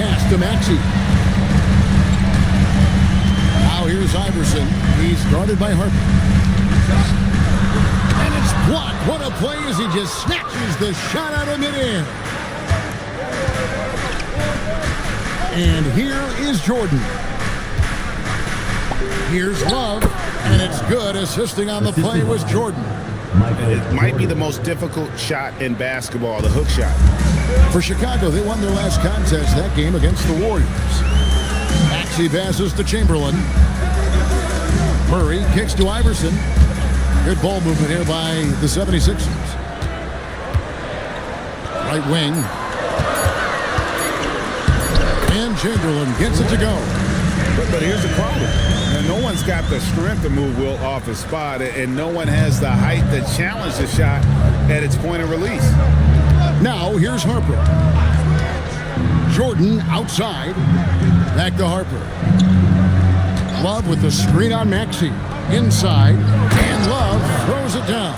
Pass to Maxey. Now here's Iverson. He's guarded by Harper. And it's blocked. What a play as he just snatches the shot out of midair. And here is Jordan. Here's Love. And it's good. Assisting on the play was Jordan. It might be the most difficult shot in basketball, the hook shot. For Chicago, they won their last contest that game against the Warriors. Maxey passes to Chamberlain. Murray kicks to Iverson. Good ball movement here by the 76ers. Right wing. And Chamberlain gets it to go. But here's the problem. No one's got the strength to move Will off his spot, and no one has the height to challenge the shot at its point of release. Now here's Harper. Jordan outside. Back to Harper. Love with the screen on Maxey. Inside. And Love throws it down.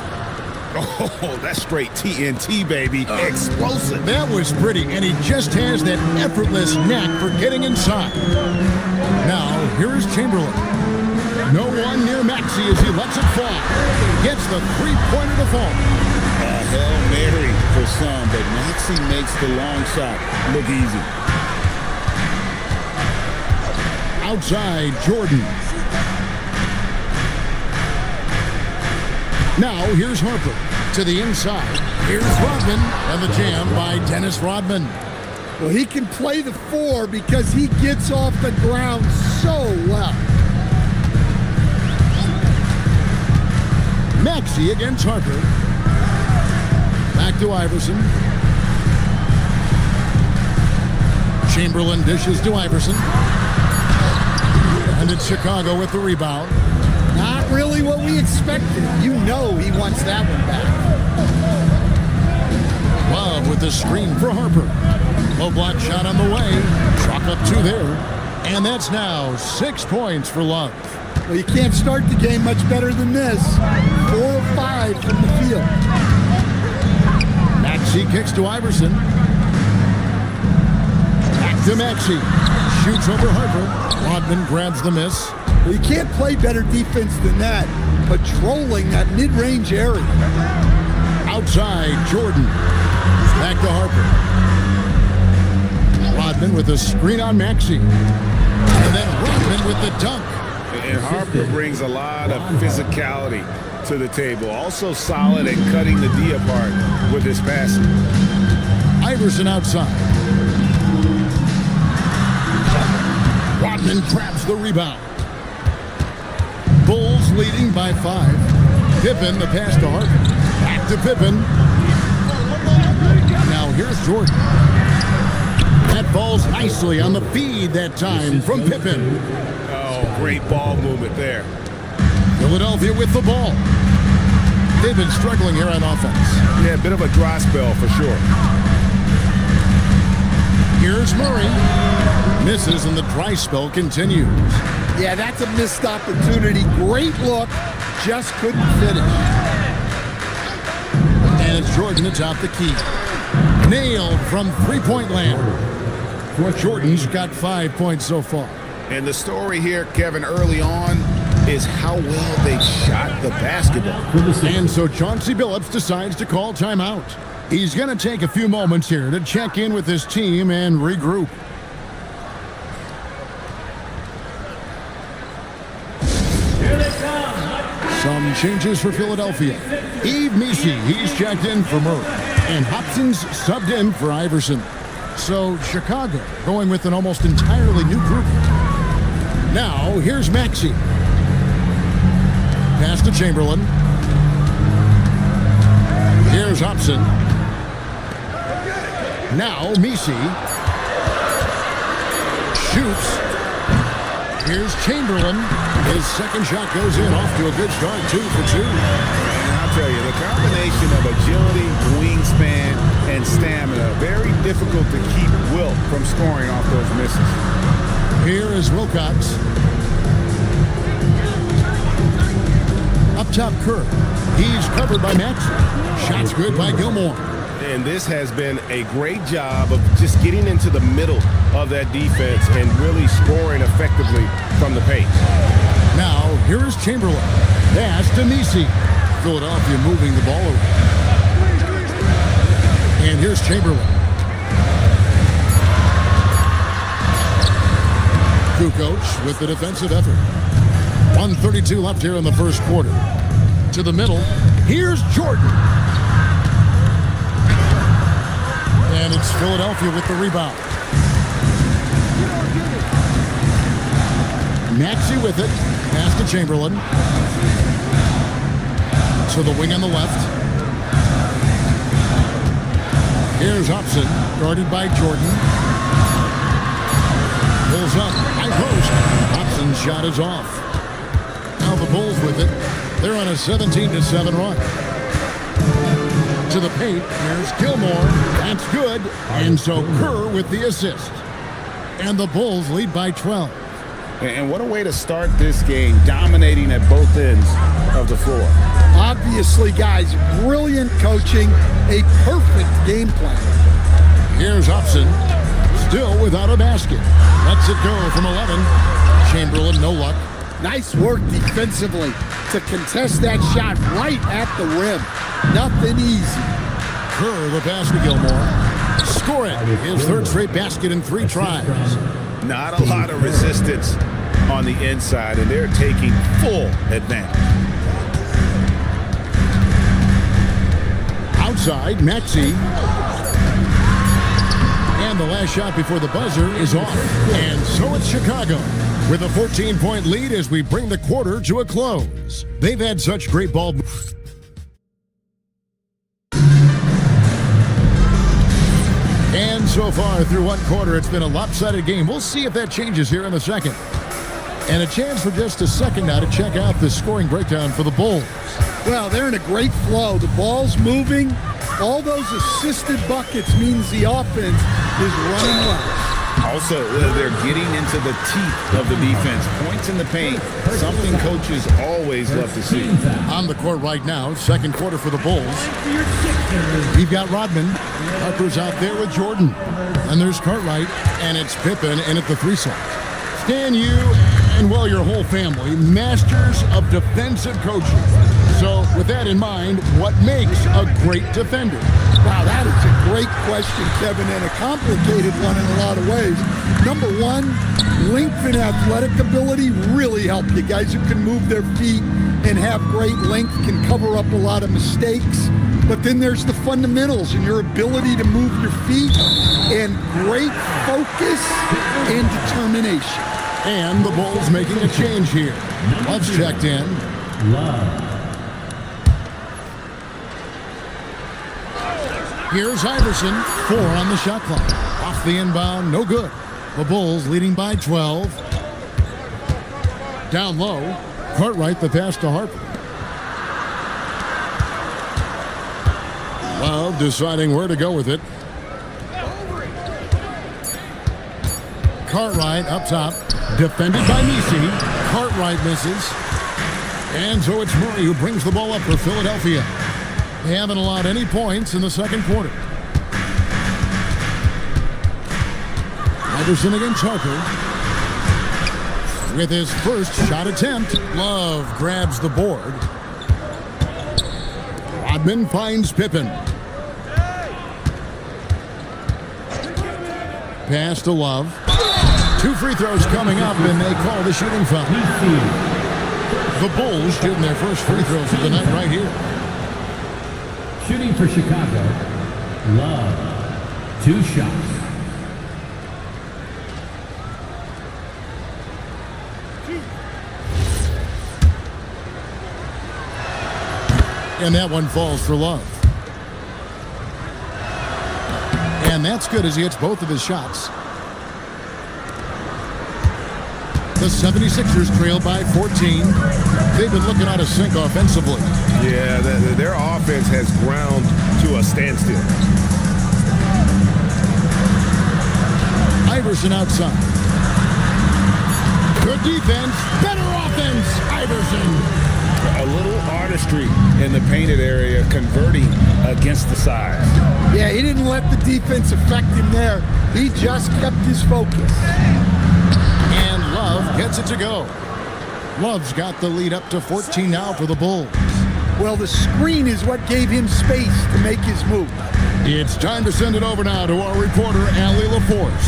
Oh, that's straight TNT, baby. Explosive. That was pretty, and he just has that effortless knack for getting inside. Now, here's Chamberlain. No one near Maxey as he lets it fall. Gets the three-pointer to fall. A Hail Mary for some, but Maxey makes the long shot look easy. Outside, Jordan. Now, here's Harper. To the inside. Here's Rodman. And the jam by Dennis Rodman. Well, he can play the 4 because he gets off the ground so well. Maxey against Harper. Back to Iverson. Chamberlain dishes to Iverson. And it's Chicago with the rebound. Not really what we expected. You know he wants that one back. Love with the screen for Harper. Low block shot on the way. Chalk up 2 there. And that's now 6 points for Love. Well, you can't start the game much better than this. 4 of 5 from the field. Maxey kicks to Iverson. Back to Maxey. Shoots over Harper. Rodman grabs the miss. Well, you can't play better defense than that. Patrolling that mid-range area. Outside, Jordan. Back to Harper. Rodman with a screen on Maxey. And then Rodman with the dunk. And Harper brings a lot of physicality to the table. Also solid at cutting the D apart with his passing. Iverson outside. Rodman grabs the rebound. Bulls leading by 5. Pippen, the pass to Harper. Back to Pippen. Now here's Jordan. That falls nicely on the feed that time from Pippen. Oh, great ball movement there. Philadelphia with the ball. They've been struggling here on offense. Yeah, a bit of a dry spell for sure. Here's Murray. Misses and the dry spell continues. Yeah, that's a missed opportunity. Great look, just couldn't finish. And it's Jordan atop the key. Nailed from three-point land. Jordan's got 5 points so far. And the story here, Kevin, early on is how well they shot the basketball. And so Chauncey Billups decides to call timeout. He's going to take a few moments here to check in with his team and regroup. Some changes for Philadelphia. Yves Missi, he's checked in for Murray. And Hobson's subbed in for Iverson. So Chicago going with an almost entirely new group. Now, here's Maxey. Pass to Chamberlain. Here's Hobson. Now, Missi. Shoots. Here's Chamberlain. His second shot goes in, off to a good start, 2 for 2. And I'll tell you, the combination of agility, wingspan, and stamina, very difficult to keep Wilt from scoring off those misses. Here is Wilcox. Up top, Kerr. He's covered by Maxey. Shots good by Gilmore. And this has been a great job of just getting into the middle of that defense and really scoring effectively from the paint. Now, here is Chamberlain. Pass to Missi. Philadelphia moving the ball around. And here's Chamberlain. Kukoc with the defensive effort. 1:32 left here in the first quarter. To the middle. Here's Jordan. And it's Philadelphia with the rebound. Maxey with it. Pass to Chamberlain. To the wing on the left. Here's Hobson, guarded by Jordan. Pulls up, high post. Hobson's shot is off. Now the Bulls with it. They're on a 17-7 run. To the paint, here's Gilmore. That's good. And so Kerr with the assist. And the Bulls lead by 12. And what a way to start this game, dominating at both ends of the floor. Obviously, guys, brilliant coaching, a perfect game plan. Here's Hobson, still without a basket. Lets it go from 11. Chamberlain, no luck. Nice work defensively to contest that shot right at the rim. Nothing easy. Kerr, the pass to Gilmore. Score it. His third straight basket in 3 tries. Not a lot of resistance on the inside, and they're taking full advantage. Outside, Maxey. And the last shot before the buzzer is off. And so it's Chicago with a 14-point lead as we bring the quarter to a close. They've had such great ball. And so far through one quarter, it's been a lopsided game. We'll see if that changes here in the second. And a chance for just a second now to check out the scoring breakdown for the Bulls. Well, they're in a great flow. The ball's moving. All those assisted buckets means the offense is running well. Also, they're getting into the teeth of the defense. Points in the paint, something coaches always love to see. On the court right now, second quarter for the Bulls. We've got Rodman. Harper's out there with Jordan. And there's Cartwright, and it's Pippen in at the 3 slot. Stan, you and, well, your whole family, masters of defensive coaching. So with that in mind, what makes a great defender? Wow, that is a great question, Kevin, and a complicated one in a lot of ways. Number one, length and athletic ability really help you. Guys who can move their feet and have great length can cover up a lot of mistakes. But then there's the fundamentals and your ability to move your feet and great focus and determination. And the Bulls making a change here. Love's checked in. Here's Iverson, 4 on the shot clock. Off the inbound, no good. The Bulls leading by 12. Down low, Cartwright the pass to Harper. Love deciding where to go with it. Cartwright up top, defended by Nisi. Cartwright misses. And so it's Murray who brings the ball up for Philadelphia. They haven't allowed any points in the second quarter. Iverson against Harper. With his first shot attempt, Love grabs the board. Rodman finds Pippen. Pass to Love. 2 free throws coming up, and they call the shooting foul. The Bulls shooting their first free throws of the night right here. Shooting for Chicago, Love. 2 shots. And that one falls for Love. And that's good as he hits both of his shots. The 76ers trail by 14. They've been looking out of sync offensively. Yeah, their offense has ground to a standstill. Iverson outside. Good defense, better offense, Iverson. A little artistry in the painted area, converting against the size. Yeah, he didn't let the defense affect him there. He just kept his focus. And Love gets it to go. Love's got the lead up to 14 now for the Bulls. Well, the screen is what gave him space to make his move. It's time to send it over now to our reporter, Allie LaForce.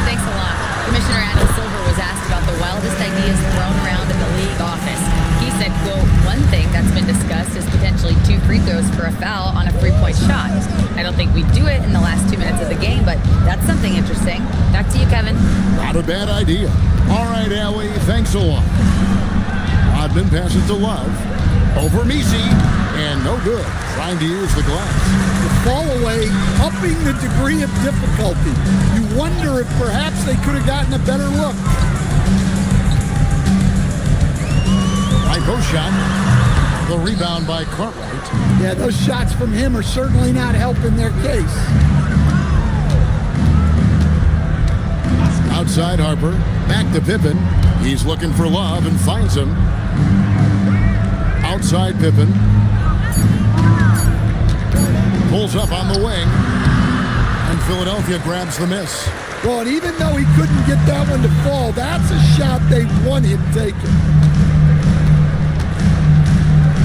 Thanks a lot. Commissioner Adam Silver was asked about the wildest ideas thrown around in the league office. He said, quote, one thing that's been discussed is potentially 2 free throws for a foul on a 3-point shot. I don't think we'd do it in the last 2 minutes of the game, but that's something interesting. Back to you, Kevin. Not a bad idea. All right, Allie, thanks a lot. Rodman passes to Love. Over Misi, and no good. Trying to use the glass. The fall away, upping the degree of difficulty. You wonder if perhaps they could have gotten a better look. Right post shot. The rebound by Cartwright. Yeah, those shots from him are certainly not helping their case. Outside Harper. Back to Pippen. He's looking for Love and finds him. Outside Pippen. Pulls up on the wing. And Philadelphia grabs the miss. Well, and even though he couldn't get that one to fall, that's a shot they want him taking.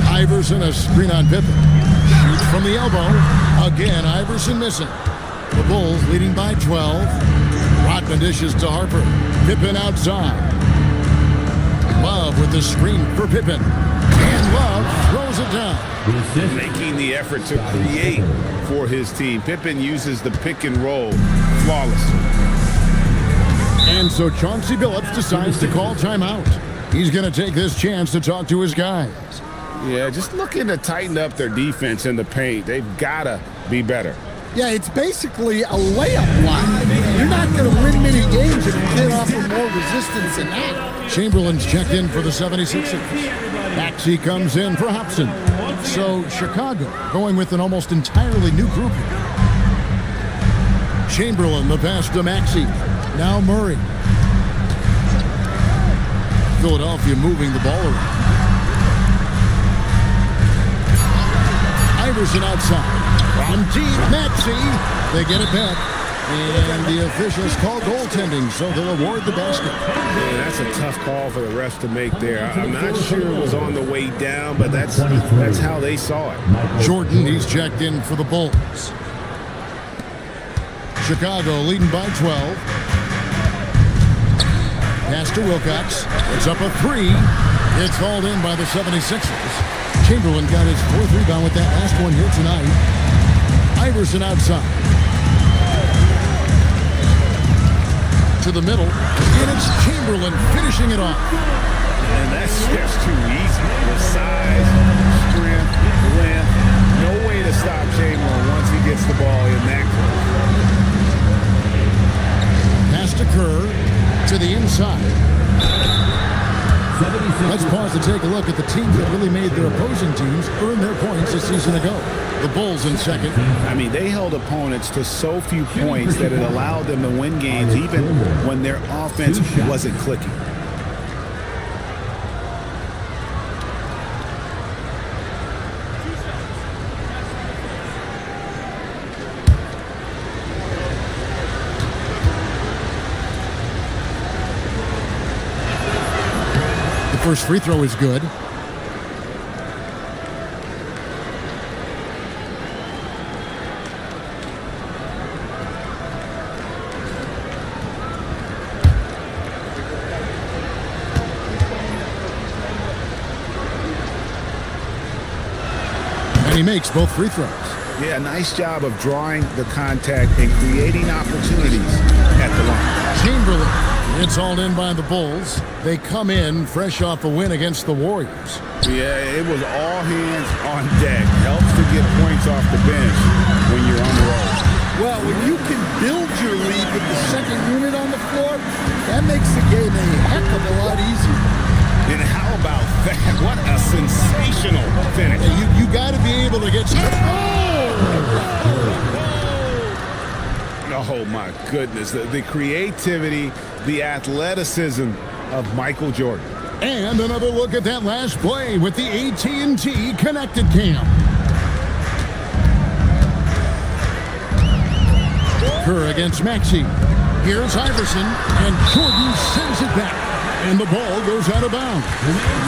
Iverson, a screen on Pippen. Shoots from the elbow. Again, Iverson missing. The Bulls leading by 12. Rodman dishes to Harper. Pippen outside. Love with the screen for Pippen. And Love throws it down. Making the effort to create for his team. Pippen uses the pick and roll flawlessly. And so Chauncey Billups decides to call timeout. He's going to take this chance to talk to his guys. Yeah, just looking to tighten up their defense in the paint. They've got to be better. Yeah, it's basically a layup line. You're not going to win many games if you can't offer more resistance than that. Chamberlain's checked in for the 76ers. Maxey comes in for Hobson. So Chicago going with an almost entirely new group here. Chamberlain, the pass to Maxey. Now Murray. Philadelphia moving the ball around. Iverson outside. From deep, Maxey. They get it back. And the officials call goaltending, so they'll award the basket. Yeah, that's a tough call for the refs to make there. I'm not sure it was on the way down, but that's how they saw it. Jordan, he's checked in for the Bulls. Chicago leading by 12. Pass to Wilcox. It's up a 3. It's hauled in by the 76ers. Chamberlain got his 4th rebound with that last one here tonight. Iverson outside. To the middle. And it's Chamberlain finishing it off. And that's just too easy. The size, strength, length. No way to stop Chamberlain once he gets the ball in that Pass to Kerr to the inside. Let's pause to take a look at the teams that really made their opposing teams earn their points a season ago. The Bulls in second. I mean, they held opponents to so few points that it allowed them to win games even when their offense wasn't clicking. First free throw is good. And he makes both free throws. Yeah, nice job of drawing the contact and creating opportunities at the line. Chamberlain. It's hauled in by the Bulls. They come in fresh off a win against the Warriors. Yeah, it was all hands on deck. Helps to get points off the bench when you're on the road. Well, when you can build your lead with the second unit on the floor, that makes the game a heck of a lot easier. And how about that? What a sensational finish. You got to be able to get... Oh, my goodness. The creativity, the athleticism of Michael Jordan. And another look at that last play with the AT&T Connected Cam. Kerr against Maxey. Here's Iverson, and Jordan sends it back. And the ball goes out of bounds.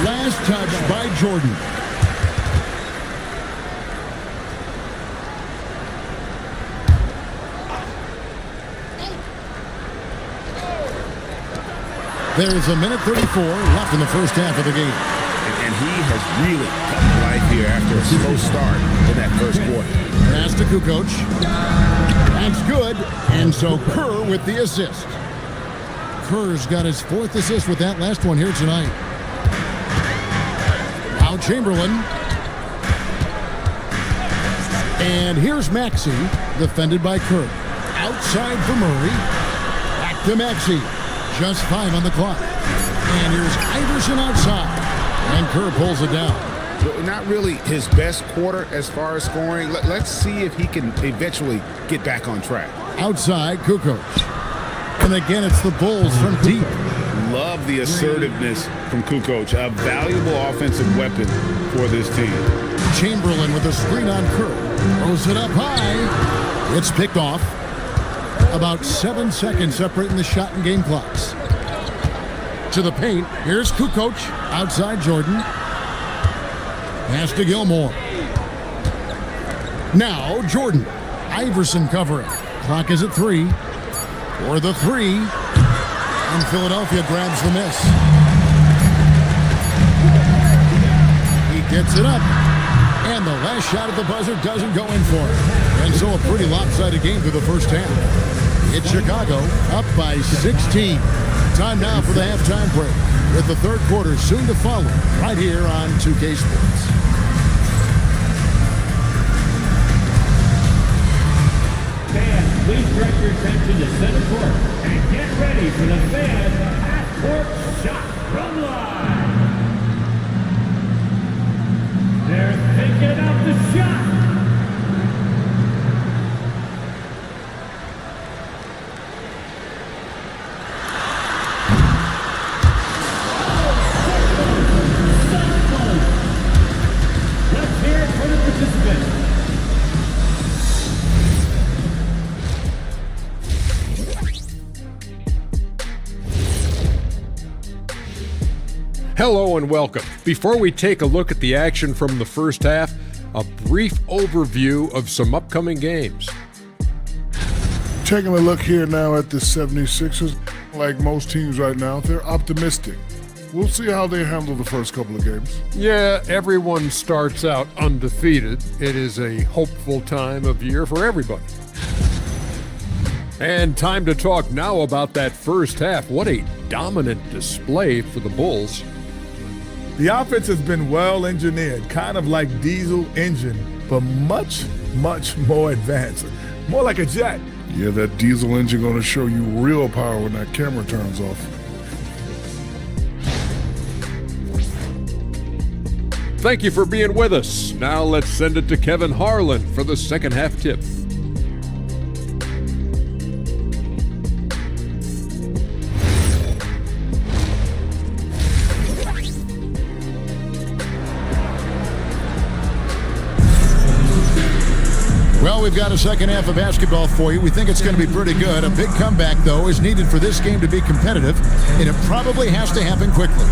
Last touch by Jordan. There's a minute 34 left in the first half of the game. And he has really come to life here after a slow start in that first quarter. Pass to Kukoc. That's good. And so Kerr with the assist. Kerr's got his fourth assist with that last one here tonight. Now Chamberlain. And here's Maxey, defended by Kerr. Outside for Murray. Back to Maxey. Just 5 on the clock. And here's Iverson outside. And Kerr pulls it down. Not really his best quarter as far as scoring. Let's see if he can eventually get back on track. Outside, Kukoc. And again, it's the Bulls from deep. Love the assertiveness from Kukoc. A valuable offensive weapon for this team. Chamberlain with a screen on Kerr. Throws it up high. It's picked off. About 7 seconds separating the shot and game clocks. To the paint. Here's Kukoc. Outside Jordan. Pass to Gilmore. Now Jordan. Iverson covering. Clock is at 3. For the 3. And Philadelphia grabs the miss. He gets it up. And the last shot at the buzzer doesn't go in for it. And so a pretty lopsided game through the first half. It's Chicago up by 16. Time now for the halftime break, with the third quarter soon to follow right here on 2K Sports. Fans, please direct your attention to center court and get ready for the fan half-court shot from line. They're thinking of the shot. Hello and welcome. Before we take a look at the action from the first half, a brief overview of some upcoming games. Taking a look here now at the 76ers, like most teams right now, they're optimistic. We'll see how they handle the first couple of games. Yeah, everyone starts out undefeated. It is a hopeful time of year for everybody. And time to talk now about that first half. What a dominant display for the Bulls. The offense has been well engineered, kind of like diesel engine, but much, much more advanced. More like a jet. Yeah, that diesel engine gonna show you real power when that camera turns off. Thank you for being with us. Now let's send it to Kevin Harlan for the second half tip. Well, we've got a second half of basketball for you. We think it's going to be pretty good. A big comeback, though, is needed for this game to be competitive, and it probably has to happen quickly.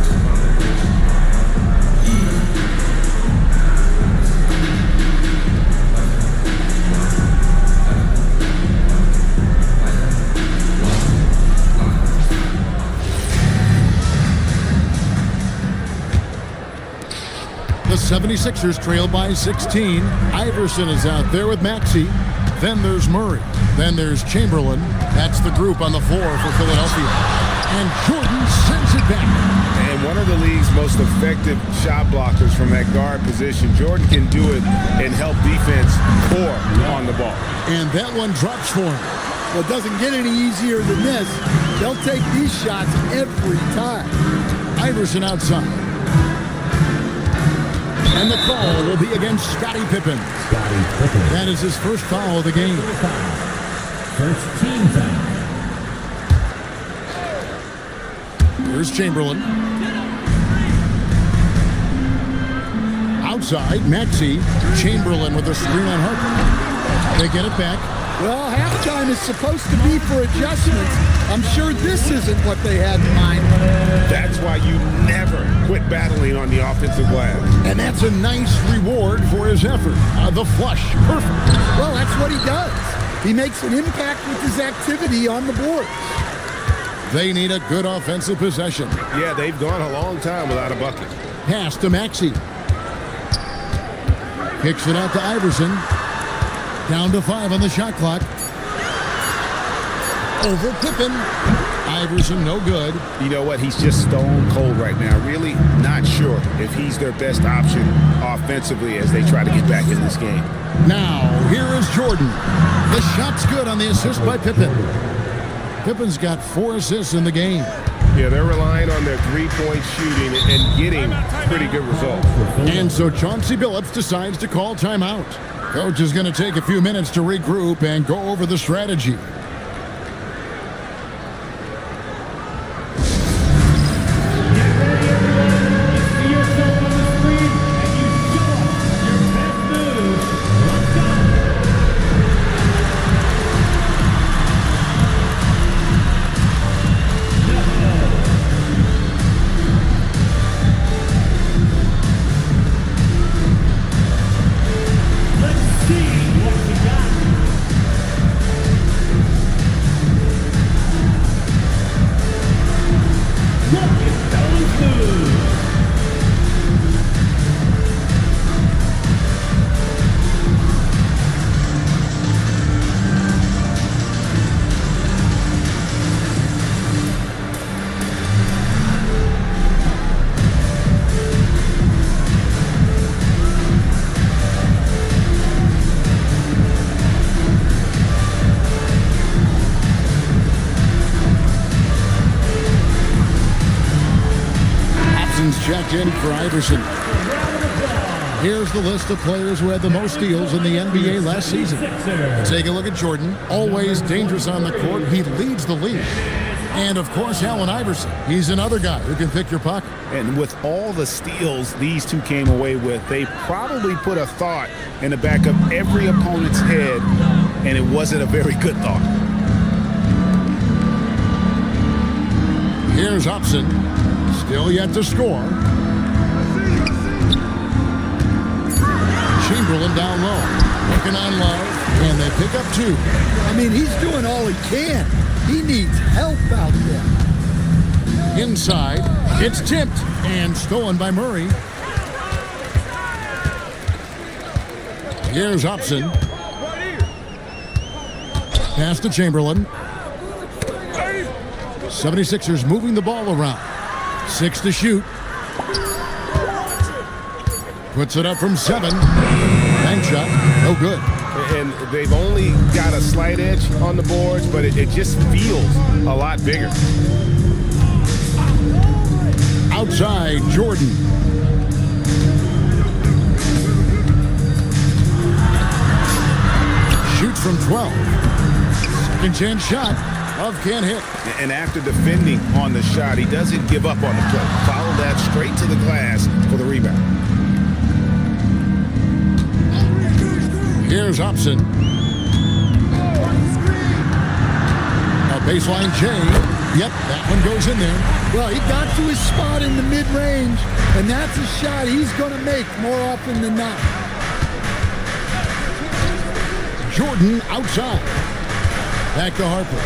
The 76ers trail by 16. Iverson is out there with Maxey. Then there's Murray. Then there's Chamberlain. That's the group on the floor for Philadelphia. And Jordan sends it back. And one of the league's most effective shot blockers from that guard position. Jordan can do it and help defense core on the ball. And that one drops for him. Well, it doesn't get any easier than this. They'll take these shots every time. Iverson outside. And the call will be against Scottie Pippen. That is his first foul of the game. First team foul. Here's Chamberlain. Outside, Maxey. Chamberlain with a screen on Harper. They get it back. Well, halftime is supposed to be for adjustments. I'm sure this isn't what they had in mind. That's why you never quit battling on the offensive glass. And that's a nice reward for his effort. The flush, perfect. Well, that's what he does. He makes an impact with his activity on the board. They need a good offensive possession. Yeah, they've gone a long time without a bucket. Pass to Maxey. Kicks it out to Iverson. Down to 5 on the shot clock. Over Pippen. Iverson, no good. You know what? He's just stone cold right now. Really not sure if he's their best option offensively as they try to get back in this game. Now, here is Jordan. The shot's good on the assist by Pippen. Pippen's got 4 assists in the game. Yeah, they're relying on their three-point shooting and getting pretty good results. And so Chauncey Billups decides to call timeout. Coach is going to take a few minutes to regroup and go over the strategy. Checked in for Iverson. Here's the list of players who had the most steals in the NBA last season. Take a look at Jordan. Always dangerous on the court. He leads the league. And, of course, Allen Iverson. He's another guy who can pick your pocket. And with all the steals these two came away with, they probably put a thought in the back of every opponent's head, and it wasn't a very good thought. Here's Upson. Still yet to score. Chamberlain down low. Looking on Love. And they pick up 2. I mean, he's doing all he can. He needs help out there. Inside. It's tipped and stolen by Murray. Here's Upson. Pass to Chamberlain. 76ers moving the ball around. 6 to shoot. Puts it up from 7. Bank shot. No good. And they've only got a slight edge on the boards, but it just feels a lot bigger. Outside, Jordan. Shoots from 12. Second chance shot. Love can't hit. And after defending on the shot, he doesn't give up on the play. Follow that straight to the glass for the rebound. Here's Hobson. A baseline J. Yep, that one goes in there. Well, he got to his spot in the mid-range, and that's a shot he's going to make more often than not. Jordan outside. Back to Harper.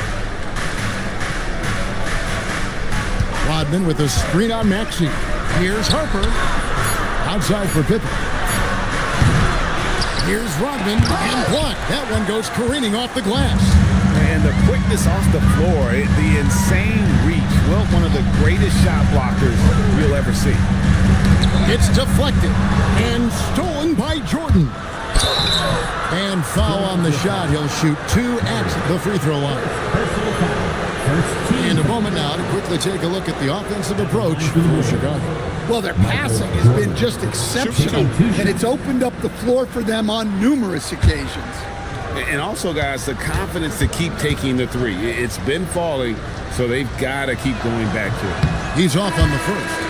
Rodman with a screen on Maxey. Here's Harper. Outside for Pippen. Here's Rodman and blocked. That one goes careening off the glass. And the quickness off the floor, the insane reach. Well, one of the greatest shot blockers you'll ever see. It's deflected and stolen by Jordan. And foul on the shot. He'll shoot 2 at the free throw line. And a moment now to quickly take a look at the offensive approach for Chicago. Well, their passing has been just exceptional, and it's opened up the floor for them on numerous occasions. And also, guys, the confidence to keep taking the three. It's been falling, so they've got to keep going back to it. He's off on the first.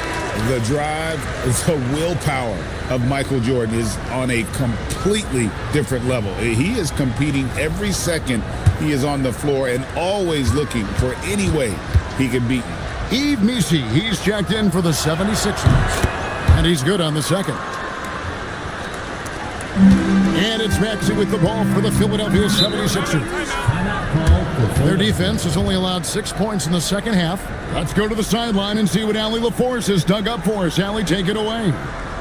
The drive, the willpower of Michael Jordan is on a completely different level. He is competing every second he is on the floor and always looking for any way he can beat him. Yves Missi, he's checked in for the 76ers. And he's good on the second. And it's Maxey with the ball for the Philadelphia 76ers. Their defense has only allowed 6 points in the second half. Let's go to the sideline and see what Allie LaForce has dug up for us. Allie, take it away.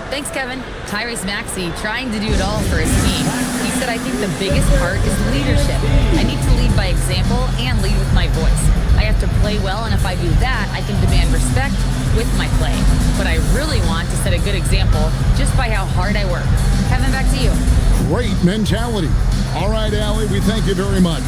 Thanks, Kevin. Tyrese Maxey trying to do it all for his team. He said, I think the biggest part is leadership. I need to lead by example and lead with my voice. I have to play well, and if I do that, I can demand respect with my play. But I really want to set a good example just by how hard I work. Kevin, back to you. Great mentality. All right, Allie, we thank you very much.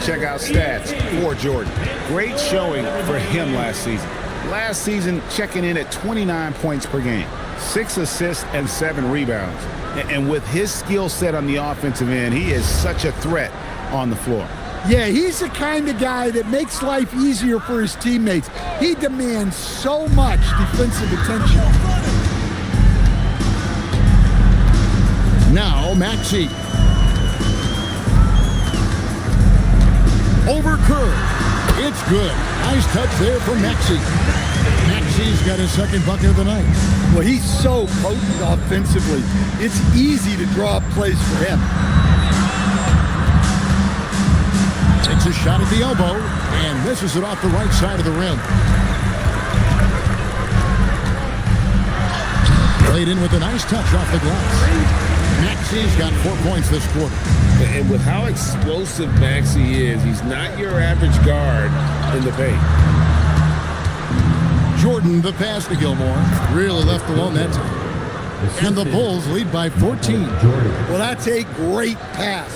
Check out stats for Jordan. Great showing for him last season. Last season, checking in at 29 points per game, 6 assists and 7 rebounds. And with his skill set on the offensive end, he is such a threat on the floor. Yeah, he's the kind of guy that makes life easier for his teammates. He demands so much defensive attention. Now, Maxey. Over Kerr. It's good. Nice touch there for Maxey. Maxey's got his second bucket of the night. Well, he's so potent offensively. It's easy to draw up plays for him. Takes a shot at the elbow and misses it off the right side of the rim. Played in with a nice touch off the glass. Maxey's got 4 points this quarter. And with how explosive Maxey is, he's not your average guard in the paint. Jordan, the pass to Gilmore. Really left alone that time. And the Bulls lead by 14. Well, that's a great pass.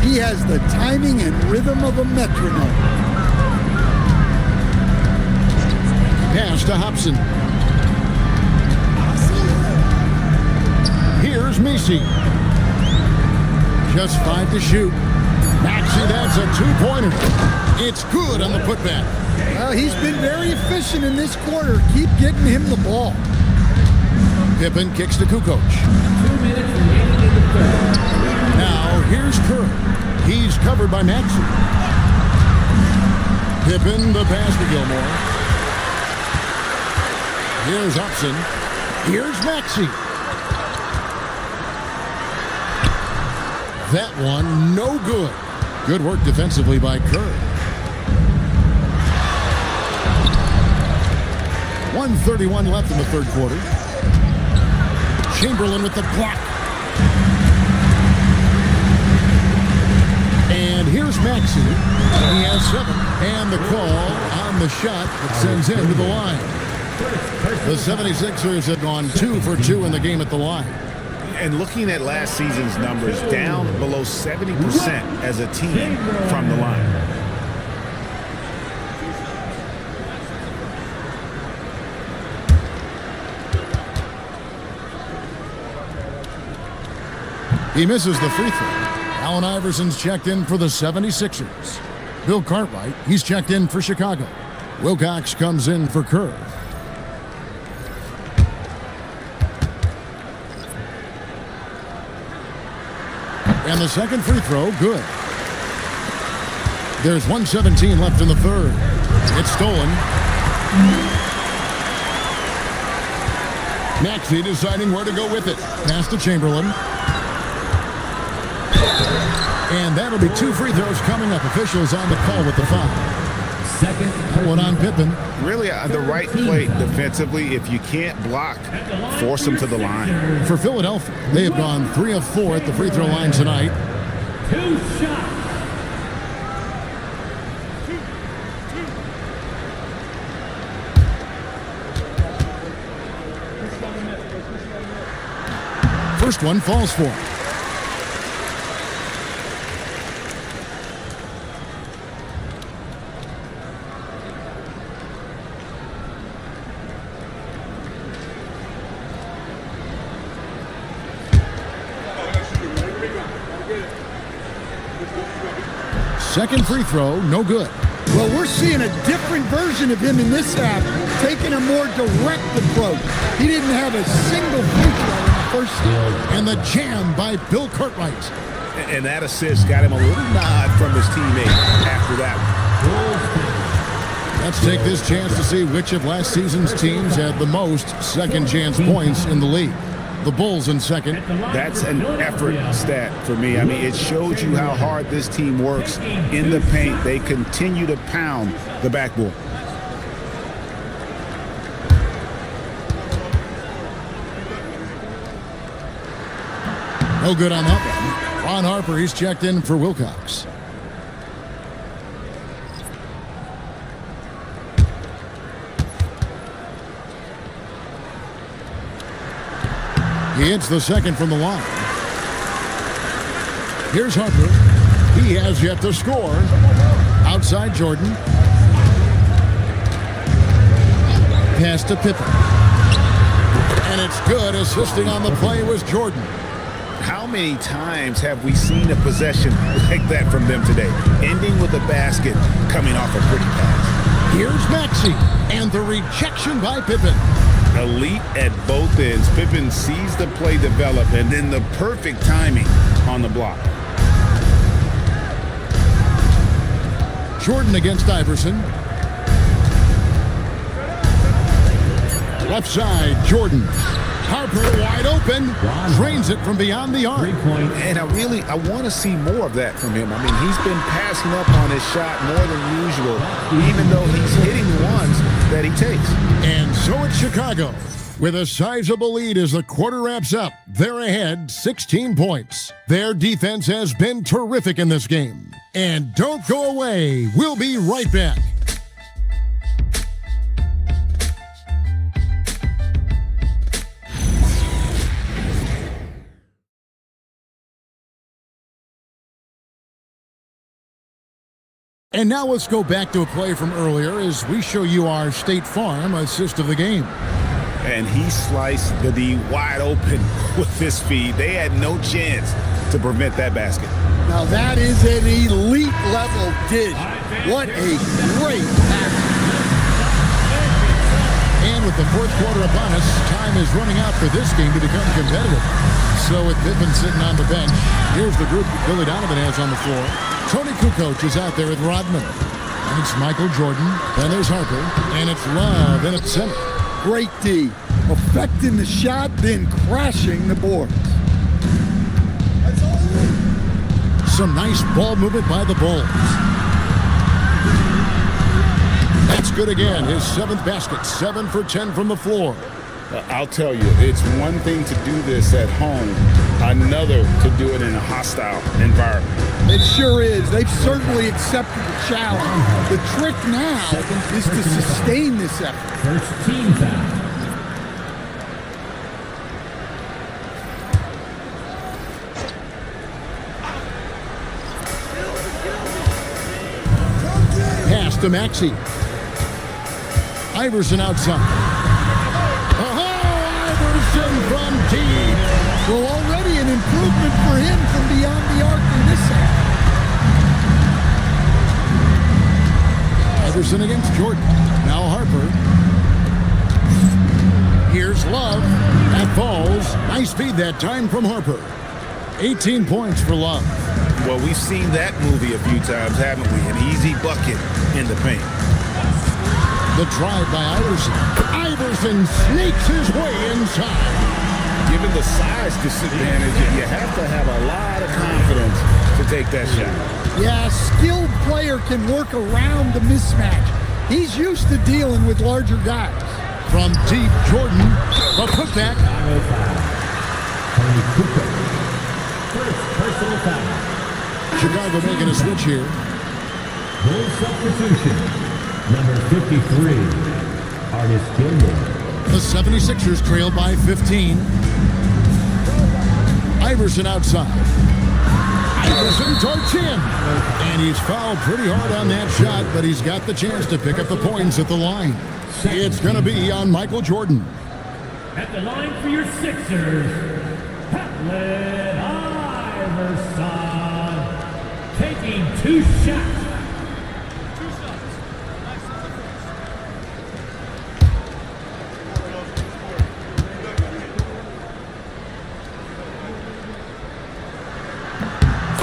He has the timing and rhythm of a metronome. Pass to Hobson. Here's Missi. Just 5 to shoot. Maxey, that's a 2-pointer. It's good on the putback. Well, he's been very efficient in this quarter. Keep getting him the ball. Pippen kicks to Kukoc. Now, here's Kerr. He's covered by Maxey. Pippen, the pass to Gilmore. Here's Upson. Here's Maxey. That one, no good. Good work defensively by Kerr. 1:31 left in the third quarter. Chamberlain with the block. And here's Maxey. He has 7. And the call on the shot that sends him to the line. The 76ers have gone 2 for 2 in the game at the line. And looking at last season's numbers, down below 70% as a team from the line. He misses the free throw. Allen Iverson's checked in for the 76ers. Bill Cartwright, he's checked in for Chicago. Wilcox comes in for Kerr. And the second free throw, good. There's 1:17 left in the third. It's stolen. Maxey deciding where to go with it. Pass to Chamberlain. And that'll be 2 free throws coming up. Officials on the call with the foul. Second. That one on Pippen. Really the right play defensively. If you can't block, force them to the line. For Philadelphia, they have gone 3 of 4 at the free throw line tonight. 2 shots. First one falls for him. Second free throw, no good. Well, we're seeing a different version of him in this half, taking a more direct approach. He didn't have a single free throw in the first half. And the jam by Bill Cartwright. And that assist got him a little nod from his teammate after that one. Let's take this chance to see which of last season's teams had the most second chance points in the league. The Bulls in second. That's an effort stat for me. I mean, it shows you how hard this team works in the paint. They continue to pound the backboard. No good on that one. Ron Harper, he's checked in for Wilcox. He hits the second from the line. Here's Harper. He has yet to score. Outside Jordan. Pass to Pippen. And it's good. Assisting on the play was Jordan. How many times have we seen a possession like that from them today? Ending with a basket, coming off a pretty pass. Here's Maxey. And the rejection by Pippen. Elite at both ends. Pippen sees the play develop, and then the perfect timing on the block. Jordan against Iverson. Left side, Jordan. Harper wide open. Drains it from beyond the arc. And I want to see more of that from him. I mean, he's been passing up on his shot more than usual, even though he's hitting the ones that he takes. And so it's Chicago with a sizable lead as the quarter wraps up. They're ahead 16 points. Their defense has been terrific in this game. And don't go away. We'll be right back. And now let's go back to a play from earlier as we show you our State Farm assist of the game. And he sliced the D wide open with his feed. They had no chance to prevent that basket. Now that is an elite level dish. What a great pass. And with the fourth quarter upon us, time is running out for this game to become competitive. So with Pippen sitting on the bench, here's the group that Billy Donovan has on the floor. Tony Kukoc is out there with Rodman. And it's Michael Jordan. Then there's Harper. And it's Love in at center. Great D. Affecting the shot, then crashing the boards. Some nice ball movement by the Bulls. That's good again. His 7th basket. 7 for 10 from the floor. I'll tell you, it's one thing to do this at home, another to do it in a hostile environment. It sure is. They've certainly accepted the challenge. The trick now is to sustain this effort. First team foul. Pass to Maxey. Iverson outside. From deep. Well, already an improvement for him from beyond the arc in this half. Iverson against Jordan. Now Harper. Here's Love. That falls. Nice feed that time from Harper. 18 points for Love. Well, we've seen that movie a few times, haven't we? An easy bucket in the paint. The drive by Iverson. Iverson sneaks his way inside. Given the size disadvantage, you have to have a lot of confidence to take that shot. Yeah, a skilled player can work around the mismatch. He's used to dealing with larger guys. From deep, Jordan. A putback. First personal foul. Chicago making a switch here. Full substitution. Number 53, Artis Gilmore. The 76ers trail by 15. Iverson outside. Iverson darts in. And he's fouled pretty hard on that shot, but he's got the chance to pick up the points at the line. It's going to be on Michael Jordan. At the line for your Sixers, Allen Iverson. Taking 2 shots.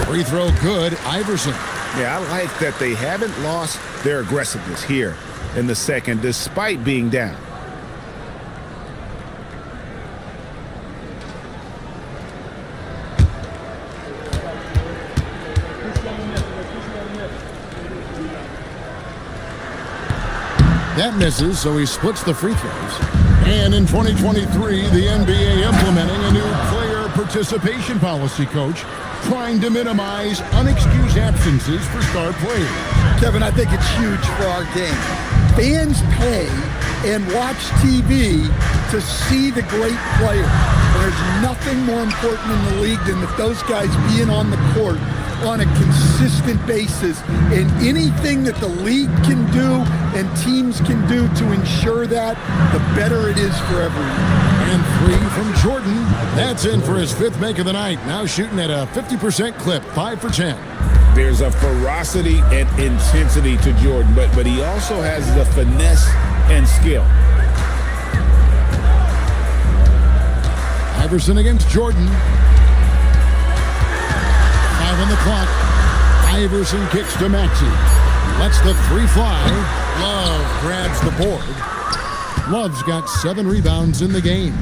Free throw good, Iverson. Yeah, I like that they haven't lost their aggressiveness here in the second, despite being down. That misses, so he splits the free throws. And in 2023, the NBA implementing a new player participation policy, coach, trying to minimize unexcused absences for star players. Kevin, I think it's huge for our game. Fans pay and watch TV to see the great players. There's nothing more important in the league than that those guys being on the court on a consistent basis. And anything that the league can do and teams can do to ensure that, the better it is for everyone. And 3 from Jordan. That's in for his 5th make of the night. Now shooting at a 50% clip, 5 for 10. There's a ferocity and intensity to Jordan, but he also has the finesse and skill. Iverson against Jordan. 5 on the clock. Iverson kicks to Maxey. Lets the 3 fly. Love grabs the board. Love's got 7 rebounds in the game.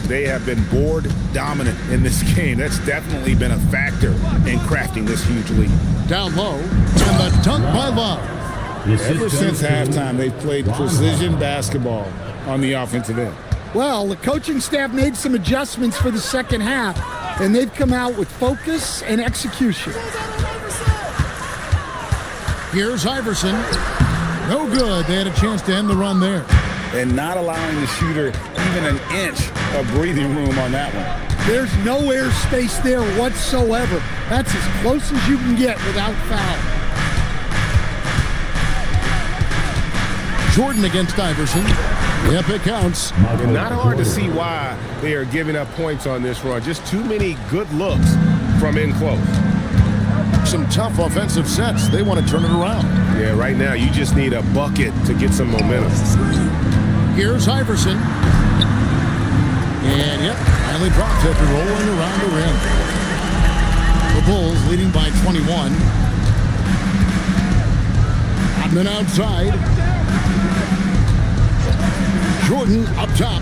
They have been board dominant in this game. That's definitely been a factor in crafting this huge lead. Down low, and the dunk by Love. Ever since halftime, they've played precision basketball on the offensive end. Well, the coaching staff made some adjustments for the second half, and they've come out with focus and execution. Here's Iverson. No good. They had a chance to end the run there. And not allowing the shooter even an inch of breathing room on that one. There's no airspace there whatsoever. That's as close as you can get without foul. Jordan against Iverson. Yep, it counts. And not hard to see why they are giving up points on this run. Just too many good looks from in close. Some tough offensive sets. They want to turn it around. Yeah, right now you just need a bucket to get some momentum. Here's Iverson. And yep, finally drops after rolling around the rim. The Bulls leading by 21. And then outside. Jordan up top.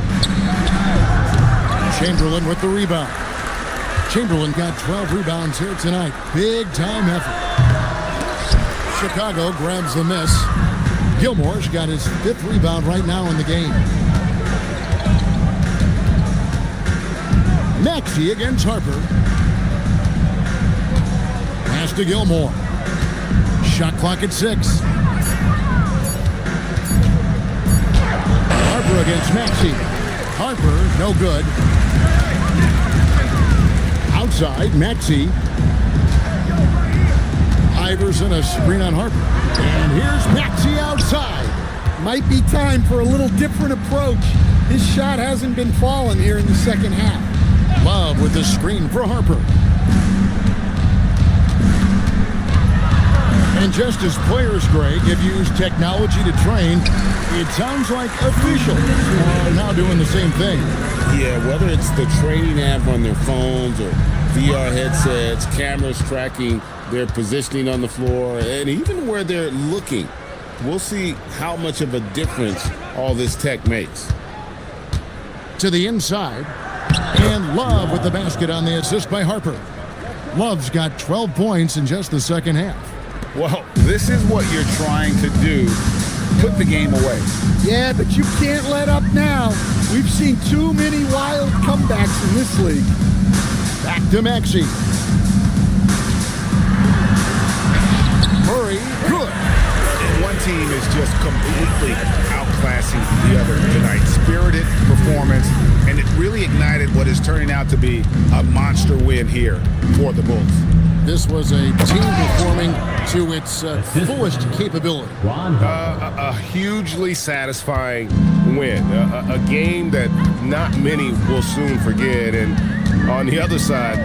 Chamberlain with the rebound. Chamberlain got 12 rebounds here tonight. Big time effort. Chicago grabs the miss. Gilmore's got his 5th rebound right now in the game. Maxey against Harper. Pass to Gilmore. Shot clock at 6. Harper against Maxey. Harper, no good. Outside, Maxey. Iverson, a screen on Harper. And here's Maxey outside. Might be time for a little different approach. His shot hasn't been falling here in the second half. Love with the screen for Harper. And just as players, Greg, have used technology to train, it sounds like officials are now doing the same thing. Yeah, whether it's the training app on their phones or VR headsets, cameras tracking their positioning on the floor, and even where they're looking, we'll see how much of a difference all this tech makes. To the inside, and Love with the basket on the assist by Harper. Love's got 12 points in just the second half. Well, this is what you're trying to do. Put the game away. Yeah, but you can't let up now. We've seen too many wild comebacks in this league. Back to Maxey. Murray, good. And one team is just completely outclassing the other tonight. Spirited performance, and it really ignited what is turning out to be a monster win here for the Bulls. This was a team performing to its fullest capability. A hugely satisfying win. A game that not many will soon forget. And on the other side,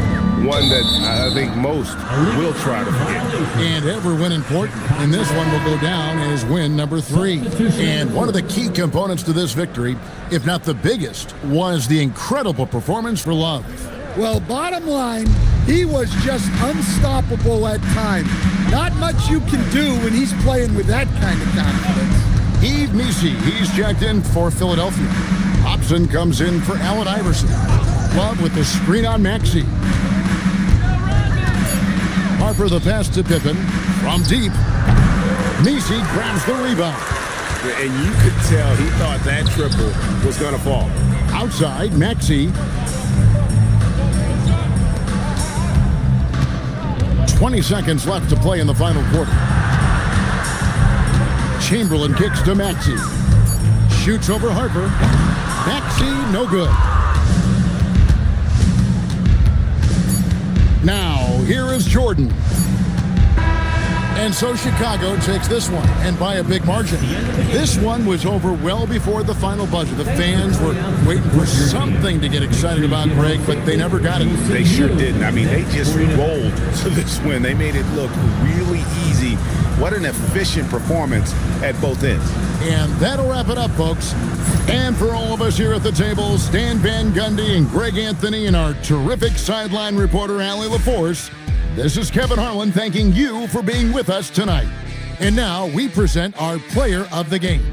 one that I think most will try to forget. And every win important. And this one will go down as win number 3. And one of the key components to this victory, if not the biggest, was the incredible performance for Love. Well, bottom line, he was just unstoppable at times. Not much you can do when he's playing with that kind of confidence. Yves Missi, he's checked in for Philadelphia. Hobson comes in for Allen Iverson. Love with the screen on Maxey. Harper the pass to Pippen. From deep, Missi grabs the rebound. And you could tell he thought that triple was going to fall. Outside, Maxey. 20 seconds left to play in the final quarter. Chamberlain kicks to Maxey. Shoots over Harper. Maxey, no good. Now, here is Jordan. And so Chicago takes this one, and by a big margin. This one was over well before the final buzzer. The fans were waiting for something to get excited about, Greg, but they never got it. They sure didn't. I mean, they just rolled to this win. They made it look really easy. What an efficient performance at both ends. And that'll wrap it up, folks. And for all of us here at the table, Stan Van Gundy and Greg Anthony and our terrific sideline reporter, Allie LaForce, this is Kevin Harlan thanking you for being with us tonight. And now we present our player of the game.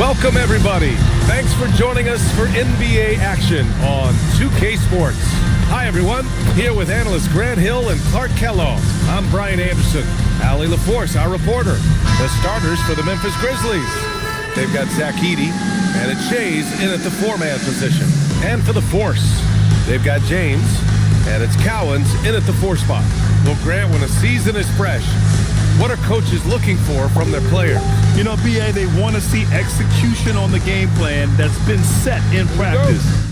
Welcome, everybody. Thanks for joining us for NBA action on 2K Sports. Hi, everyone. Here with analysts Grant Hill and Clark Kellogg. I'm Brian Anderson. Allie LaForce, our reporter. The starters for the Memphis Grizzlies. They've got Zach Edey and it's Shays in at the four-man position. And for the Force, they've got James and it's Cowens in at the four spot. Well, Grant, when a season is fresh, what are coaches looking for from their players? You know, BA, they want to see execution on the game plan that's been set in practice.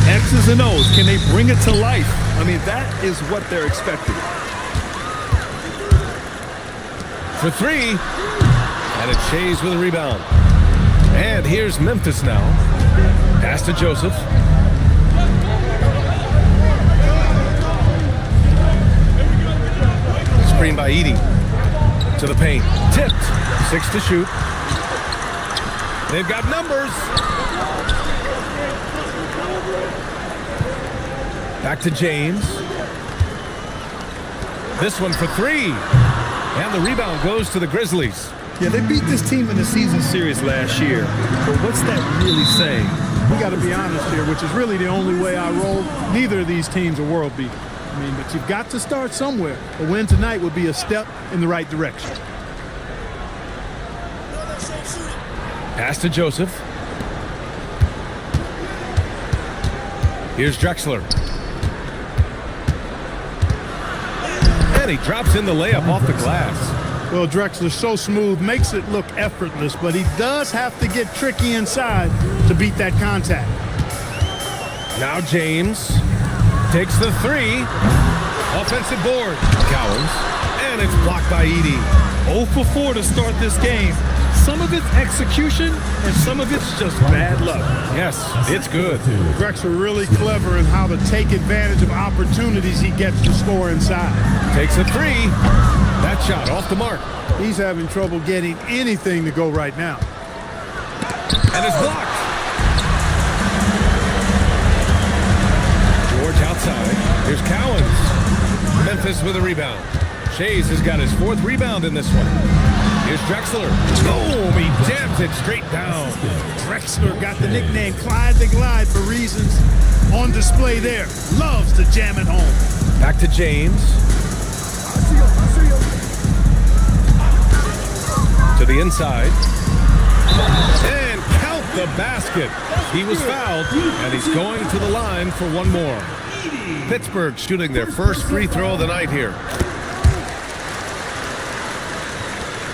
X's and O's, can they bring it to life? I mean, that is what they're expecting. For three, and it's Shays with a rebound. And here's Memphis now. Pass to Joseph. Screen by Edey. To the paint. Tipped. 6 to shoot. They've got numbers. Back to James. This one for three. And the rebound goes to the Grizzlies. Yeah, they beat this team in the season series last year. But what's that really saying? We got to be honest here, which is really the only way I roll. Neither of these teams are world beaters. I mean, but you've got to start somewhere. A win tonight would be a step in the right direction. Pass to Joseph. Here's Drexler. And he drops in the layup off the glass. Well, Drexler's so smooth, makes it look effortless, but he does have to get tricky inside to beat that contact. Now James takes the three. Offensive board. Cowens. And it's blocked by Edey. 0 for 4 to start this game. Some of it's execution, and some of it's just bad luck. Yes, it's good. Drexler really clever in how to take advantage of opportunities he gets to score inside. Takes a three. That shot off the mark. He's having trouble getting anything to go right now. And it's blocked. George outside. Here's Cowens. Memphis with a rebound. Shays has got his 4th rebound in this one. Here's Drexler. Boom! He jams it straight down. Drexler got the nickname Clyde the Glide for reasons on display there. Loves to jam it home. Back to James. To the inside. And count the basket. He was fouled, and he's going to the line for one more. Pittsburgh shooting their first free throw of the night here.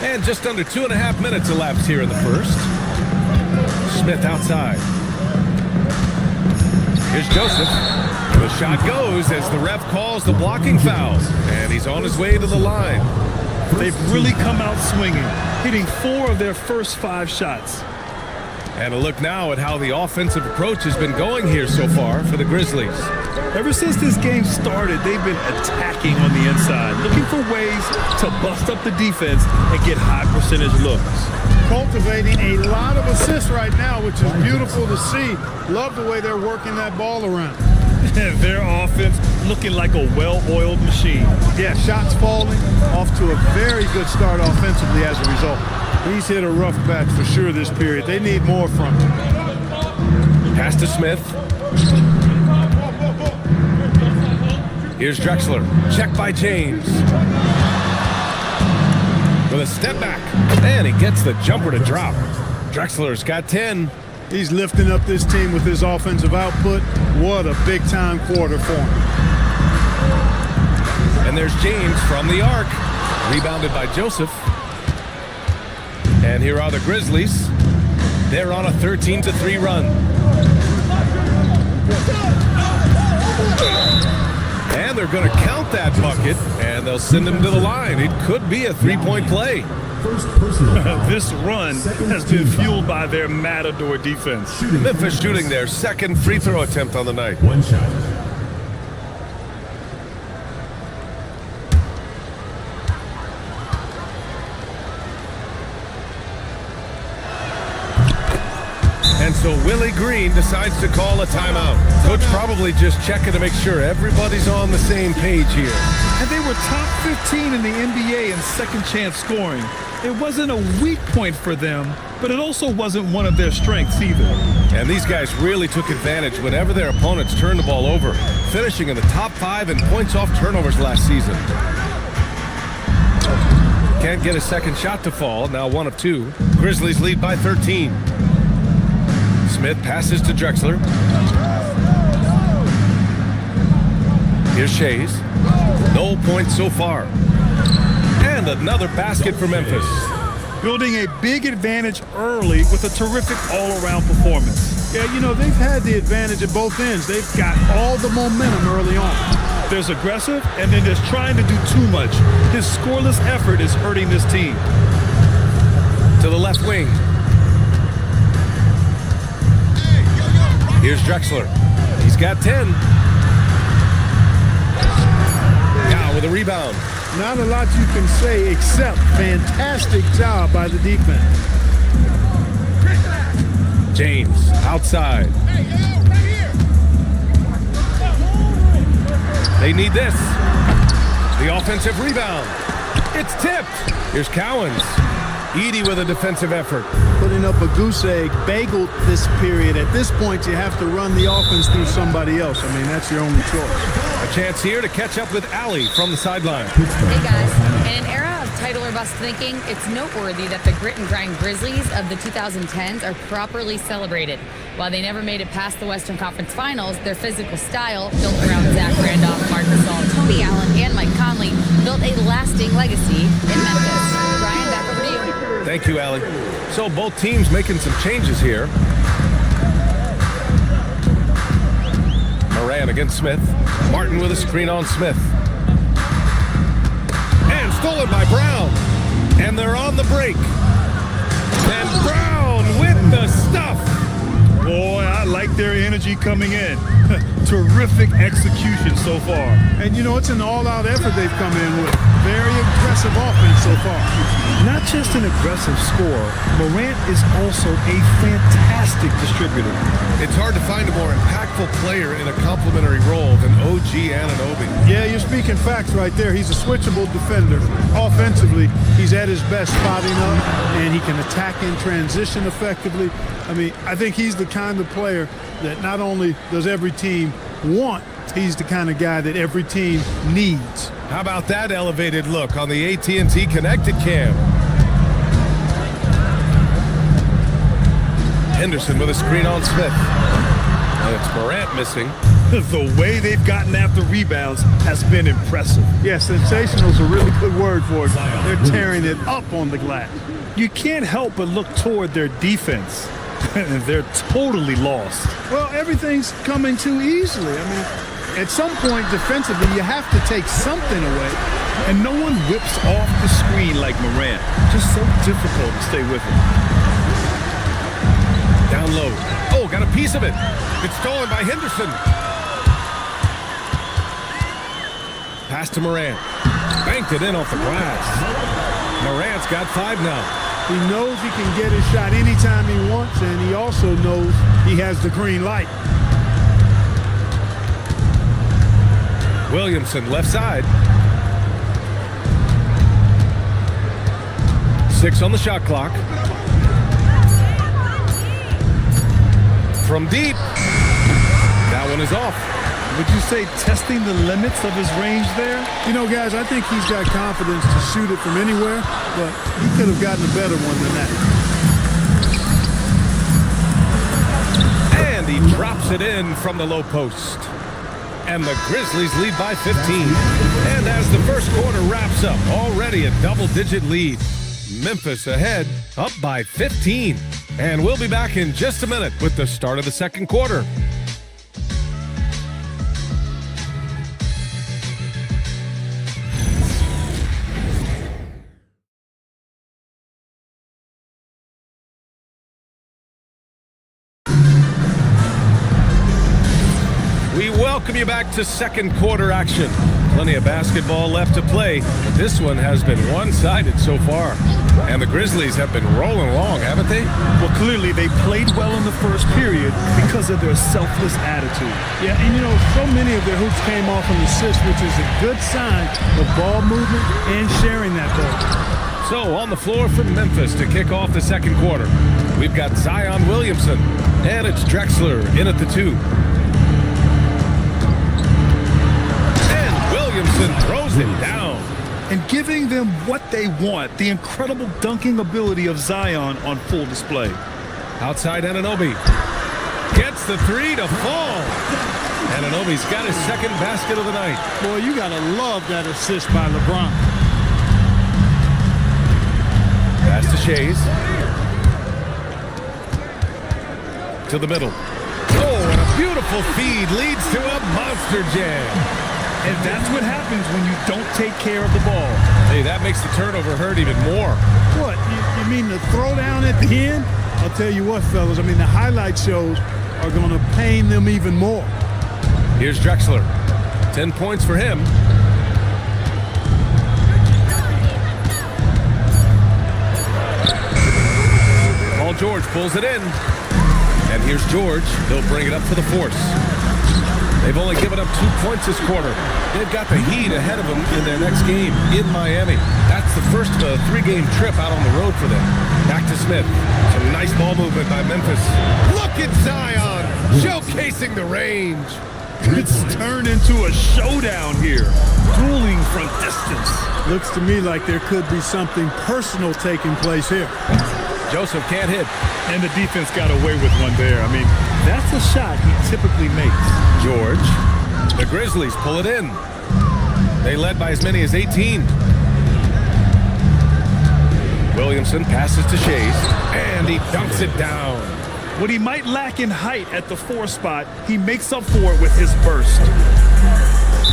And just under 2.5 minutes elapsed here in the first. Smith outside. Here's Joseph. The shot goes as the ref calls the blocking foul. And he's on his way to the line. They've really come out swinging, hitting 4 of their first 5 shots. And a look now at how the offensive approach has been going here so far for the Grizzlies. Ever since this game started, they've been attacking on the inside, looking for ways to bust up the defense and get high percentage looks. Cultivating a lot of assists right now, which is beautiful to see. Love the way they're working that ball around. Their offense looking like a well-oiled machine. Yeah, shots falling, off to a very good start offensively as a result. He's hit a rough patch for sure this period. They need more from him. Pass to Smith. Here's Drexler. Check by James. With a step back. And he gets the jumper to drop. Drexler's got 10. He's lifting up this team with his offensive output. What a big-time quarter for him. And there's James from the arc. Rebounded by Joseph. And here are the Grizzlies. They're on a 13-3 run. And they're going to count that bucket, and they'll send him to the line. It could be a three-point play. This run has been fueled by their Matador defense. Memphis shooting their second free throw attempt on the night. One shot. And so Willie Green decides to call a timeout. Coach probably just checking to make sure everybody's on the same page here. And they were top 15 in the NBA in second chance scoring. It wasn't a weak point for them, but it also wasn't one of their strengths either. And these guys really took advantage whenever their opponents turned the ball over, finishing in the top 5 in points off turnovers last season. Can't get a second shot to fall, now 1 of 2. Grizzlies lead by 13. Smith passes to Drexler. Here's Shays. No points so far. And another basket for Memphis. Building a big advantage early with a terrific all-around performance. Yeah, you know, they've had the advantage at both ends. They've got all the momentum early on. There's aggressive, and then there's trying to do too much. His scoreless effort is hurting this team. To the left wing. Here's Drexler. He's got 10. Now with a rebound. Not a lot you can say except fantastic job by the defense. James outside. They need this. The offensive rebound. It's tipped. Here's Cowens. Edie with a defensive effort. Putting up a goose egg, bageled this period. At this point, you have to run the offense through somebody else. I mean, that's your only choice. A chance here to catch up with Allie from the sideline. Hey guys, in an era of title or bust thinking, it's noteworthy that the grit and grind Grizzlies of the 2010s are properly celebrated. While they never made it past the Western Conference Finals, their physical style, built around Zach Randolph, Marc Gasol, Tony Allen, and Mike Conley, built a lasting legacy in Memphis. Brian, back over to you. Thank you, Allie. So both teams making some changes here. Moran against Smith. Martin with a screen on Smith. And stolen by Brown. And they're on the break. And Brown with the stuff. Boy, I like their energy coming in. Terrific execution so far. And you know, it's an all-out effort they've come in with. Very aggressive offense so far. Not just an aggressive scorer, Morant is also a fantastic distributor. It's hard to find a more impactful player in a complementary role than OG Anunoby. Yeah, you're speaking facts right there. He's a switchable defender. Offensively, he's at his best spotting up, and he can attack in transition effectively. I mean, I think he's the kind of player that not only does every team want, he's the kind of guy that every team needs. How about that elevated look on the AT&T Connected Cam? Henderson with a screen on Smith. And it's Morant missing. The way they've gotten after rebounds has been impressive. Yeah, sensational is a really good word for it. They're tearing it up on the glass. You can't help but look toward their defense. They're totally lost. Well, everything's coming too easily. I mean, at some point defensively, you have to take something away. And no one whips off the screen like Morant. Just so difficult to stay with him. unload. Oh, got a piece of it. It's stolen by Henderson. Pass to Morant. Banked it in off the glass. Morant's got 5 now. He knows he can get his shot anytime he wants, and he also knows he has the green light. Williamson, left side. 6 on the shot clock. From deep. That one is off. Would you say testing the limits of his range there? You know, guys, I think he's got confidence to shoot it from anywhere, but he could have gotten a better one than that. And he drops it in from the low post. And the Grizzlies lead by 15. And as the first quarter wraps up, already a double-digit lead. Memphis ahead, up by 15. And we'll be back in just a minute with the start of the second quarter. Welcome you back to second quarter action. Plenty of basketball left to play, but this one has been one-sided so far. And the Grizzlies have been rolling along, haven't they? Well, clearly they played well in the first period because of their selfless attitude. Yeah, and you know, so many of their hoops came off an assist, which is a good sign of ball movement and sharing that ball. So on the floor for Memphis to kick off the second quarter, we've got Zion Williamson, and it's Drexler in at the 2. Williamson throws it down. And giving them what they want, the incredible dunking ability of Zion on full display. Outside Anunoby. Gets the 3 to fall. Anunoby's got his second basket of the night. Boy, you got to love that assist by LeBron. Pass to Shays. To the middle. Oh, and a beautiful feed leads to a monster jam. And that's what happens when you don't take care of the ball. Hey, that makes the turnover hurt even more. What, you mean the throwdown at the end? I'll tell you what, fellas, I mean, the highlight shows are going to pain them even more. Here's Drexler. 10 points for him. Paul George pulls it in. And here's George. He'll bring it up for the force. They've only given up 2 points this quarter. They've got the Heat ahead of them in their next game in Miami. That's the first of a 3-game trip out on the road for them. Back to Smith. Some nice ball movement by Memphis. Look at Zion showcasing the range. It's turned into a showdown here. Dueling from distance. Looks to me like there could be something personal taking place here. Joseph can't hit. And the defense got away with one there. I mean, that's a shot he typically makes. George. The Grizzlies pull it in. They led by as many as 18. Williamson passes to Shays, and he dunks it down. What he might lack in height at the 4 spot, he makes up for it with his burst.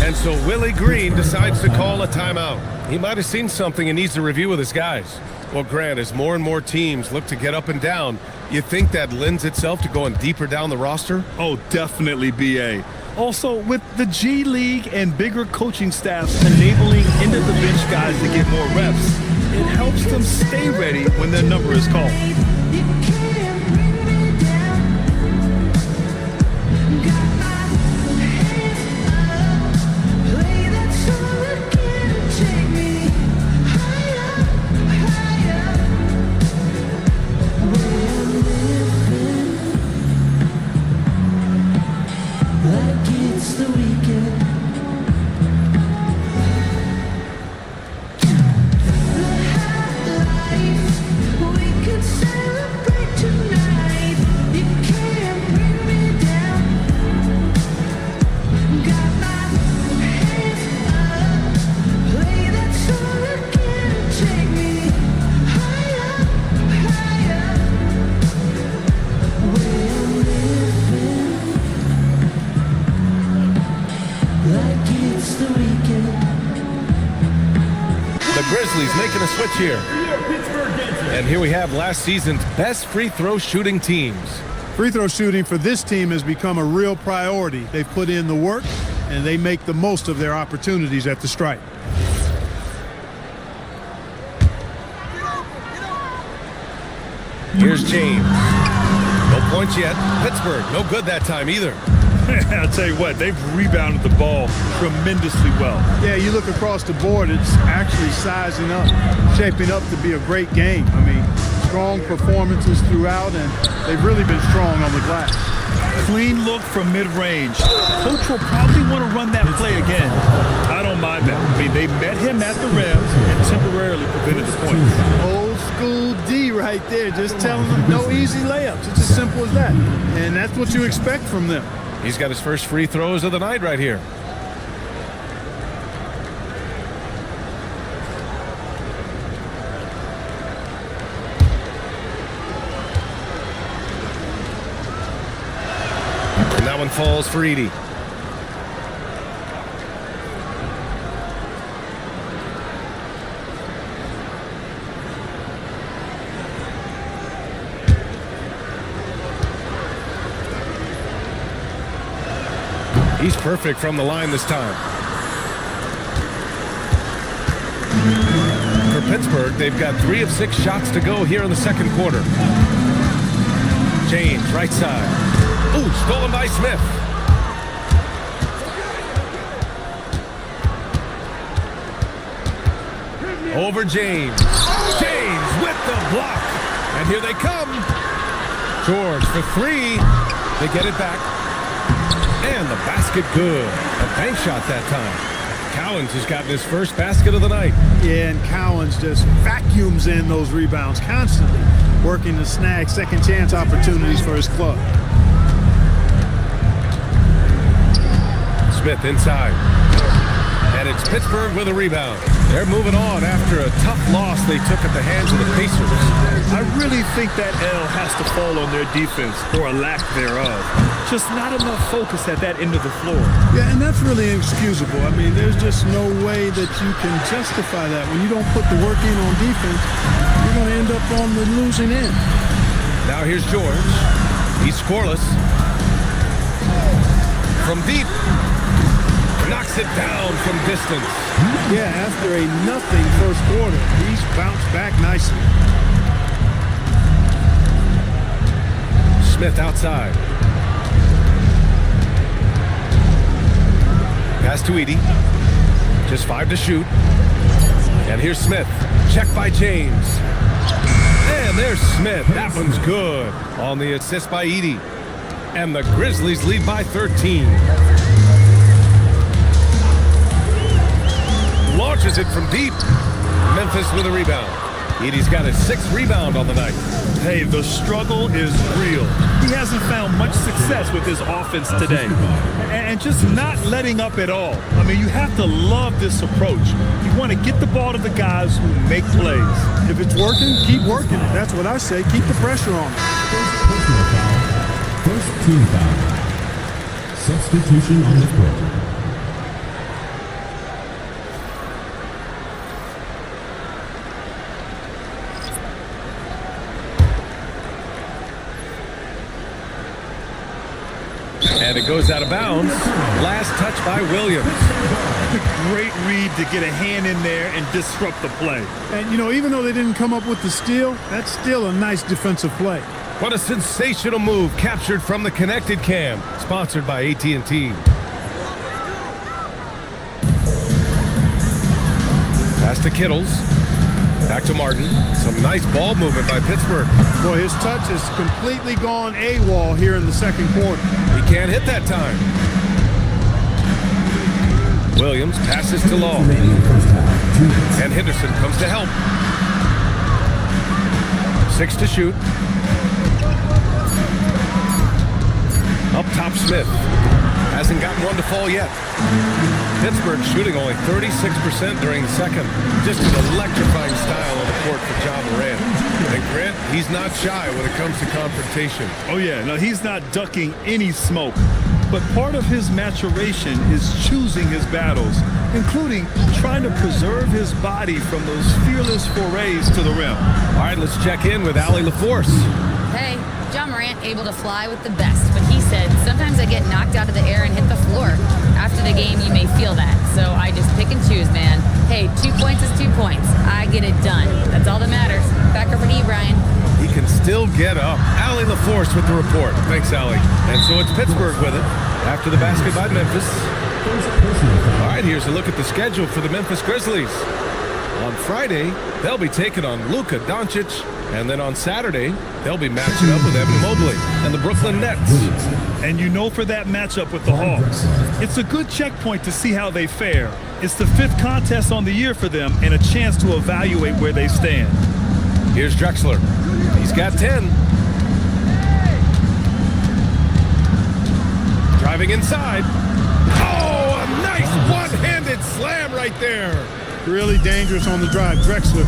And so Willie Green decides to call a timeout. He might have seen something and needs to review with his guys. Well, Grant, as more and more teams look to get up and down, you think that lends itself to going deeper down the roster? Oh, definitely, B.A. Also, with the G League and bigger coaching staffs enabling end-of-the-bench guys to get more reps, it helps them stay ready when their number is called. Grizzlies making a switch here. And here we have last season's best free throw shooting teams. Free throw shooting for this team has become a real priority. They've put in the work, and they make the most of their opportunities at the stripe. Here's James. No points yet. Pittsburgh, no good that time either. I'll tell you what, they've rebounded the ball tremendously well. Yeah, you look across the board, it's actually sizing up, shaping up to be a great game. I mean, strong performances throughout, and they've really been strong on the glass. Clean look from mid-range. Coach will probably want to run that play again. I don't mind that. I mean, they met him at the rim and temporarily prevented the point. Old school D right there, just telling them no easy layups. It's as simple as that. And that's what you expect from them. He's got his first free throws of the night right here. And that one falls for Edey. He's perfect from the line this time. For Pittsburgh, they've got 3 of 6 shots to go here in the second quarter. James, right side. Ooh, stolen by Smith. Over James. James with the block. And here they come. George for 3. They get it back. And the basket good. A bank shot that time. Cowens has gotten his first basket of the night. Yeah, and Cowens just vacuums in those rebounds constantly, working to snag second chance opportunities for his club. Smith inside. And it's Pittsburgh with a rebound. They're moving on after a tough loss they took at the hands of the Pacers. I really think that L has to fall on their defense, or a lack thereof. Just not enough focus at that end of the floor. Yeah, and that's really inexcusable. I mean, there's just no way that you can justify that. When you don't put the work in on defense, you're going to end up on the losing end. Now here's George. He's scoreless. From deep. Knocks it down from distance. Yeah, after a nothing first quarter, he's bounced back nicely. Smith outside. Pass to Edey. Just 5 to shoot. And here's Smith. Check by James. And there's Smith. That one's good. On the assist by Edey. And the Grizzlies lead by 13. Launches it from deep. Memphis with a rebound. Edey's got his 6th rebound on the night. Hey, the struggle is real. He hasn't found much success with his offense today. And just not letting up at all. I mean, you have to love this approach. You want to get the ball to the guys who make plays. If it's working, keep working it. That's what I say. Keep the pressure on. First team foul. Substitution on the court. And it goes out of bounds. Last touch by Williams. Great read to get a hand in there and disrupt the play. And, you know, even though they didn't come up with the steal, that's still a nice defensive play. What a sensational move captured from the Connected Cam. Sponsored by AT&T. Pass to Kittles. Back to Martin. Some nice ball movement by Pittsburgh. Boy, his touch has completely gone AWOL here in the second quarter. He can't hit that time. Williams passes to Law. And Henderson comes to help. 6 to shoot. Up top, Smith. Hasn't gotten one to fall yet. Pittsburgh shooting only 36% during the second. Just an electrifying style on the court for Ja Morant. And Grant, he's not shy when it comes to confrontation. Oh yeah, no, he's not ducking any smoke. But part of his maturation is choosing his battles, including trying to preserve his body from those fearless forays to the rim. All right, let's check in with Allie LaForce. Hey, John Morant able to fly with the best, but he said, sometimes I get knocked out of the air and hit the floor. After the game, you may feel that, so I just pick and choose, man. Hey, 2 points is 2 points. I get it done. That's all that matters. Back over to you, Brian. He can still get up. Allie LaForce with the report. Thanks, Allie. And so it's Pittsburgh with it after the basket by Memphis. All right, here's a look at the schedule for the Memphis Grizzlies. On Friday, they'll be taking on Luka Doncic, and then on Saturday, they'll be matching up with Evan Mobley and the Brooklyn Nets. And you know for that matchup with the Hawks, it's a good checkpoint to see how they fare. It's the 5th contest on the year for them and a chance to evaluate where they stand. Here's Drexler. He's got 10. Driving inside. Oh, a nice one-handed slam right there. Really dangerous on the drive. Drexler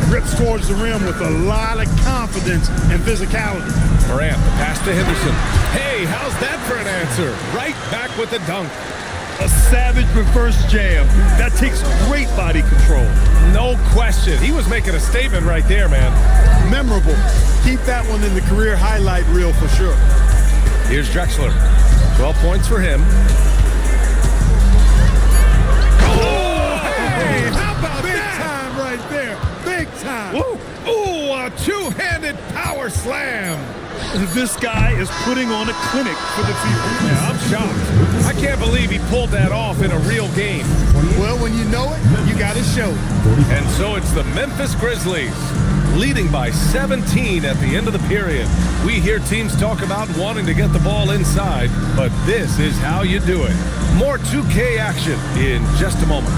rips towards the rim with a lot of confidence and physicality. Morant, the pass to Henderson. Hey, how's that for an answer? Right back with the dunk. A savage reverse jam. That takes great body control. No question. He was making a statement right there, man. Memorable. Keep that one in the career highlight reel for sure. Here's Drexler. 12 points for him. Hey, how about big time right there? Big time. Ooh, a two-handed power slam. This guy is putting on a clinic for the people. Yeah, I'm shocked. I can't believe he pulled that off in a real game. Well, when you know it, you got to show it. And so it's the Memphis Grizzlies leading by 17 at the end of the period. We hear teams talk about wanting to get the ball inside, but this is how you do it. More 2K action in just a moment.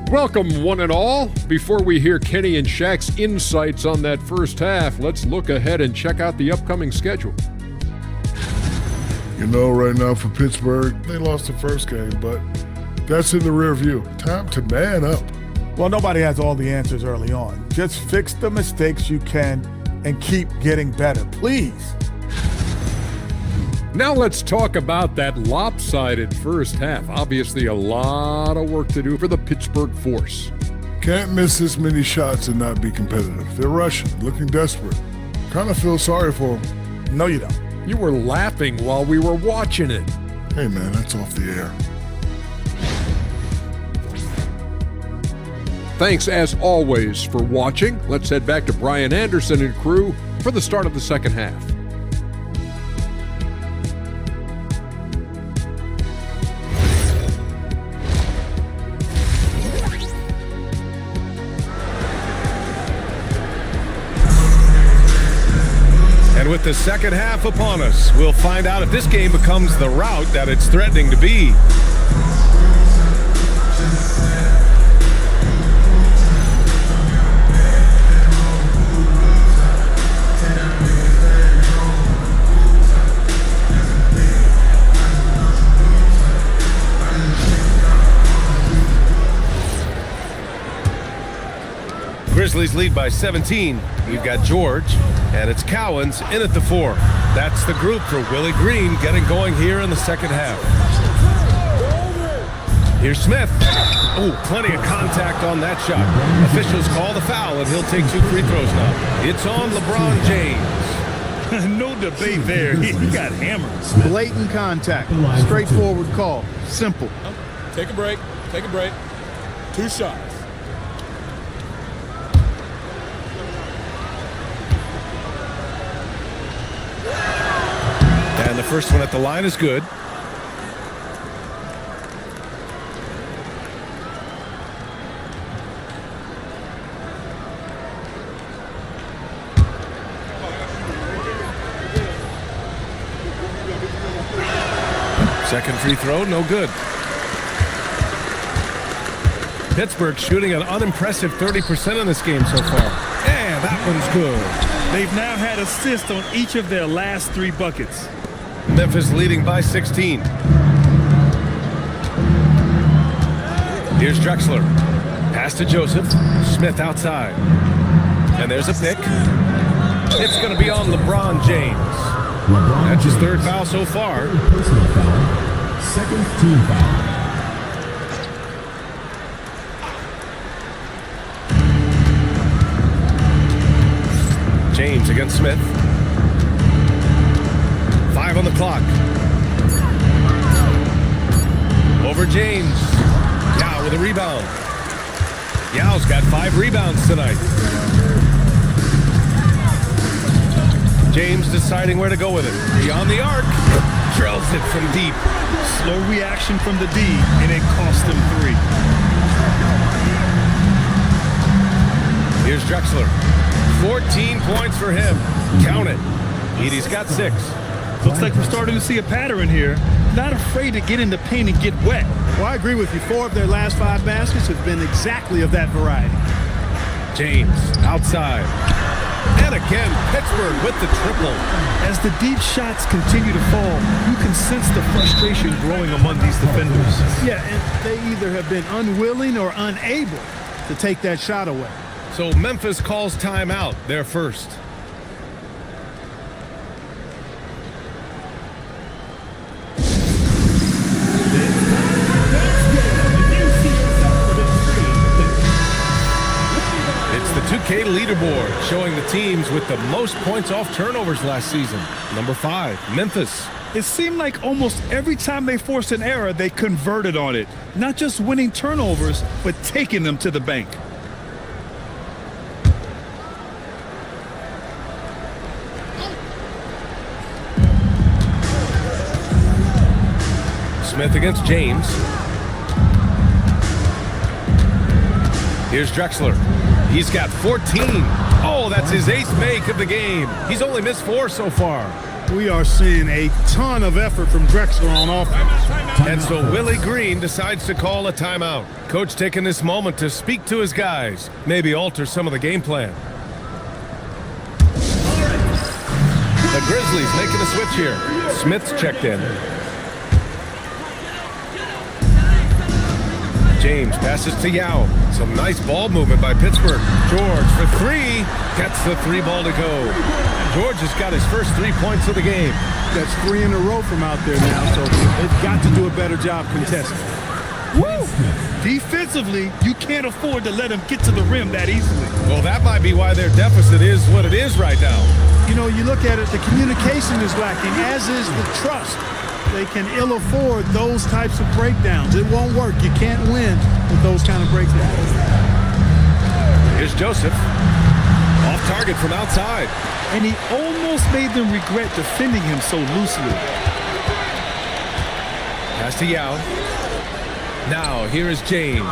Welcome, one and all. Before we hear Kenny and Shaq's insights on that first half, let's look ahead and check out the upcoming schedule. You know, right now for Pittsburgh, they lost the first game, but that's in the rear view. Time to man up. Well, nobody has all the answers early on. Just fix the mistakes you can and keep getting better, please. Now let's talk about that lopsided first half. Obviously a lot of work to do for the Pittsburgh Force. Can't miss this many shots and not be competitive. They're rushing, looking desperate. Kind of feel sorry for them. No, you don't. You were laughing while we were watching it. Hey man, that's off the air. Thanks as always for watching. Let's head back to Brian Anderson and crew for the start of the second half. And with the second half upon us, we'll find out if this game becomes the rout that it's threatening to be. Grizzlies lead by 17. We've got George, and it's Cowens in at the 4. That's the group for Willie Green getting going here in the second half. Here's Smith. Oh, plenty of contact on that shot. Officials call the foul, and he'll take 2 free throws now. It's on LeBron James. No debate there. He got hammered. Blatant contact. Straightforward call. Simple. Take a break. Take a break. 2 shots. And the first one at the line is good. Second free throw, no good. Pittsburgh shooting an unimpressive 30% in this game so far. And that one's good. They've now had assists on each of their last 3 buckets. Memphis leading by 16. Here's Drexler. Pass to Joseph. Smith outside. And there's a pick. It's going to be on LeBron James. That's his third foul so far. Personal foul. Second team foul. James against Smith. 5 on the clock. Over James. Yao with a rebound. Yao's got 5 rebounds tonight. James deciding where to go with it. Beyond the arc. Drills it from deep. Slow reaction from the D, and it cost him 3. Here's Drexler. 14 points for him. Count it. Edie's got 6. Looks like we're starting to see a pattern here. Not afraid to get in the paint and get wet. Well, I agree with you. 4 of their last 5 baskets have been exactly of that variety. James outside. And again, Pittsburgh with the triple. As the deep shots continue to fall, you can sense the frustration growing among these defenders. Yeah, and they either have been unwilling or unable to take that shot away. So Memphis calls timeout, their first. It's the 2K leaderboard showing the teams with the most points off turnovers last season. Number 5, Memphis. It seemed like almost every time they forced an error, they converted on it. Not just winning turnovers, but taking them to the bank. Smith against James. Here's Drexler. He's got 14. Oh, that's his 8th make of the game. He's only missed 4 so far. We are seeing a ton of effort from Drexler on offense. And so Willie Green decides to call a timeout. Coach taking this moment to speak to his guys, maybe alter some of the game plan. The Grizzlies making a switch here. Smith's checked in. James passes to Yao. Some nice ball movement by Pittsburgh. George for 3. Gets the 3 ball to go. George has got his first 3 points of the game. That's 3 in a row from out there now, so they've got to do a better job contesting. Woo! Defensively, you can't afford to let him get to the rim that easily. Well, that might be why their deficit is what it is right now. You know, you look at it, the communication is lacking, as is the trust. They can ill afford those types of breakdowns. It won't work. You can't win with those kind of breakdowns. Here's Joseph. Off target from outside. And he almost made them regret defending him so loosely. Pass to Yao. Now, here is James.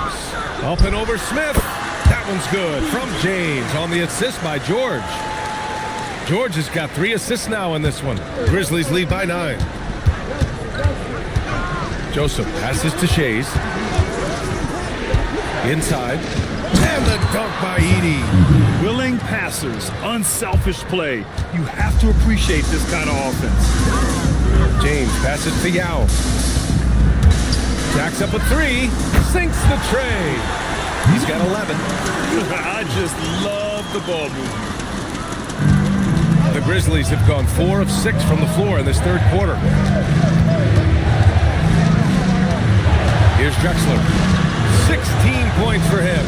Up and over Smith. That one's good from James on the assist by George. George has got 3 assists now in this one. Grizzlies lead by 9. Joseph passes to Shays. Inside. And the dunk by Edie. Willing passers, unselfish play. You have to appreciate this kind of offense. James passes to Yao. Jacks up a 3. Sinks the tray. He's got 11. I just love the ball movement. The Grizzlies have gone 4 of 6 from the floor in this third quarter. Here's Drexler. 16 points for him.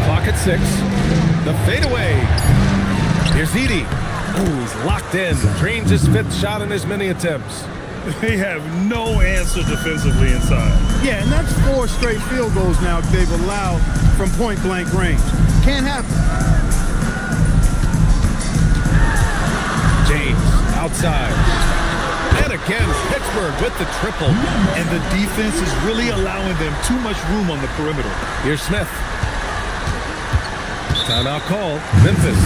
Clock at 6. The fadeaway. Here's Edie. Ooh, he's locked in. Drains his 5th shot in as many attempts. They have no answer defensively inside. Yeah, and that's 4 straight field goals now they've allowed from point-blank range. Can't happen. James outside. And again, Pittsburgh with the triple. And the defense is really allowing them too much room on the perimeter. Here's Smith. Timeout call. Memphis.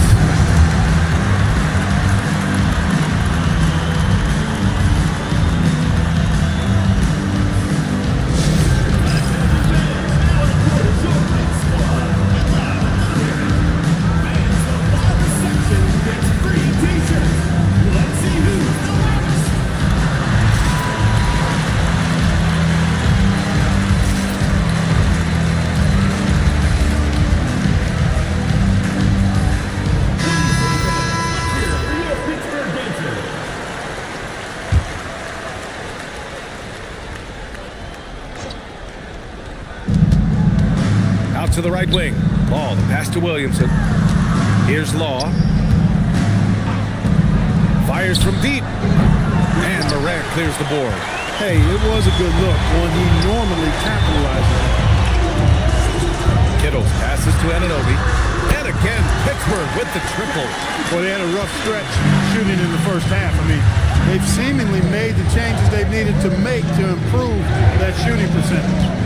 Out to the right wing. Ball, the pass to Williamson. Here's Law. Fires from deep. And Morant clears the board. Hey, it was a good look, one he normally capitalizes on. Kittles passes to Anunoby. And again, Pittsburgh with the triple. Well, they had a rough stretch shooting in the first half. I mean, they've seemingly made the changes they've needed to make to improve that shooting percentage.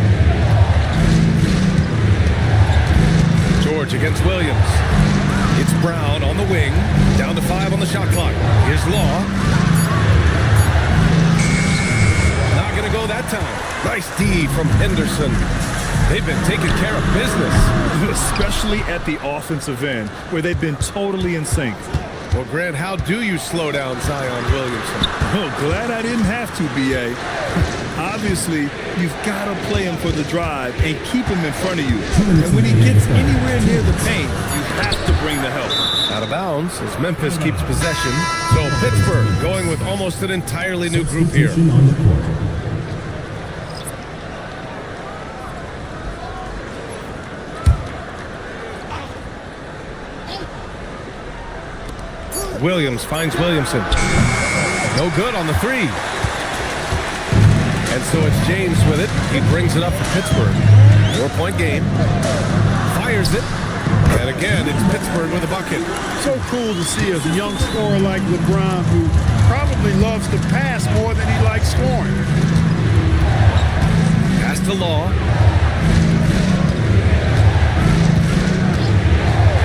George against Williams. It's Brown on the wing. Down to 5 on the shot clock. Here's Law. Not going to go that time. Nice D from Henderson. They've been taking care of business. Especially at the offensive end, where they've been totally in sync. Well, Grant, how do you slow down Zion Williamson? Oh, glad I didn't have to, B.A. Obviously, you've got to play him for the drive and keep him in front of you. And when he gets anywhere near the paint, you have to bring the help. Out of bounds as Memphis keeps possession. So Pittsburgh going with almost an entirely new group here. Williams finds Williamson. No good on the 3. And so it's James with it. He brings it up for Pittsburgh. 4-point game. Fires it. And again, it's Pittsburgh with a bucket. So cool to see as a young scorer like LeBron, who probably loves to pass more than he likes scoring. Pass to Law.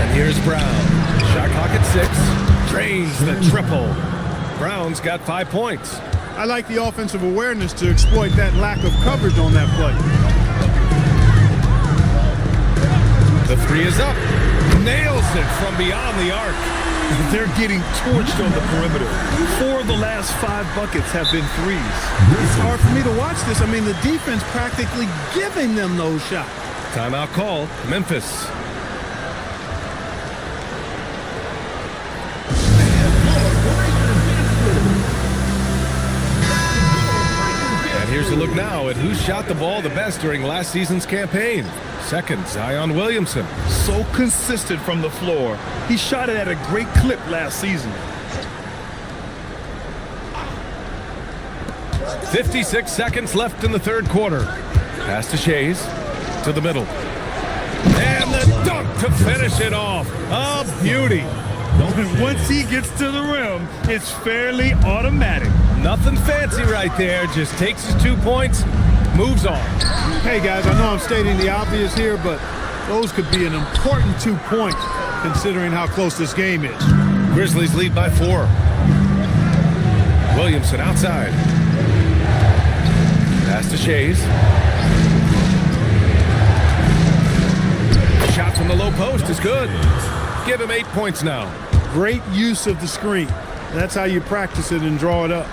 And here's Brown. Shot clock at 6. Drains the triple. Brown's got 5 points. I like the offensive awareness to exploit that lack of coverage on that play. The 3 is up. Nails it from beyond the arc. They're getting torched on the perimeter. 4 of the last 5 buckets have been threes. It's hard for me to watch this. I mean, the defense practically giving them those shots. Timeout call. Memphis. Here's a look now at who shot the ball the best during last season's campaign. Second, Zion Williamson. So consistent from the floor. He shot it at a great clip last season. 56 seconds left in the third quarter. Pass to Shays. To the middle. And the dunk to finish it off. A beauty. Once he gets to the rim, it's fairly automatic. Nothing fancy right there. Just takes his 2 points, moves on. Hey, guys, I know I'm stating the obvious here, but those could be an important 2 points considering how close this game is. Grizzlies lead by 4. Williamson outside. Pass to Shays. Shot from the low post is good. Give him 8 points now. Great use of the screen. That's how you practice it and draw it up.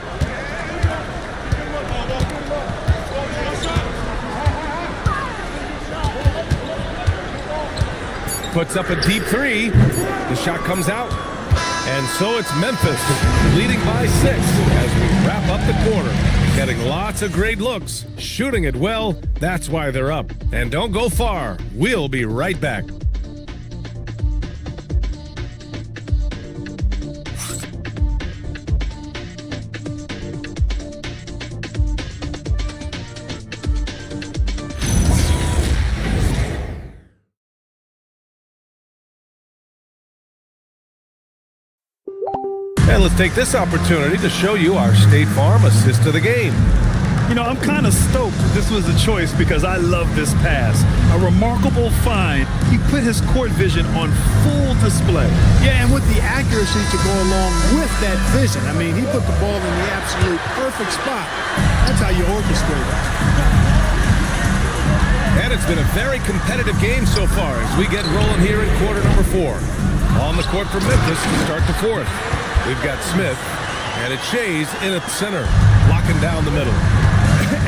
Puts up a deep 3. The shot comes out. And so it's Memphis leading by 6 as we wrap up the quarter. Getting lots of great looks, shooting it well. That's why they're up. And don't go far. We'll be right back. And let's take this opportunity to show you our State Farm assist of the game. You know, I'm kind of stoked this was a choice because I love this pass. A remarkable find. He put his court vision on full display. Yeah, and with the accuracy to go along with that vision. I mean, he put the ball in the absolute perfect spot. That's how you orchestrate it. And it's been a very competitive game so far as we get rolling here in quarter number 4. On the court for Memphis to start the fourth. We've got Smith, and it's Shays in at center, locking down the middle.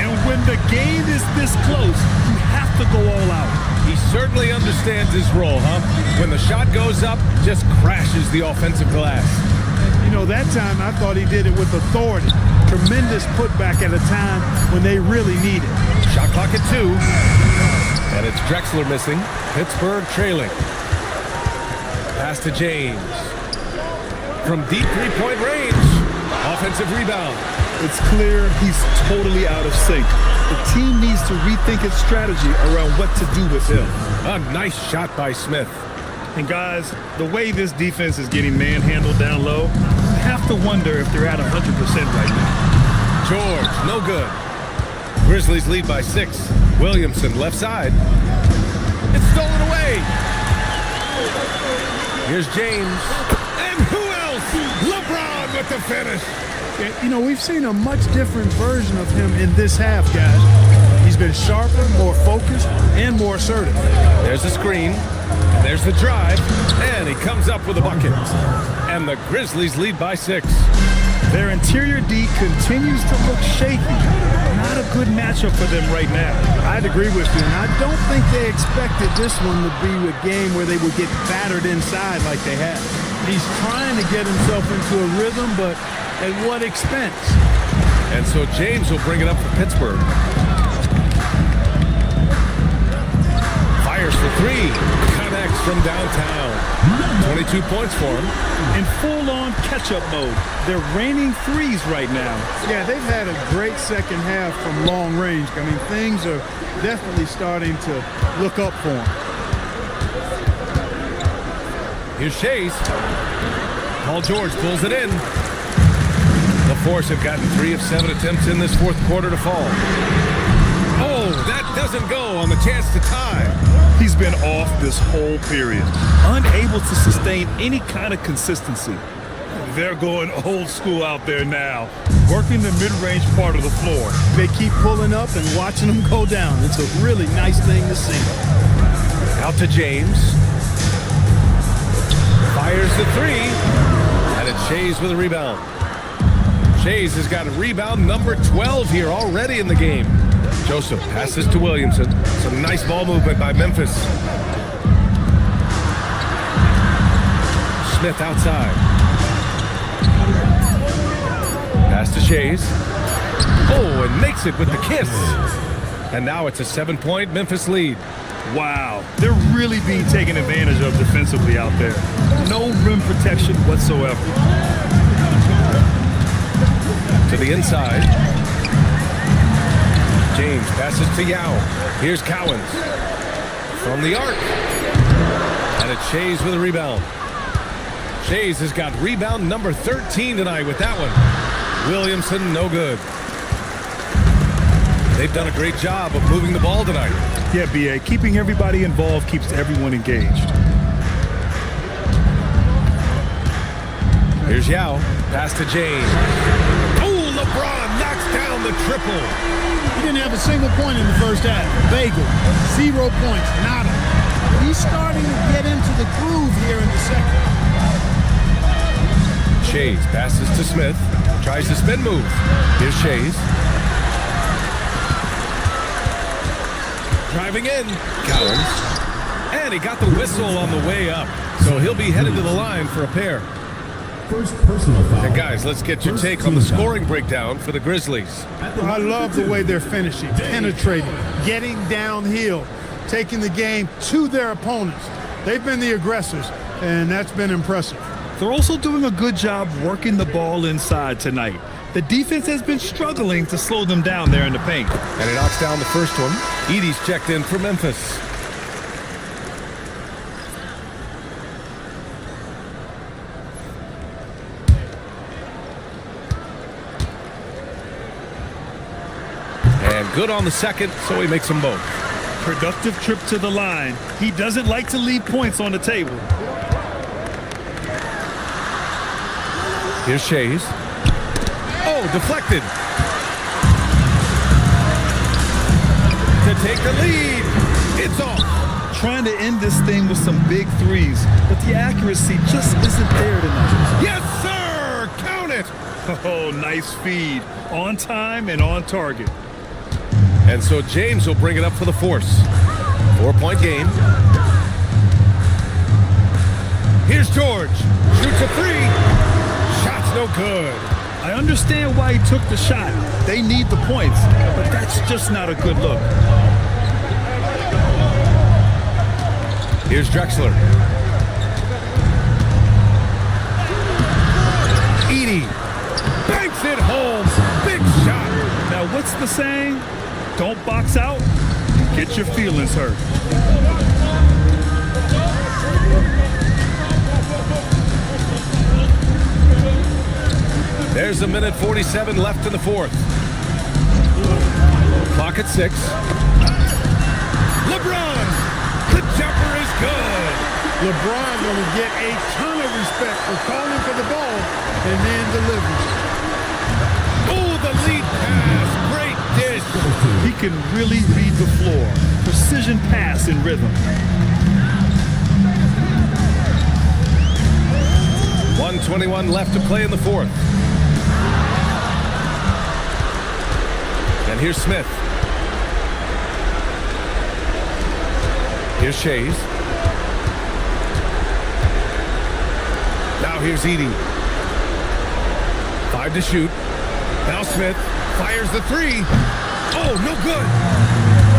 And when the game is this close, you have to go all out. He certainly understands his role, huh? When the shot goes up, just crashes the offensive glass. You know, that time I thought he did it with authority. Tremendous putback at a time when they really need it. Shot clock at 2. And it's Drexler missing. Pittsburgh trailing. Pass to James. From deep three-point range. Offensive rebound. It's clear he's totally out of sync. The team needs to rethink its strategy around what to do with him. A nice shot by Smith. And guys, the way this defense is getting manhandled down low, I have to wonder if they're at 100% right now. George, no good. Grizzlies lead by 6. Williamson, left side. It's stolen away. Here's James. And who else? LeBron with the finish. You know, we've seen a much different version of him in this half, guys. He's been sharper, more focused, and more assertive. There's the screen. And there's the drive. And he comes up with a bucket. And the Grizzlies lead by 6. Their interior D continues to look shaky. Not a good matchup for them right now. I'd agree with you, and I don't think they expected this one to be a game where they would get battered inside like they have. He's trying to get himself into a rhythm, but at what expense? And so James will bring it up for Pittsburgh. Fires for 3. Connects from downtown. 22 points for him. In full-on catch-up mode. They're raining threes right now. Yeah, they've had a great second half from long range. I mean, things are definitely starting to look up for them. Here's Chase. Paul George pulls it in. The Force have gotten 3 of 7 attempts in this fourth quarter to fall. Oh, that doesn't go on the chance to tie. He's been off this whole period, unable to sustain any kind of consistency. They're going old school out there now, working the mid-range part of the floor. They keep pulling up and watching them go down. It's a really nice thing to see. Out to James. Fires the 3. And it's Shays with a rebound. Shays has got a rebound number 12 here already in the game. Joseph passes to Williamson. Some nice ball movement by Memphis. Smith outside. Pass to Shays. Oh, and makes it with the kiss. And now it's a 7-point Memphis lead. Wow, they're really being taken advantage of defensively out there. No rim protection whatsoever. To the inside. James passes to Yao. Here's Cowens. From the arc. And it's Shays with a rebound. Shays has got rebound number 13 tonight with that one. Williamson, no good. They've done a great job of moving the ball tonight. Yeah, B.A., keeping everybody involved keeps everyone engaged. Here's Yao. Pass to James. Oh, LeBron knocks down the triple. He didn't have a single point in the first half. Bagel, 0 points, nada. He's starting to get into the groove here in the second. Shays passes to Smith. Tries the spin move. Here's Shays. Driving in. Cowens. And he got the whistle on the way up. So he'll be headed to the line for a pair. First personal foul. And guys, let's get your take on the scoring breakdown for the Grizzlies. I love the way they're finishing, penetrating, getting downhill, taking the game to their opponents. They've been the aggressors, and that's been impressive. They're also doing a good job working the ball inside tonight. The defense has been struggling to slow them down there in the paint. And he knocks down the first one. Edey's checked in for Memphis. And good on the second, so he makes them both. Productive trip to the line. He doesn't like to leave points on the table. Here's Shays. Oh, deflected. To take the lead. It's off. Trying to end this thing with some big threes, but the accuracy just isn't there tonight. Yes, sir! Count it! Oh, nice feed. On time and on target. And so James will bring it up for the Force. 4-point game. Here's George. Shoots a 3. Shot's no good. I understand why he took the shot. They need the points, but that's just not a good look. Here's Drexler. Edie banks it home. Big shot. Now, what's the saying? Don't box out, get your feelings hurt. There's a minute 47 left in the fourth. Clock at 6. LeBron, the jumper is good. LeBron going to get a ton of respect for calling for the ball and then delivers. Oh, the lead pass. Great dish. He can really read the floor. Precision pass in rhythm. 1:21 left to play in the fourth. And here's Smith. Here's Shays. Now here's Edie. 5 to shoot. Now Smith fires the 3. Oh, no good.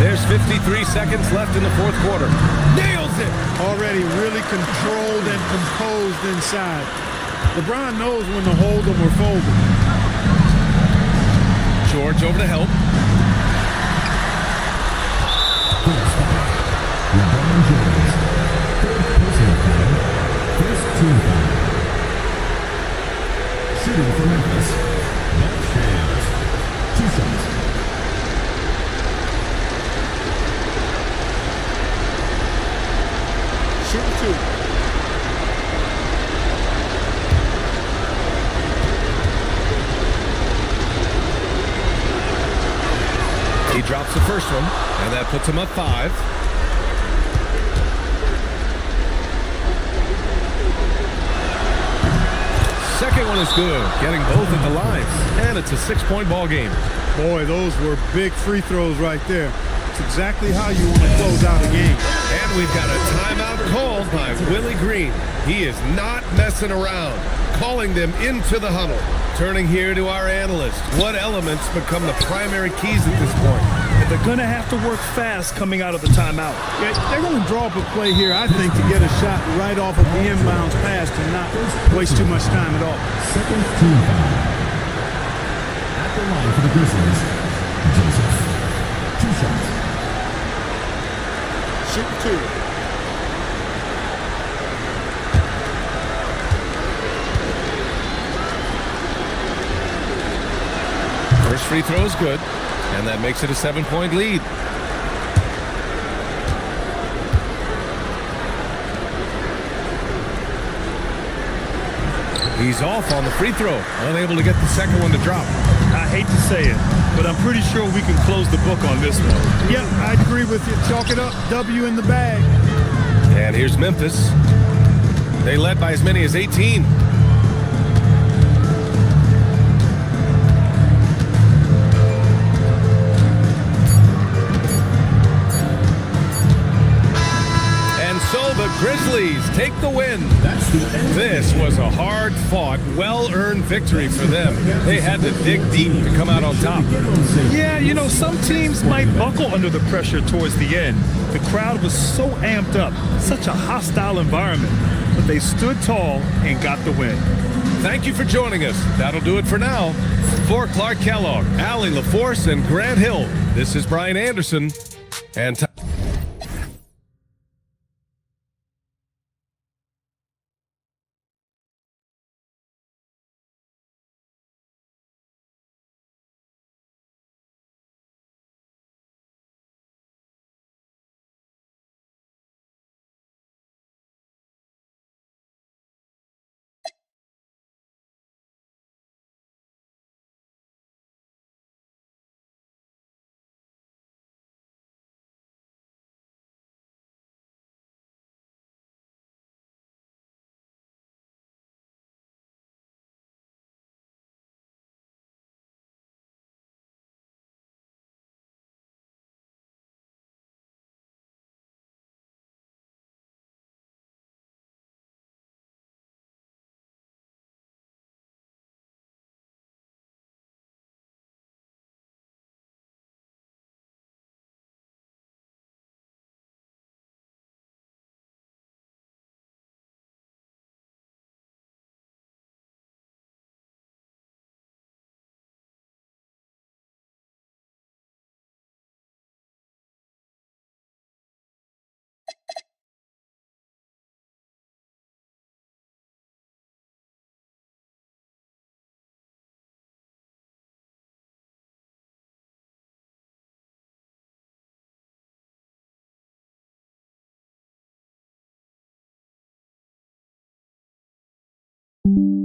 There's 53 seconds left in the fourth quarter. Nails it. Already really controlled and composed inside. LeBron knows when to hold them or fold them. George over to help. LeBron James, third personal foul, first team foul. Shooting for Memphis, Mark James, 2 shots. Shooting 2. He drops the first one, and that puts him up 5. Second one is good, getting both at the line, and it's a 6-point ball game. Boy, those were big free throws right there. It's exactly how you want to close out a game. And we've got a timeout called by Willie Green. He is not messing around, calling them into the huddle. Turning here to our analyst. What elements become the primary keys at this point? They're going to have to work fast coming out of the timeout. Yeah, they're going to draw up a play here, I think, to get a shot right off of the inbounds pass and not waste too much time at all. Second team foul. At the line for the Grizzlies, Joseph, 2 shots. Shooting 2. First free throw is good, and that makes it a 7-point lead. He's off on the free throw, unable to get the second one to drop. I hate to say it, but I'm pretty sure we can close the book on this one. Yep, I agree with you. Chalk it up. W in the bag. And here's Memphis. They led by as many as 18. So the Grizzlies take the win. This was a hard-fought, well-earned victory for them. They had to dig deep to come out on top. Yeah, you know, some teams might buckle under the pressure towards the end. The crowd was so amped up, such a hostile environment, but they stood tall and got the win. Thank you for joining us. That'll do it for now. For Clark Kellogg, Allie LaForce, and Grant Hill, this is Brian Anderson. And Joseph.